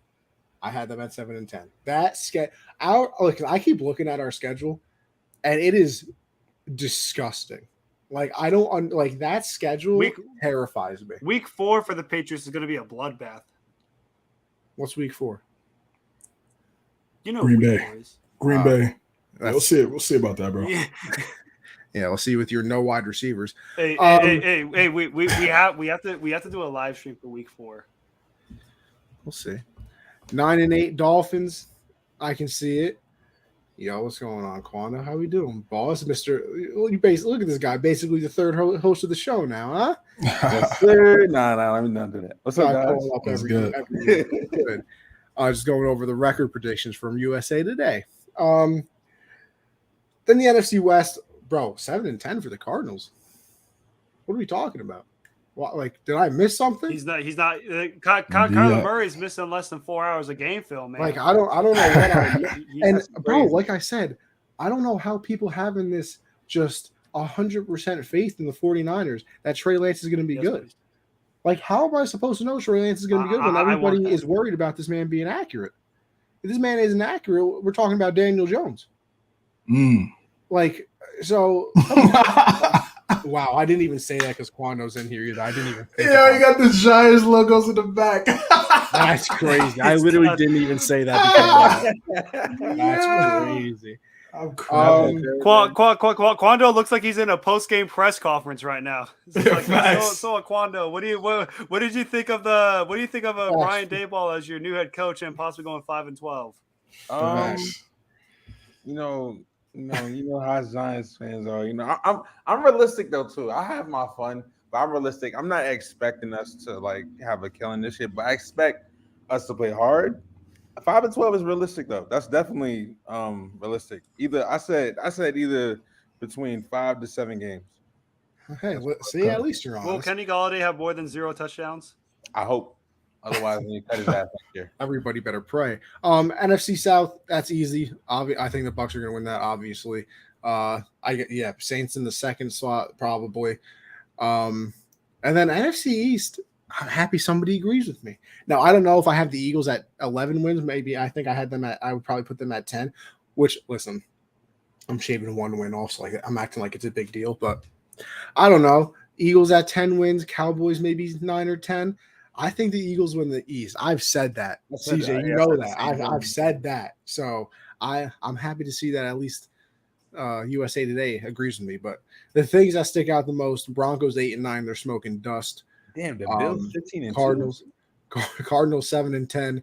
I had them at 7 and 10. I keep looking at our schedule, and it is disgusting. Like, I don't like that schedule. Terrifies me. Week 4 for the Patriots is going to be a bloodbath. What's week 4? You know, Green Bay. Green Bay. We'll see. We'll see about that, bro. Yeah. Yeah, we'll see with your no wide receivers. Hey, we have to do a live stream for week 4. We'll see. 9 and 8 Dolphins. I can see it. Yo, what's going on, Quanda? How we doing, boss? You basically look at this guy, basically the third host of the show now, huh? Yes, sir. Nah, let me not do that. What's up, guys? That's good. Good. Just going over the record predictions from USA Today. Then the NFC West, bro, 7 and 10 for the Cardinals. What are we talking about? What, like, did I miss something? He's not. Kyler Murray's missing less than 4 hours of game film, man. Like, I don't know what I and bro, like I said, I don't know how people having this just 100% faith in the 49ers that Trey Lance is going to be good. Please. Like, how am I supposed to know Trey Lance is going to be good when everybody is worried about this man being accurate? If this man isn't accurate, we're talking about Daniel Jones. Like, so. Wow, I didn't even say that because Quando's in here either. I didn't even think Yeah, you got the Giants logos in the back. That's crazy. I literally didn't even say that. That's crazy. I'm crying. Quando looks like he's in a post-game press conference right now. Like, nice. So Quando, what did you think of Brian Daboll as your new head coach and possibly going 5-12? You know how Giants fans are. You know, I'm realistic though too. I have my fun, but I'm realistic. I'm not expecting us to like have a killing this year, but I expect us to play hard. 5-12 is realistic though. That's definitely realistic. I said either between 5 to 7 games. Okay, see, at least you're honest. Will Kenny Golladay have more than 0 touchdowns? I hope. Otherwise, we cut his ass next year. Everybody better pray. NFC South, that's easy. I think the Bucs are going to win that. Obviously, Saints in the second slot probably. And then NFC East, I'm happy somebody agrees with me. Now I don't know if I have the Eagles at 11 wins. Maybe I think I would probably put them at 10. Which, listen, I'm shaving one win off, so I'm acting like it's a big deal, but I don't know. Eagles at 10 wins, Cowboys maybe 9 or 10. I think the Eagles win the East. I've said that. CJ, you know that. I've said that. So I'm happy to see that at least USA Today agrees with me. But the things that stick out the most, Broncos 8-9, they're smoking dust. Damn, the Bills 15-2. Cardinals 7-10,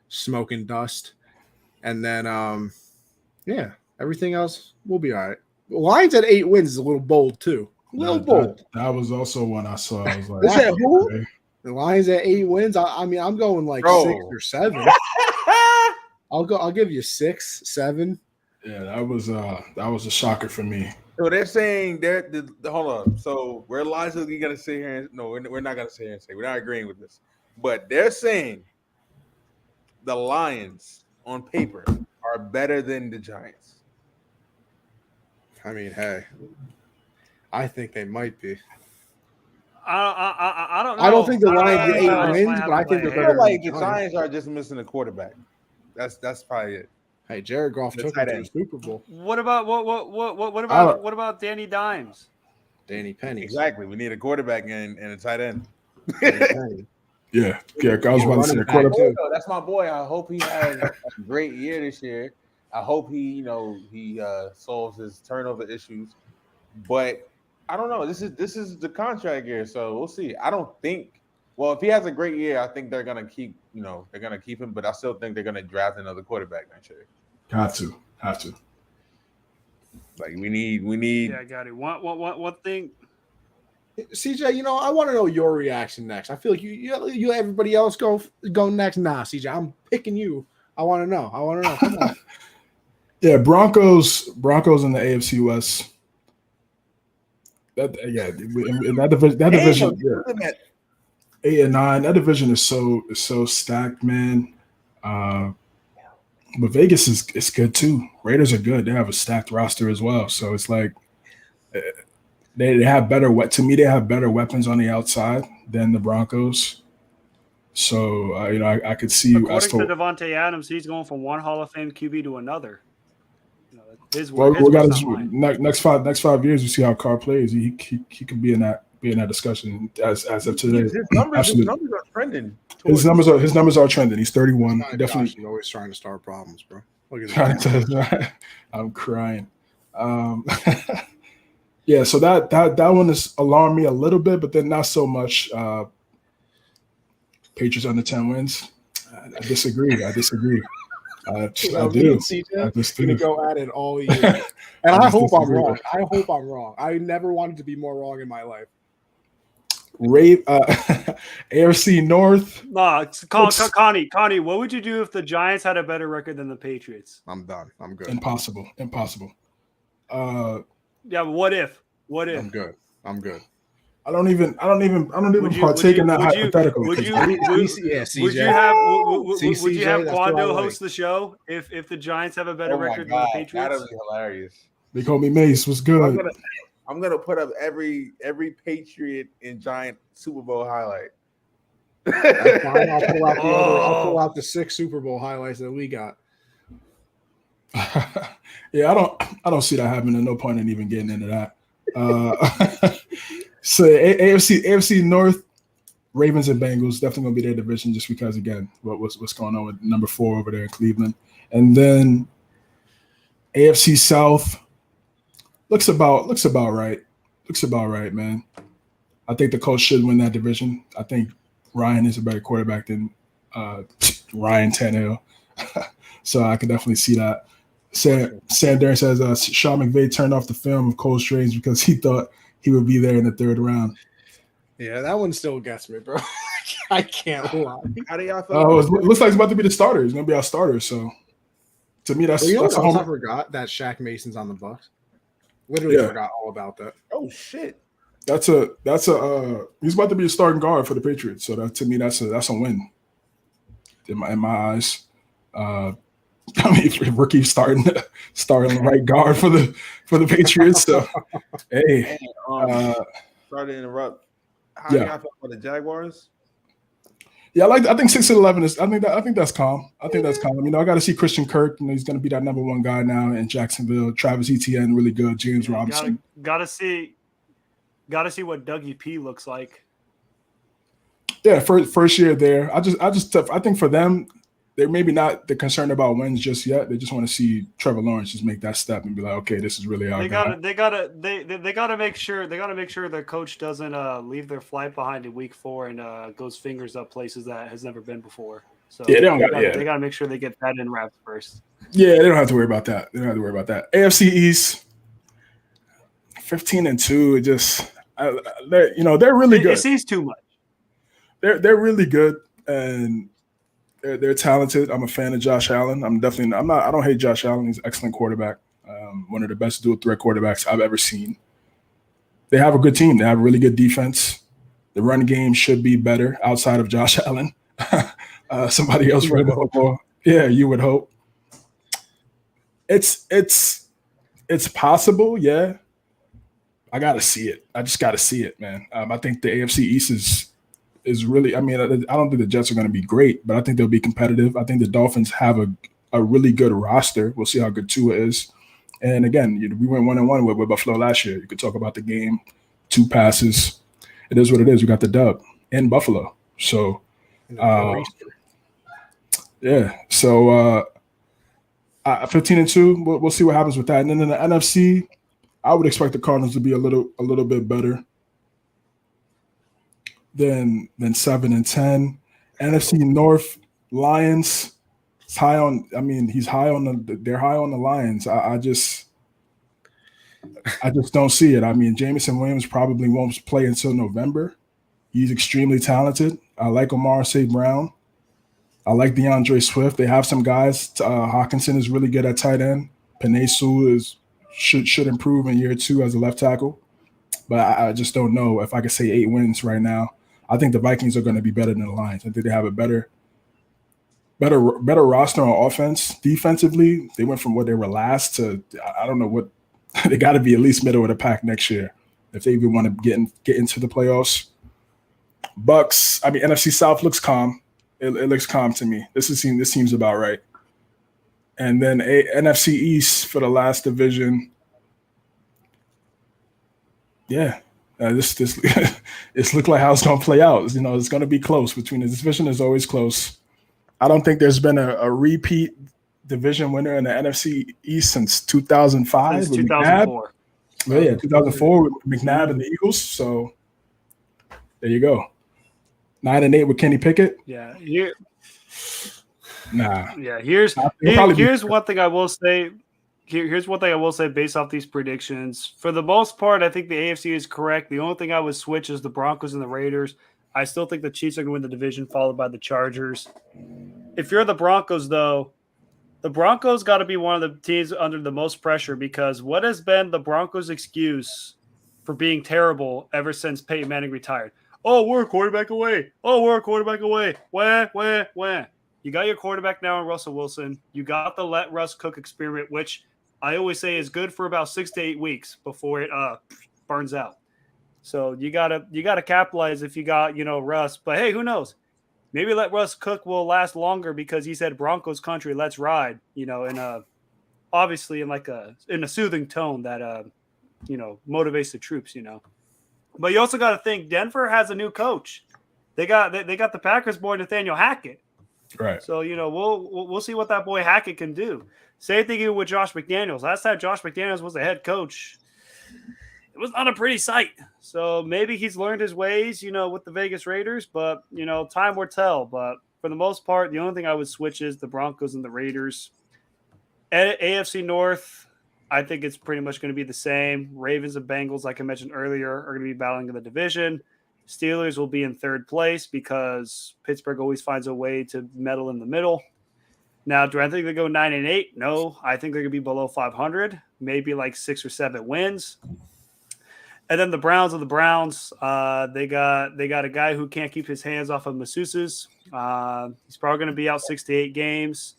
smoking dust. And then everything else will be all right. Lions at 8 wins is a little bold too. Bold. That was also one I saw. I was like, Is that who? Okay. The Lions at 8 wins. I'm going like 6 or 7. I'll give you 6, 7. Yeah, that was a shocker for me. So they're saying hold on. So we're logically gonna sit here and no, we're not gonna sit here and say we're not agreeing with this. But they're saying the Lions on paper are better than the Giants. I mean, hey, I think they might be. I don't know. I don't think the Lions get 8 wins, but I think they're better. Like the Giants are just missing a quarterback. That's probably it. Hey, Jared Goff took him to the Super Bowl. What about Danny Dimes? Danny Penny. Exactly. We need a quarterback and a tight end. Yeah. I was about to say a quarterback. That's my boy. I hope he has a great year this year. I hope he solves his turnover issues. But I don't know. This is the contract year, so we'll see. I don't think. Well, if he has a great year, I think they're gonna keep him. But I still think they're gonna draft another quarterback next year. Have to. Like we need. Yeah, I got it. One thing. CJ, I want to know your reaction next. I feel like you everybody else go next. Nah, CJ, I'm picking you. I want to know. Come on. Yeah, Broncos in the AFC West. That division. Yeah. 8-9. That division is so stacked, man. But Vegas is good too. Raiders are good. They have a stacked roster as well. So it's like they have better. To me, they have better weapons on the outside than the Broncos. So I could see. According to Devontae Adams, he's going from one Hall of Fame QB to another. We got next 5 years. We see how Carr plays. He could be in that discussion as of today. His numbers are trending. His numbers are trending. He's 31. Definitely. He's always trying to start problems, bro. Look at that. I'm crying. Yeah, so that one has alarmed me a little bit, but then not so much. Patriots under 10 wins. I disagree. I do. I just gonna go at it all year, and I hope I'm wrong. I never wanted to be more wrong in my life. AFC North. Connie, what would you do if the Giants had a better record than the Patriots? I'm done. I'm good. Impossible. Yeah, but what if? I'm good. I don't even partake in that hypothetical. Would you have Quando host the show if the Giants have a better record than the Patriots? That'd be hilarious. They call me Mace. What's good? I'm gonna put up every Patriot and Giant Super Bowl highlight. That's fine. I'll pull out the 6 Super Bowl highlights that we got. Yeah, I don't see that happening. No point in even getting into that. So AFC North, Ravens and Bengals definitely gonna be their division just because again what's going on with number 4 over there in Cleveland, and then AFC South looks about right. Looks about right, man. I think the Colts should win that division. I think Ryan is a better quarterback than Ryan Tannehill, so I can definitely see that. Sam Darren says Sean McVay turned off the film of Cole Strange because he thought he would be there in the 3rd round. Yeah, that one still gets me, bro. I can't lie. How do y'all feel? It looks like it's about to be the starter. It's going to be our starter. So, to me, that's I a forgot that Shaq Mason's on the Bucs. Literally forgot all about that. Oh, shit. That's a he's about to be a starting guard for the Patriots. So that to me that's a win in my eyes. I mean, if Rickie's starting right guard for the Patriots. So hey, Sorry to interrupt. How Yeah. do y'all feel about the Jaguars? yeah, I think 6-11 is. I think that's calm. I think that's calm. I got to see Christian Kirk. He's going to be that number one guy now in Jacksonville. Travis Etienne, really good. James Robinson. Gotta see what Dougie P looks like. Yeah, first year there. I think for them, they're maybe not concerned about wins just yet. They just want to see Trevor Lawrence just make that step and be like, okay, this is really our guy. They gotta make sure their coach doesn't leave their flight behind in week 4 and goes fingers up places that has never been before. So Yeah, they gotta make sure they get that in wraps first. Yeah, they don't have to worry about that. AFC East, 15-2. It just they're really good. It seems too much. They're really good and they're talented. I'm a fan of Josh Allen. I don't hate Josh Allen. He's an excellent quarterback. One of the best dual threat quarterbacks I've ever seen. They have a good team. They have a really good defense. The run game should be better outside of Josh Allen. Somebody else running the football. Yeah, you would hope. It's possible. Yeah, I got to see it. I just got to see it, man. I think the AFC East is really. I mean, I don't think the Jets are going to be great, but I think they'll be competitive. I think the Dolphins have a really good roster. We'll see how good Tua is. And again, we went 1-1 with Buffalo last year. You could talk about the game, 2 passes. It is what it is. We got the dub in Buffalo. So, yeah. So, 15-2. We'll see what happens with that. And then in the NFC, I would expect the Cardinals to be a little bit better than 7-10. NFC North, Lions. He's high on they're high on the Lions. I just don't see it. I mean, Jameson Williams probably won't play until November. He's extremely talented. I like Amar St. Brown. I like DeAndre Swift. They have some guys. Hawkinson is really good at tight end. Penesu should improve in year 2 as a left tackle. But I just don't know if I could say 8 wins right now. I think the Vikings are going to be better than the Lions. I think they have a better roster on offense. Defensively, they went from what they were last to I don't know what they got to be at least middle of the pack next year if they even want to get into the playoffs. Bucks, I mean NFC South looks calm. It looks calm to me. This seems about right. And then NFC East for the last division. Yeah. This looked like how it's going to play out. It's going to be close. Between the division is always close. I don't think there's been a repeat division winner in the NFC East since 2005. Since 2004. Well, yeah, 2004 with McNabb and the Eagles. So there you go. 9-8 with Kenny Pickett. Yeah. Nah. Yeah. Here's one thing I will say. Here's one thing I will say based off these predictions. For the most part, I think the AFC is correct. The only thing I would switch is the Broncos and the Raiders. I still think the Chiefs are going to win the division, followed by the Chargers. If you're the Broncos, though, the Broncos got to be one of the teams under the most pressure because what has been the Broncos' excuse for being terrible ever since Peyton Manning retired? Oh, we're a quarterback away. Wah. You got your quarterback now in Russell Wilson. You got the let Russ cook experiment, which I always say is good for about 6 to 8 weeks before it burns out. So you gotta capitalize if you got Russ. But hey, who knows? Maybe let Russ cook will last longer because he said Broncos country, let's ride. Obviously in a soothing tone that motivates the troops. But you also got to think Denver has a new coach. They got the Packers boy Nathaniel Hackett. Right. So we'll see what that boy Hackett can do. Same thing with Josh McDaniels. Last time Josh McDaniels was the head coach, it was not a pretty sight. So maybe he's learned his ways, with the Vegas Raiders. But time will tell. But for the most part, the only thing I would switch is the Broncos and the Raiders. AFC North, I think it's pretty much going to be the same. Ravens and Bengals, like I mentioned earlier, are going to be battling in the division. Steelers will be in 3rd place because Pittsburgh always finds a way to meddle in the middle. Now, do I think they go 9-8? No, I think they're going to be below 500, maybe like 6 or 7 wins. And then the Browns are the Browns. They got a guy who can't keep his hands off of masseuses. He's probably going to be out 6 to 8 games.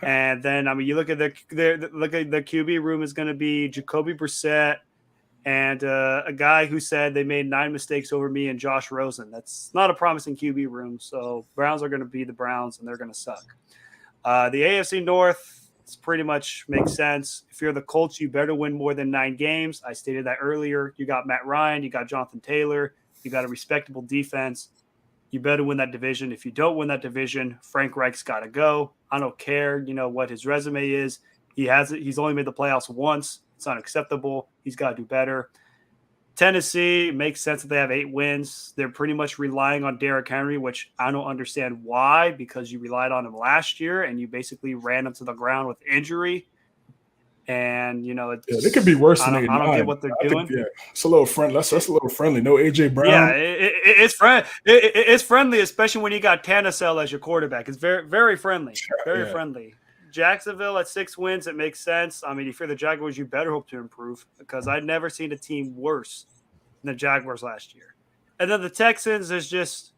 And then, I mean, you look at the QB room is going to be Jacoby Brissett and a guy who said they made 9 mistakes over me and Josh Rosen. That's not a promising QB room. So Browns are going to be the Browns, and they're going to suck. The AFC North pretty much makes sense. If you're the Colts, you better win more than 9 games. I stated that earlier. You got Matt Ryan. You got Jonathan Taylor. You got a respectable defense. You better win that division. If you don't win that division, Frank Reich's got to go. I don't care, what his resume is. He's only made the playoffs once. It's unacceptable. He's got to do better. Tennessee, makes sense that they have 8 wins. They're pretty much relying on Derrick Henry, which I don't understand why, because you relied on him last year and you basically ran him to the ground with injury. And, they could be worse than 8 I don't get what they're doing. It's a little friendly. That's a little friendly. No AJ Brown. Yeah, it's friendly, especially when you got Tannehill as your quarterback. It's very, very friendly. Very friendly. Jacksonville at 6 wins, it makes sense. I mean, if you're the Jaguars, you better hope to improve, because I've never seen a team worse than the Jaguars last year. And then the Texans is just,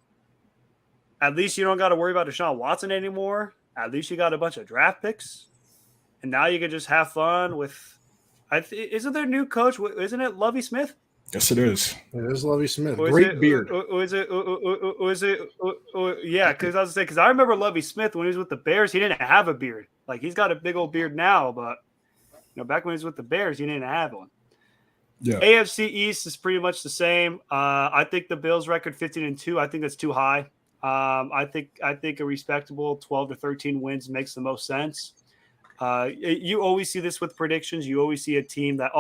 at least you don't got to worry about Deshaun Watson anymore. At least you got a bunch of draft picks. And now you can just have fun with, isn't there a new coach? Isn't it Lovie Smith? Yes, it is. It is Lovie Smith. Great beard. Yeah, because I remember Lovie Smith when he was with the Bears, he didn't have a beard. Like, he's got a big old beard now, but back when he was with the Bears, he didn't have one. Yeah. AFC East is pretty much the same. I think the Bills record 15-2. I think that's too high. I think a respectable 12 to 13 wins makes the most sense. You always see this with predictions. You always see a team that,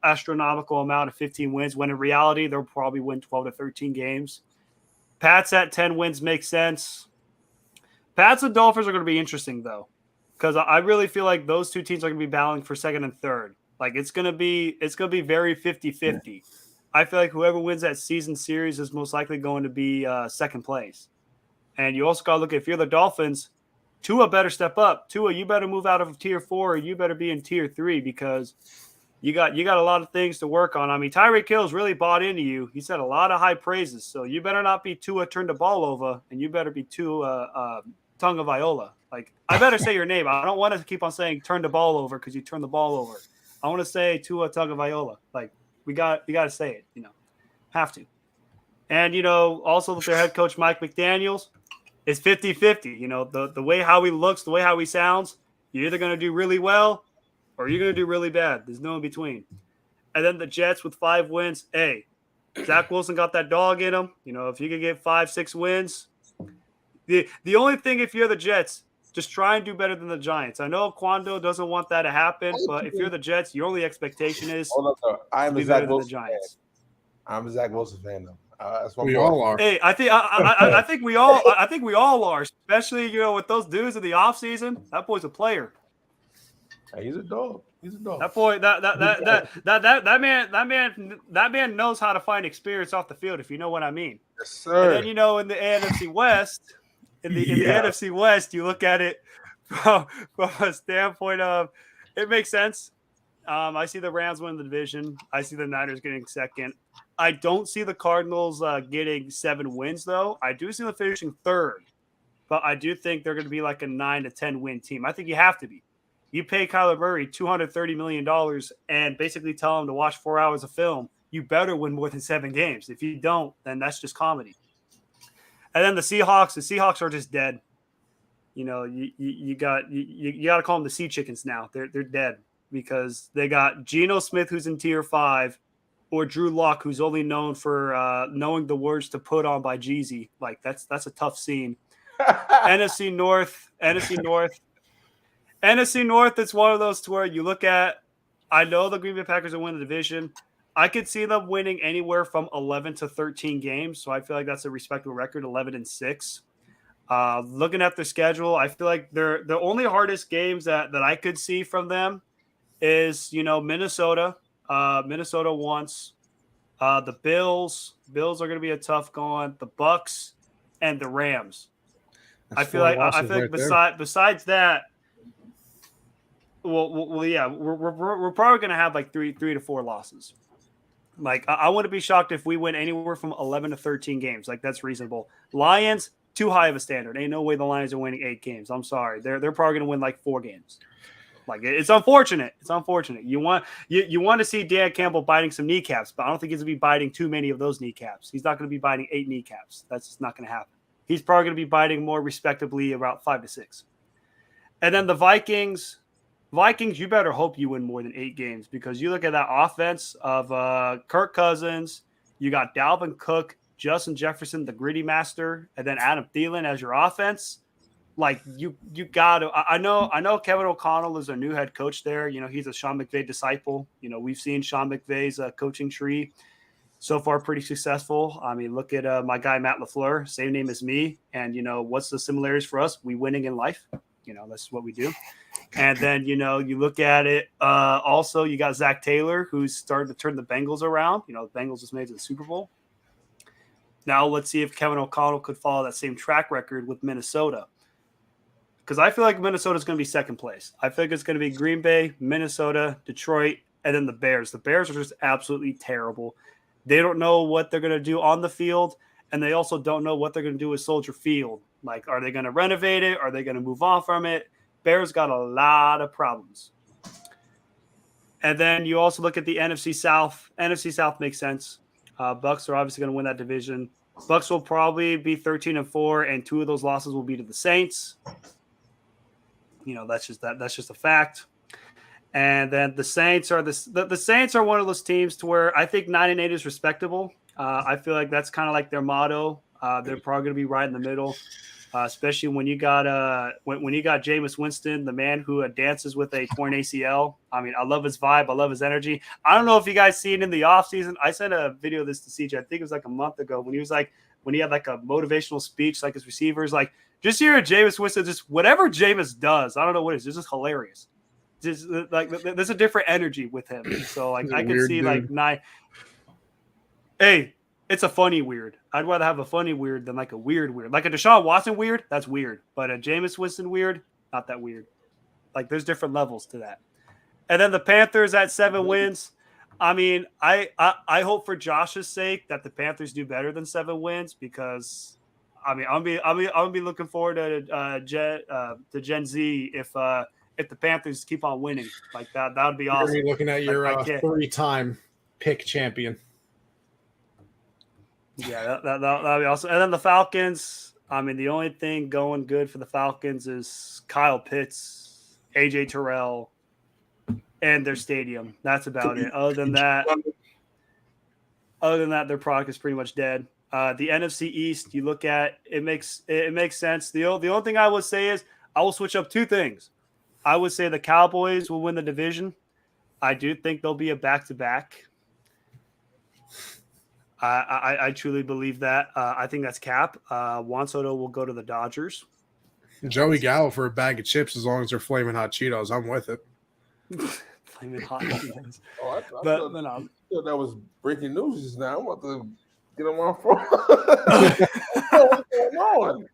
astronomical amount of 15 wins, when in reality, they'll probably win 12 to 13 games. Pats at 10 wins makes sense. Pats and Dolphins are going to be interesting, though, because I really feel like those two teams are going to be battling for second and third. Like, it's going to be very 50-50. I feel like whoever wins that season series is most likely going to be second place. And you also got to look at, if you're the Dolphins, Tua better step up. Tua, you better move out of tier 4, or you better be in tier 3, because you got a lot of things to work on. I mean, Tyreek Hill's really bought into you. He said a lot of high praises. So you better not be Tua turn the ball over, and you better be Tua Tonga Viola. Like, I better say your name. I don't want to keep on saying turn the ball over because you turn the ball over. I want to say Tua Tonga Viola. Like, you got to say it. Have to. And also their head coach Mike McDaniels. It's 50-50. The way how he looks, the way how he sounds, you're either going to do really well or you're going to do really bad. There's no in between. And then the Jets with 5 wins. Hey, Zach Wilson got that dog in him. If you could get 5-6 wins. The only thing, if you're the Jets, just try and do better than the Giants. I know Quando doesn't want that to happen, but if you're the Jets, your only expectation is I'm to be better than the Giants. I'm a Zach Wilson fan, though. That's what We all are. Hey, I think we all are, especially with those dudes in the offseason. That boy's a player. Hey, he's a dog. That boy, that man knows how to find experience off the field, if you know what I mean. Yes, sir. And then in the NFC West, in the NFC West, you look at it from a standpoint of, it makes sense. I see the Rams winning the division. I see the Niners getting second. I don't see the Cardinals getting 7 wins, though. I do see them finishing third, but I do think they're going to be like a 9 to 10 win team. I think you have to be. You pay Kyler Murray $230 million and basically tell him to watch 4 hours of film. You better win more than 7 games. If you don't, then that's just comedy. And then the Seahawks are just dead. You got to call them the Sea Chickens now. They're dead because they got Geno Smith, who's in tier 5, or Drew Lock, who's only known for knowing the words to put on by Jeezy. Like, that's a tough scene. NFC North. It's one of those to where you look at. I know the Green Bay Packers will win the division. I could see them winning anywhere from 11 to 13 games. So I feel like that's a respectable record, 11-6. Looking at their schedule, I feel like the only hardest games that I could see from them is, Minnesota. Minnesota once. The Bills. Bills are going to be a tough going. The Bucks and the Rams. I feel like besides that, well, yeah, we're probably going to have like 3 to 4 losses. Like, I wouldn't be shocked if we win anywhere from 11 to 13 games. Like, that's reasonable. Lions, too high of a standard. Ain't no way the Lions are winning 8 games. I'm sorry. They're probably going to win like 4 games. Like, it's unfortunate. It's unfortunate. You want to see Dan Campbell biting some kneecaps, but I don't think he's going to be biting too many of those kneecaps. He's not going to be biting 8 kneecaps. That's just not going to happen. He's probably going to be biting more respectably about 5 to 6. And then the Vikings, you better hope you win more than 8 games, because you look at that offense of Kirk Cousins, you got Dalvin Cook, Justin Jefferson, the gritty master, and then Adam Thielen as your offense. Like, you got to. I know Kevin O'Connell is a new head coach there. You know, he's a Sean McVay disciple. You know, we've seen Sean McVay's coaching tree so far pretty successful. I mean, look at my guy Matt LaFleur, same name as me, and you know what's the similarities for us? We winning in life. You know, that's what we do. And then, you know, you look at it. Also, you got Zach Taylor, who's starting to turn the Bengals around. You know, the Bengals just made it to the Super Bowl. Now let's see if Kevin O'Connell could follow that same track record with Minnesota. Because I feel like Minnesota's going to be second place. I think it's going to be Green Bay, Minnesota, Detroit, and then the Bears. The Bears are just absolutely terrible. They don't know what they're going to do on the field, and they also don't know what they're going to do with Soldier Field. Like, are they going to renovate it? Are they going to move on from it? Bears got a lot of problems. And then you also look at the NFC South. NFC South makes sense. Bucks are obviously going to win that division. Bucks will probably be 13-4, and 2 of those losses will be to the Saints. You know, that's just a fact. And then the Saints are the Saints are one of those teams to where I think 9-8 is respectable. I feel like that's kind of like their motto. They're probably going to be right in the middle, especially when you got when you got Jameis Winston, the man who dances with a torn ACL. I mean, I love his vibe. I love his energy. I don't know if you guys see it in the offseason. I sent a video of this to CJ. I think it was like a month ago when he had like a motivational speech, like his receivers, like just hearing Jameis Winston, just whatever Jameis does, I don't know what it is. It's just hilarious. Just like there's a different energy with him. So like I can see dude. Hey, it's a funny weird. I'd rather have a funny weird than like a weird. Like a Deshaun Watson weird, that's weird. But a Jameis Winston weird, not that weird. Like there's different levels to that. And then the Panthers at 7 wins. I mean, I hope for Josh's sake that the Panthers do better than 7 wins, because I mean I'll be looking forward to Gen Z if the Panthers keep on winning like that. That would be awesome. You're looking at your 3-time pick champion. Yeah, that'd be awesome. And then the Falcons. I mean, the only thing going good for the Falcons is Kyle Pitts, AJ Terrell, and their stadium. That's about it. Other than that, their product is pretty much dead. The NFC East, you look at it makes sense. The only thing I would say is I will switch up 2 things. I would say the Cowboys will win the division. I do think they'll be a back-to-back. I truly believe that. I think that's cap. Juan Soto will go to the Dodgers. Joey Gallo for a bag of chips, as long as they're flaming hot Cheetos, I'm with it. Flaming hot Cheetos. I thought that was breaking news just now. I'm about to get on my phone. What's going on?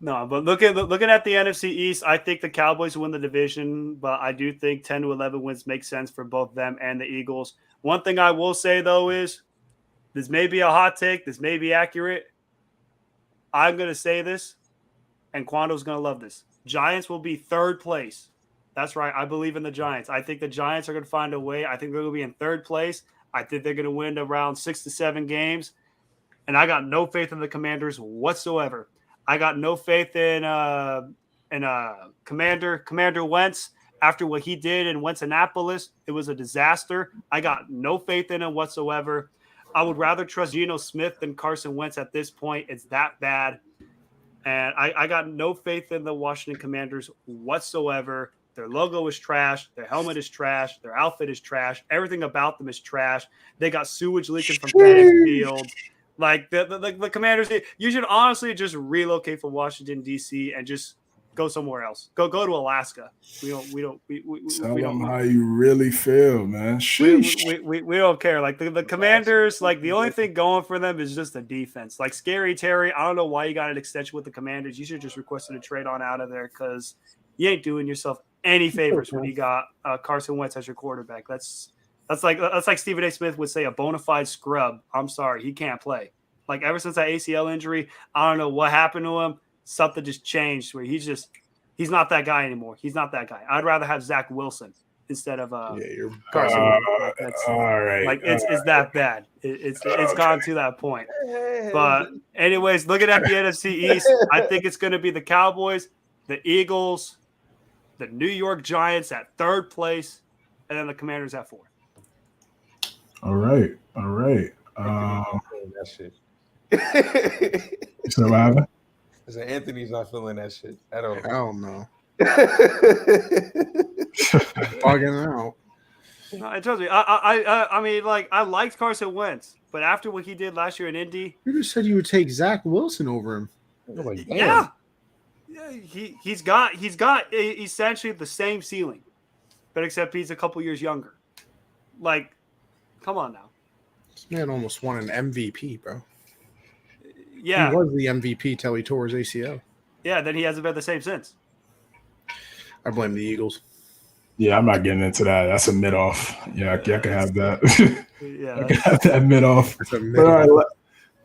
No, but looking at the NFC East, I think the Cowboys win the division, but I do think 10-11 wins make sense for both them and the Eagles. One thing I will say, though, is this may be a hot take. This may be accurate. I'm going to say this, and Quando's going to love this. Giants will be 3rd place. That's right. I believe in the Giants. I think the Giants are going to find a way. I think they're going to be in 3rd place. I think they're going to win around 6 to 7 games, and I got no faith in the Commanders whatsoever. I got no faith in Commander Wentz. After what he did in Wentz-Annapolis, it was a disaster. I got no faith in him whatsoever. I would rather trust Geno Smith than Carson Wentz at this point. It's that bad. And I got no faith in the Washington Commanders whatsoever. Their logo is trash. Their helmet is trash. Their outfit is trash. Everything about them is trash. They got sewage leaking from Fanning Field. Like the Commanders, you should honestly just relocate from Washington D.C. and just go somewhere else. Go to Alaska. We don't how you really feel, man. We don't care. Like the Commanders, like the only thing going for them is just the defense. Like Scary Terry, I don't know why you got an extension with the Commanders. You should just requested a trade on out of there, because you ain't doing yourself any favors when you got Carson Wentz as your quarterback. That's That's like Stephen A. Smith would say a bona fide scrub. I'm sorry, he can't play. Like ever since that ACL injury, I don't know what happened to him. Something just changed where he's not that guy anymore. He's not that guy. I'd rather have Zach Wilson instead of you're Carson. All right. Like it's that bad. It's gone to that point. But anyways, looking at the NFC East, I think it's going to be the Cowboys, the Eagles, the New York Giants at third place, and then the Commanders at fourth. All right. That shit. You said what happened? I said Anthony's not feeling that shit at all. hell no. Bugging out. No, trust me. I mean, like I liked Carson Wentz, but after what he did last year in Indy, You just said you would take Zach Wilson over him. Like, damn. yeah, he's got essentially the same ceiling, but except he's a couple years younger. Like, come on now. This man almost won an MVP, bro. Yeah, He was the MVP till he tore his ACL. yeah. Then he hasn't been the same since. I blame the Eagles. Yeah, I'm not getting into that. That's a mid off. Yeah, I can have that. Yeah, I can have that mid off. It's a But all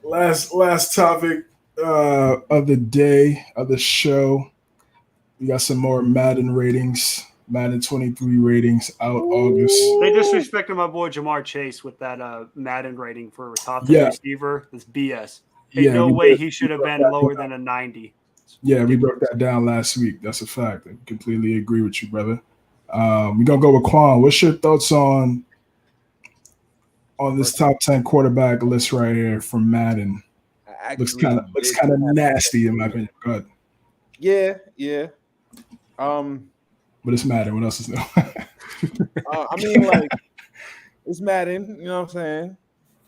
right, last topic of the day of the show. We got some more Madden ratings. Madden 23 ratings out August. they disrespected my boy Jamar Chase with that Madden rating for a top 10 Yeah. receiver. That's BS. Ain't Yeah, no we way did. he should have been lower than a 90. Yeah, we broke that down last week. That's a fact. I completely agree with you, brother. We're gonna go with Quan. What's your thoughts on this top 10 quarterback list right here from Madden? Looks kind of nasty in my opinion. Go ahead. Yeah. But it's Madden. What else is new? I mean, like, it's Madden. You know what I'm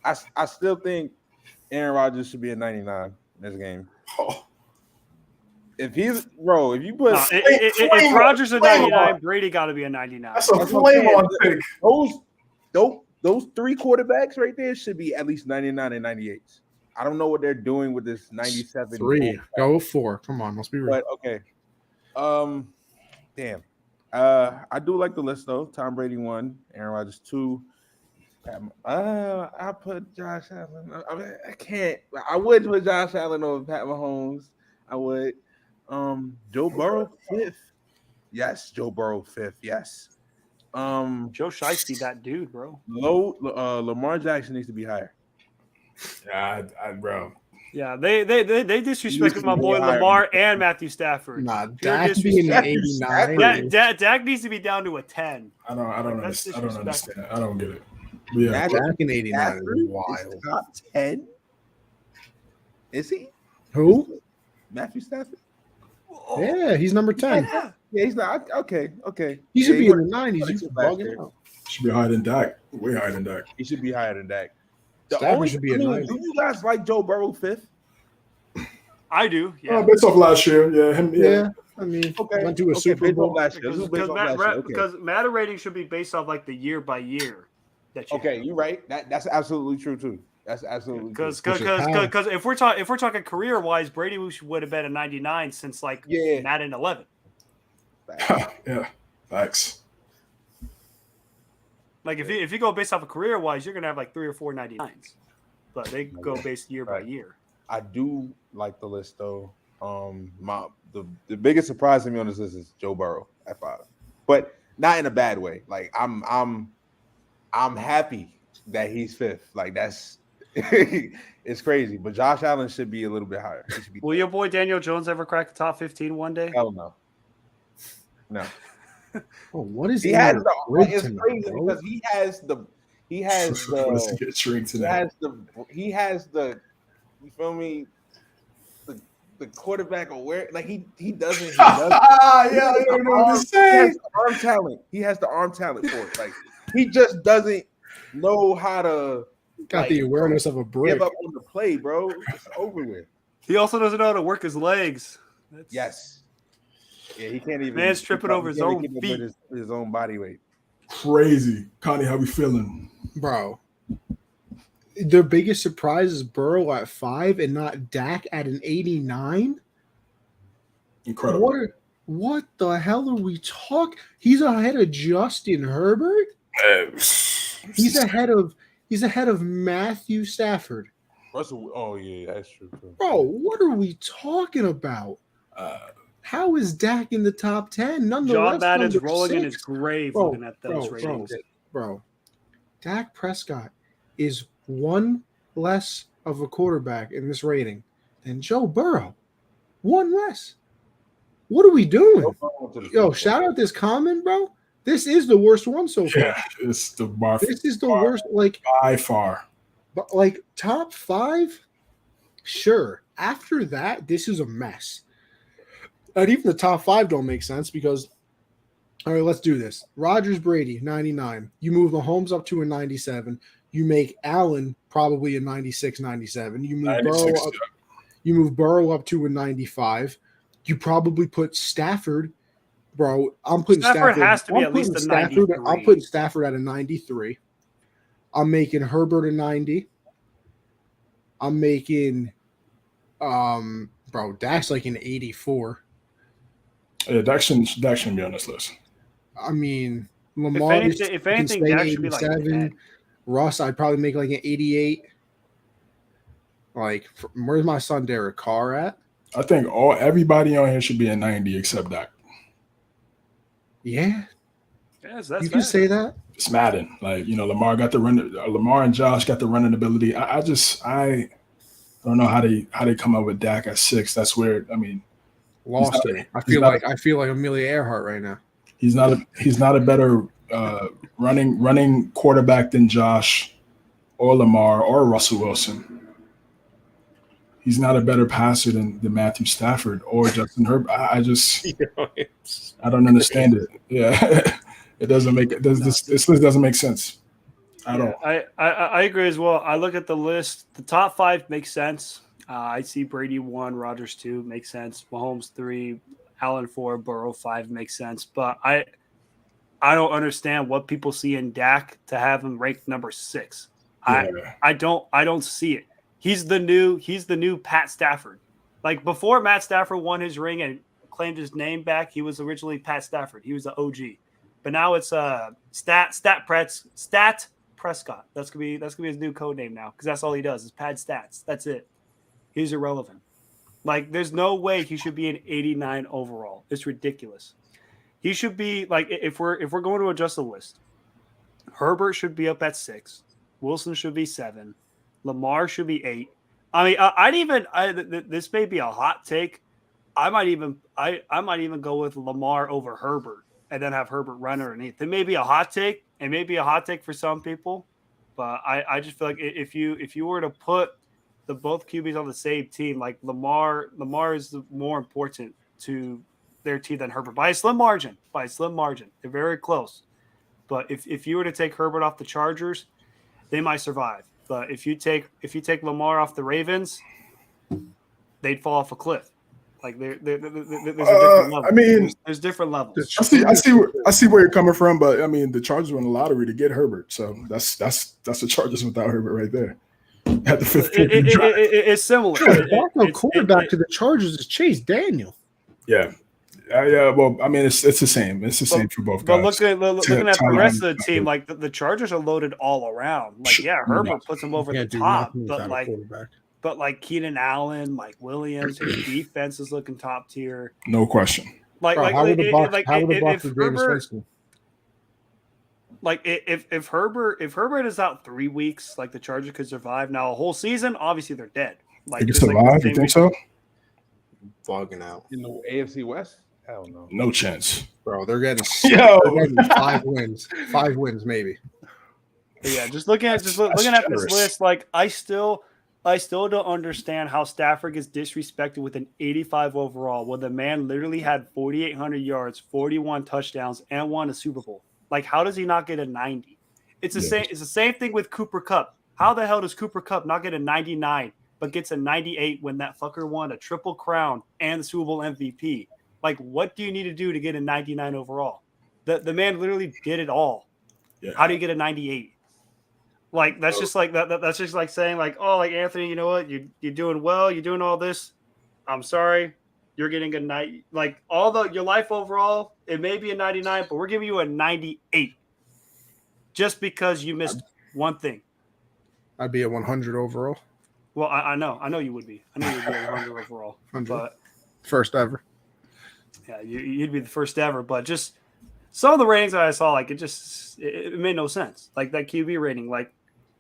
saying? I still think Aaron Rodgers should be a 99 in this game. Oh, If you put If Rodgers a 99, Brady got to be a 99. that's a flame on pick. those three quarterbacks right there should be at least 99 and 98. I don't know what they're doing with this 97. 3. Go with 4. Come on, let's be real. But okay. Damn. I do like the list though. Tom Brady 1, Aaron Rodgers 2. I put Josh Allen. I can't. I would put Josh Allen over Pat Mahomes. I would. Joe Burrow 5th. Yes, Joe Burrow 5th. Yes. Joe Shiesty, that dude, bro. Lamar Jackson needs to be higher. Yeah, bro. Yeah, they disrespected my boy Lamar and Matthew Stafford. Nah, Pure Dak being an disrespect. 89. Dak needs to be down to a 10. I don't That's understand. I don't disrespectful. understand. I don't get it. But yeah, Dak in 89 is Stafford wild. is top 10. Is he? Who? Matthew Stafford? Yeah, he's number 10. Yeah, he's not. Okay. He should Yeah, be in the 90s. You bugging out. should be higher than Dak. Way higher than Dak. He should be higher than Dak. Stafford should be a 90. Do you guys like Joe Burrow 5th? I do. Yeah. Based off last year, Yeah, I mean, Okay. went to a Okay, Super based Bowl. off last year. This is based off last year. Okay. Because Madden rating should be based off like the year by year. That you Okay, you're right. That's absolutely true too. That's absolutely true. Because if we're talking career wise, Brady would have been a 99 since like Madden 11. Yeah, facts. Like if you go based off of career wise, you're gonna have like 3 or 4 99s, but they go based year by year. I do like the list though. The biggest surprise to me on this list is Joe Burrow at 5, but not in a bad way. Like I'm happy that he's 5th. Like that's it's crazy. But Josh Allen should be a little bit higher. He should be Will your boy Daniel Jones ever crack the top 15 one day? Hell no. No. Oh, what is He has the it's crazy because he has the you feel me, the quarterback aware, like he doesn't yeah, I don't know what to say. He has the arm talent for it. Like he just doesn't know how to Got the awareness of a brick. give up on the play, bro. It's over with. He also doesn't know how to work his legs. Yes. Yeah, he can't even. Man's tripping over his own keep up feet. with his own body weight. Crazy. Connie, how we feeling? Bro. The biggest surprise is Burrow at 5 and not Dak at an 89. Incredible. What the hell are we talking? He's ahead of Justin Herbert? He's ahead of Matthew Stafford. Russell. Oh yeah, that's true too. Bro, what are we talking about? How is Dak in the top 10? Nonetheless, John Madden's number rolling in 6. his grave Bro, looking at those ratings. Bro, Dak Prescott is one less of a quarterback in this rating than Joe Burrow. One less. What are we doing? Yo, shout out this comment, bro. This is the worst one so far. Yeah, it's the bar. This is the worst, like by far. But like top 5, sure. After that, this is a mess. And even the top 5 don't make sense because, all right, let's do this. Rodgers, Brady, 99. You move Mahomes up to a 97. You make Allen probably a 96, 97. You move Burrow up. You move Burrow up to a 95. You probably put Stafford, bro. I'm putting Stafford has to be at least a 93. I'm putting Stafford at a 93. I'm making Herbert a 90. I'm making, bro, Dak's like an 84. Yeah, Dak shouldn't be on this list. I mean, Lamar. If anything, Dak should be like 10. Russ, I'd probably make like an 88. Like, where's my son Derek Carr at? I think everybody on here should be a 90 except Dak. Yeah. Yes, you can say that. It's Madden. Like, Lamar got the run. Lamar and Josh got the running ability. I don't know how they come up with Dak at 6. That's weird. I mean, lost it. I feel like Amelia Earhart right now. He's not a better running quarterback than Josh or Lamar or Russell Wilson. He's not a better passer than Matthew Stafford or Justin Herbert. I don't understand it. Yeah, it doesn't make this list doesn't make sense at all. I agree as well. I look at the list. The top 5 makes sense. I see Brady 1, Rodgers 2 makes sense. Mahomes 3, Allen 4, Burrow 5 makes sense. But I don't understand what people see in Dak to have him ranked number 6. Yeah. I don't see it. He's the new Pat Stafford. Like before Matt Stafford won his ring and claimed his name back, he was originally Pat Stafford. He was the OG. But now it's Stat Prescott. That's gonna be his new code name now because that's all he does is pad stats. That's it. He's irrelevant. Like there's no way he should be an 89 overall. It's ridiculous. He should be like if we're going to adjust the list, Herbert should be up at 6. Wilson should be 7. Lamar should be 8. I mean, this may be a hot take. I might even go with Lamar over Herbert and then have Herbert run underneath. It may be a hot take. It may be a hot take for some people, but I just feel like if you were to put the both QBs on the same team, like Lamar is more important to their team than Herbert by a slim margin. They're very close. But if you were to take Herbert off the Chargers, they might survive. But if you take Lamar off the Ravens, they'd fall off a cliff. Like there's a different level. I mean, there's different levels. I see where you're coming from, but I mean, the Chargers won the lottery to get Herbert, so that's the Chargers without Herbert right there. At the 5th pick, it's similar. The backup quarterback to the Chargers is Chase Daniel. Yeah. Yeah, well, I mean, it's the same. It's the same for both guys. But looking at the rest of the team, like the Chargers are loaded all around. Like, yeah, Herbert puts them over the top, but like Keenan Allen, Mike Williams, his defense is looking top tier. No question. If Herbert is out 3 weeks, like the Chargers could survive. Now a whole season, obviously they're dead. Like they could survive. You think so? Fogging out in the AFC West. Hell no. No chance. Bro, they're getting 5 wins. 5 wins, maybe. But yeah, looking at this list, like I still don't understand how Stafford gets disrespected with an 85 overall when the man literally had 4,800 yards, 41 touchdowns, and won a Super Bowl. Like, how does he not get a 90? It's the same thing with Cooper Kupp. How the hell does Cooper Kupp not get a 99, but gets a 98 when that fucker won a triple crown and the Super Bowl MVP? Like, what do you need to do to get a 99 overall? The man literally did it all. Yeah. How do you get a 98? Like, that's just like that. That's just like saying, like, oh, like Anthony, you know what? You're doing well. You're doing all this. I'm sorry. You're getting a 90. Like, your life overall, it may be a 99, but we're giving you a 98. just because you missed one thing. I'd be a 100 overall. Well, I know you would be. I know you'd be a 100 overall. 100. But First ever. yeah, you'd be the first ever. But just some of the ratings that I saw, like it made no sense. Like that QB rating, like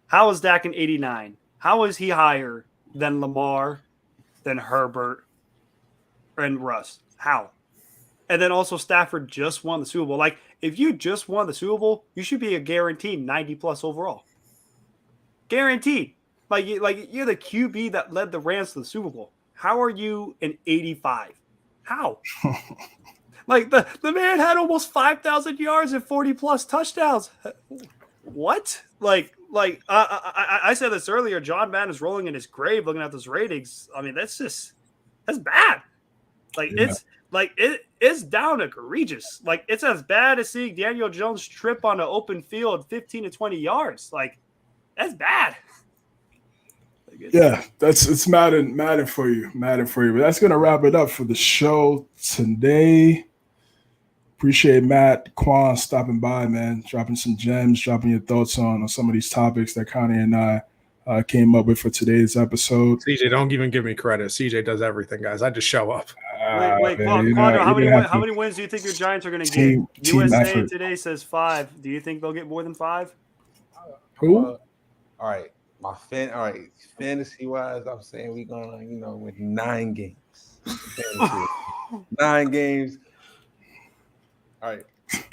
how is Dak an 89? How is he higher than Lamar, than Herbert, and Russ? How? And then also Stafford just won the Super Bowl. Like if you just won the Super Bowl, you should be a guaranteed 90 plus overall. Guaranteed. Like you're the QB that led the Rams to the Super Bowl. How are you an 85? How? Like the man had almost 5,000 yards and 40 plus touchdowns. What? Like I said this earlier. John Madden is rolling in his grave looking at those ratings. I mean, that's bad. Like it's down egregious. Like it's as bad as seeing Daniel Jones trip on an open field 15 to 20 yards. Like that's bad. Yeah, it's Madden for you. But that's gonna wrap it up for the show today. Appreciate Matt Quan stopping by, man, dropping some gems, dropping your thoughts on some of these topics that Connie and I came up with for today's episode. CJ, don't even give me credit. CJ does everything, guys. I just show up. Wait, Quandra, how many wins do you think your Giants are going to get? USA effort. Today says 5. Do you think they'll get more than 5? Who? All right, fantasy wise, I'm saying we're gonna, with 9 games. 9 games. All right.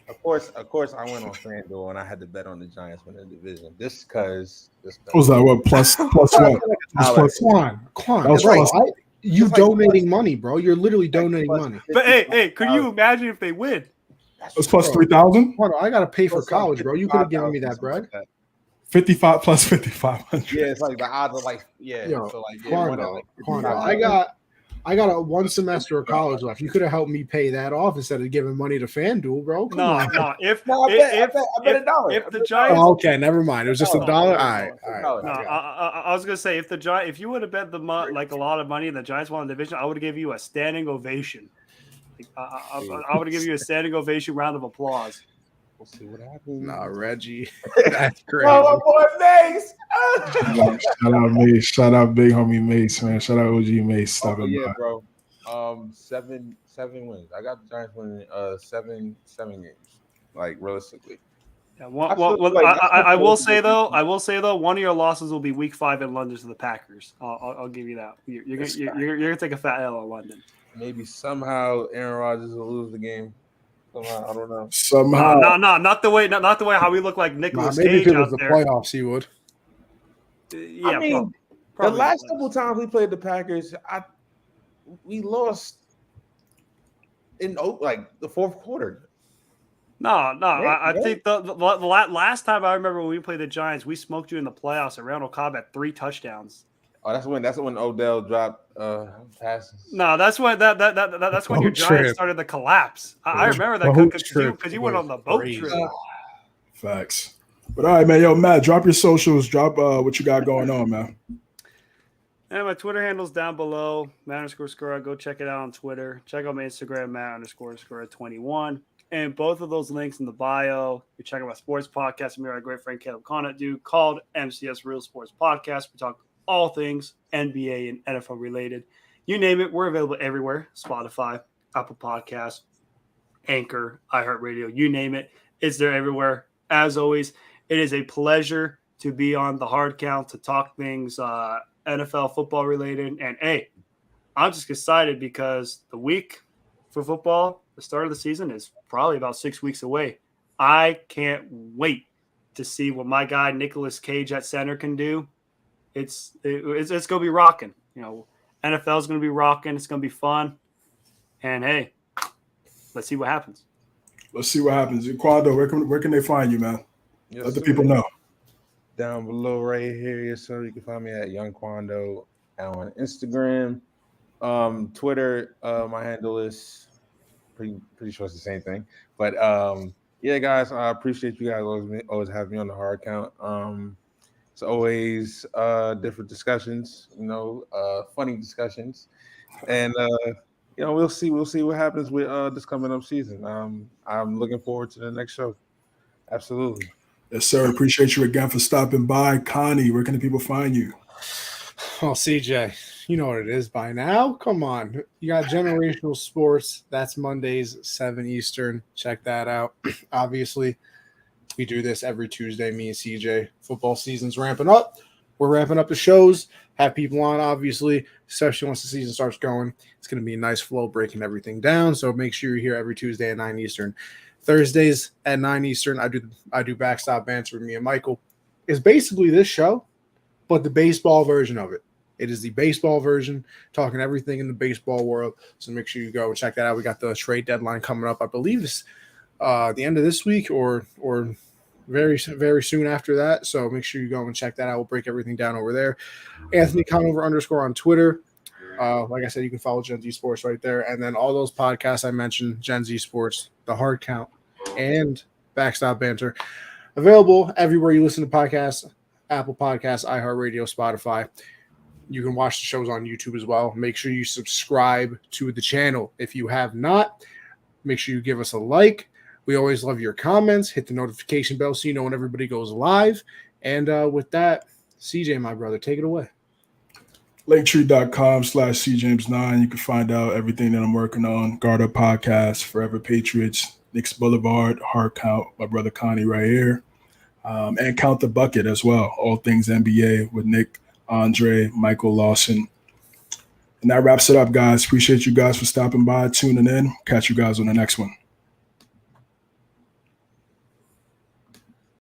Of course, I went on FanDuel and I had to bet on the Giants win the division. Just because. What was that? What plus what? Plus Quan. That's right. You donating money, bro. You're literally donating money. But hey, could you imagine if they win? It's plus 3,000. I gotta pay for college, bro. You could have given me that bread. 55 plus 5,500. Yeah, it's like the odds are like I got a 1 semester of college left. You could have helped me pay that off instead of giving money to FanDuel, bro. Come on. No. I bet $1. If the Giants, okay, never mind. It was just $1. All right. No, I was gonna say if you would have bet a lot of money and the Giants won the division, I would have given you a standing ovation. I would have given you a standing ovation round of applause. We'll see what happens. Nah, Reggie, that's crazy. Oh, my boy Mace. Shout out Mace. Shout out big homie Mace, man. Shout out OG Mace. Yeah, bro. 7 wins. I got the Giants winning 7 games. Like realistically. Yeah, I will say though, one of your losses will be Week 5 in London to the Packers. I'll give you that. You're gonna take a fat L in London. Maybe somehow Aaron Rodgers will lose the game. Somehow, I don't know. Somehow, no, not the way how we look like Nicolas Cage maybe if it was out the there. Playoffs, he would. Yeah, I mean, the last couple times we played the Packers, we lost in the fourth quarter. No. I think the last time I remember when we played the Giants, we smoked you in the playoffs. And Randall Cobb had 3 touchdowns. Oh, that's when Odell dropped passes. No, that's when that's when your Giants started to collapse. I remember that because you went on the boat trip. Facts. But all right, man. Yo, Matt, drop your socials. Drop what you got going on, man. And my Twitter handle's down below, Matt_Skura. Go check it out on Twitter. Check out my Instagram, Matt_Skura21. And both of those links in the bio. You check out my sports podcast. Me and our great friend Caleb Connaught do called MCS Real Sports Podcast. We talk all things NBA and NFL related. You name it, we're available everywhere. Spotify, Apple Podcasts, Anchor, iHeartRadio, you name it. It's there everywhere. As always, it is a pleasure to be on the Hard Count to talk things NFL football related. And hey, I'm just excited because the week for football, the start of the season is probably about 6 weeks away. I can't wait to see what my guy Nicolas Cage at center can do. It's going to be rocking. NFL is going to be rocking. It's going to be fun. And hey, let's see what happens. Quando, where can they find you, man? Yes, Let the people know. Down below right here, yes, sir. You can find me at Young Quando on Instagram. Twitter, my handle is pretty sure it's the same thing. But yeah, guys, I appreciate you guys always have me on the Hard Count. It's always different discussions, funny discussions, and we'll see what happens with this coming up season. I'm looking forward to the next show. Absolutely. Yes, sir. Appreciate you again for stopping by. Connie, where can the people find you? Oh, CJ, you know what it is by now. Come on. You got Generational Sports. That's Mondays, 7 Eastern. Check that out. Obviously, we do this every Tuesday, me and CJ. Football season's ramping up. We're ramping up the shows. Have people on, obviously, especially once the season starts going. It's going to be a nice flow breaking everything down. So make sure you're here every Tuesday at 9 Eastern. Thursdays at 9 Eastern, I do Backstop Banter with me and Michael. It's basically this show, but the baseball version of it. It is the baseball version, talking everything in the baseball world. So make sure you go and check that out. We got the trade deadline coming up. I believe it's the end of this week or very, very soon after that. So make sure you go and check that out. We'll break everything down over there. Anthony Conover _ on Twitter. Like I said, you can follow Gen Z Sports right there. And then all those podcasts I mentioned, Gen Z Sports, The Hard Count, and Backstop Banter, available everywhere you listen to podcasts, Apple Podcasts, iHeartRadio, Spotify. You can watch the shows on YouTube as well. Make sure you subscribe to the channel. If you have not, make sure you give us a like. We always love your comments. Hit the notification bell so you know when everybody goes live. And with that, CJ, my brother, take it away. Linktree.com/CJames9. You can find out everything that I'm working on. Guard Up Podcast, Forever Patriots, Knicks Boulevard, Hard Count, my brother Connie right here. And Count the Bucket as well. All things NBA with Nick, Andre, Michael Lawson. And that wraps it up, guys. Appreciate you guys for stopping by, tuning in. Catch you guys on the next one.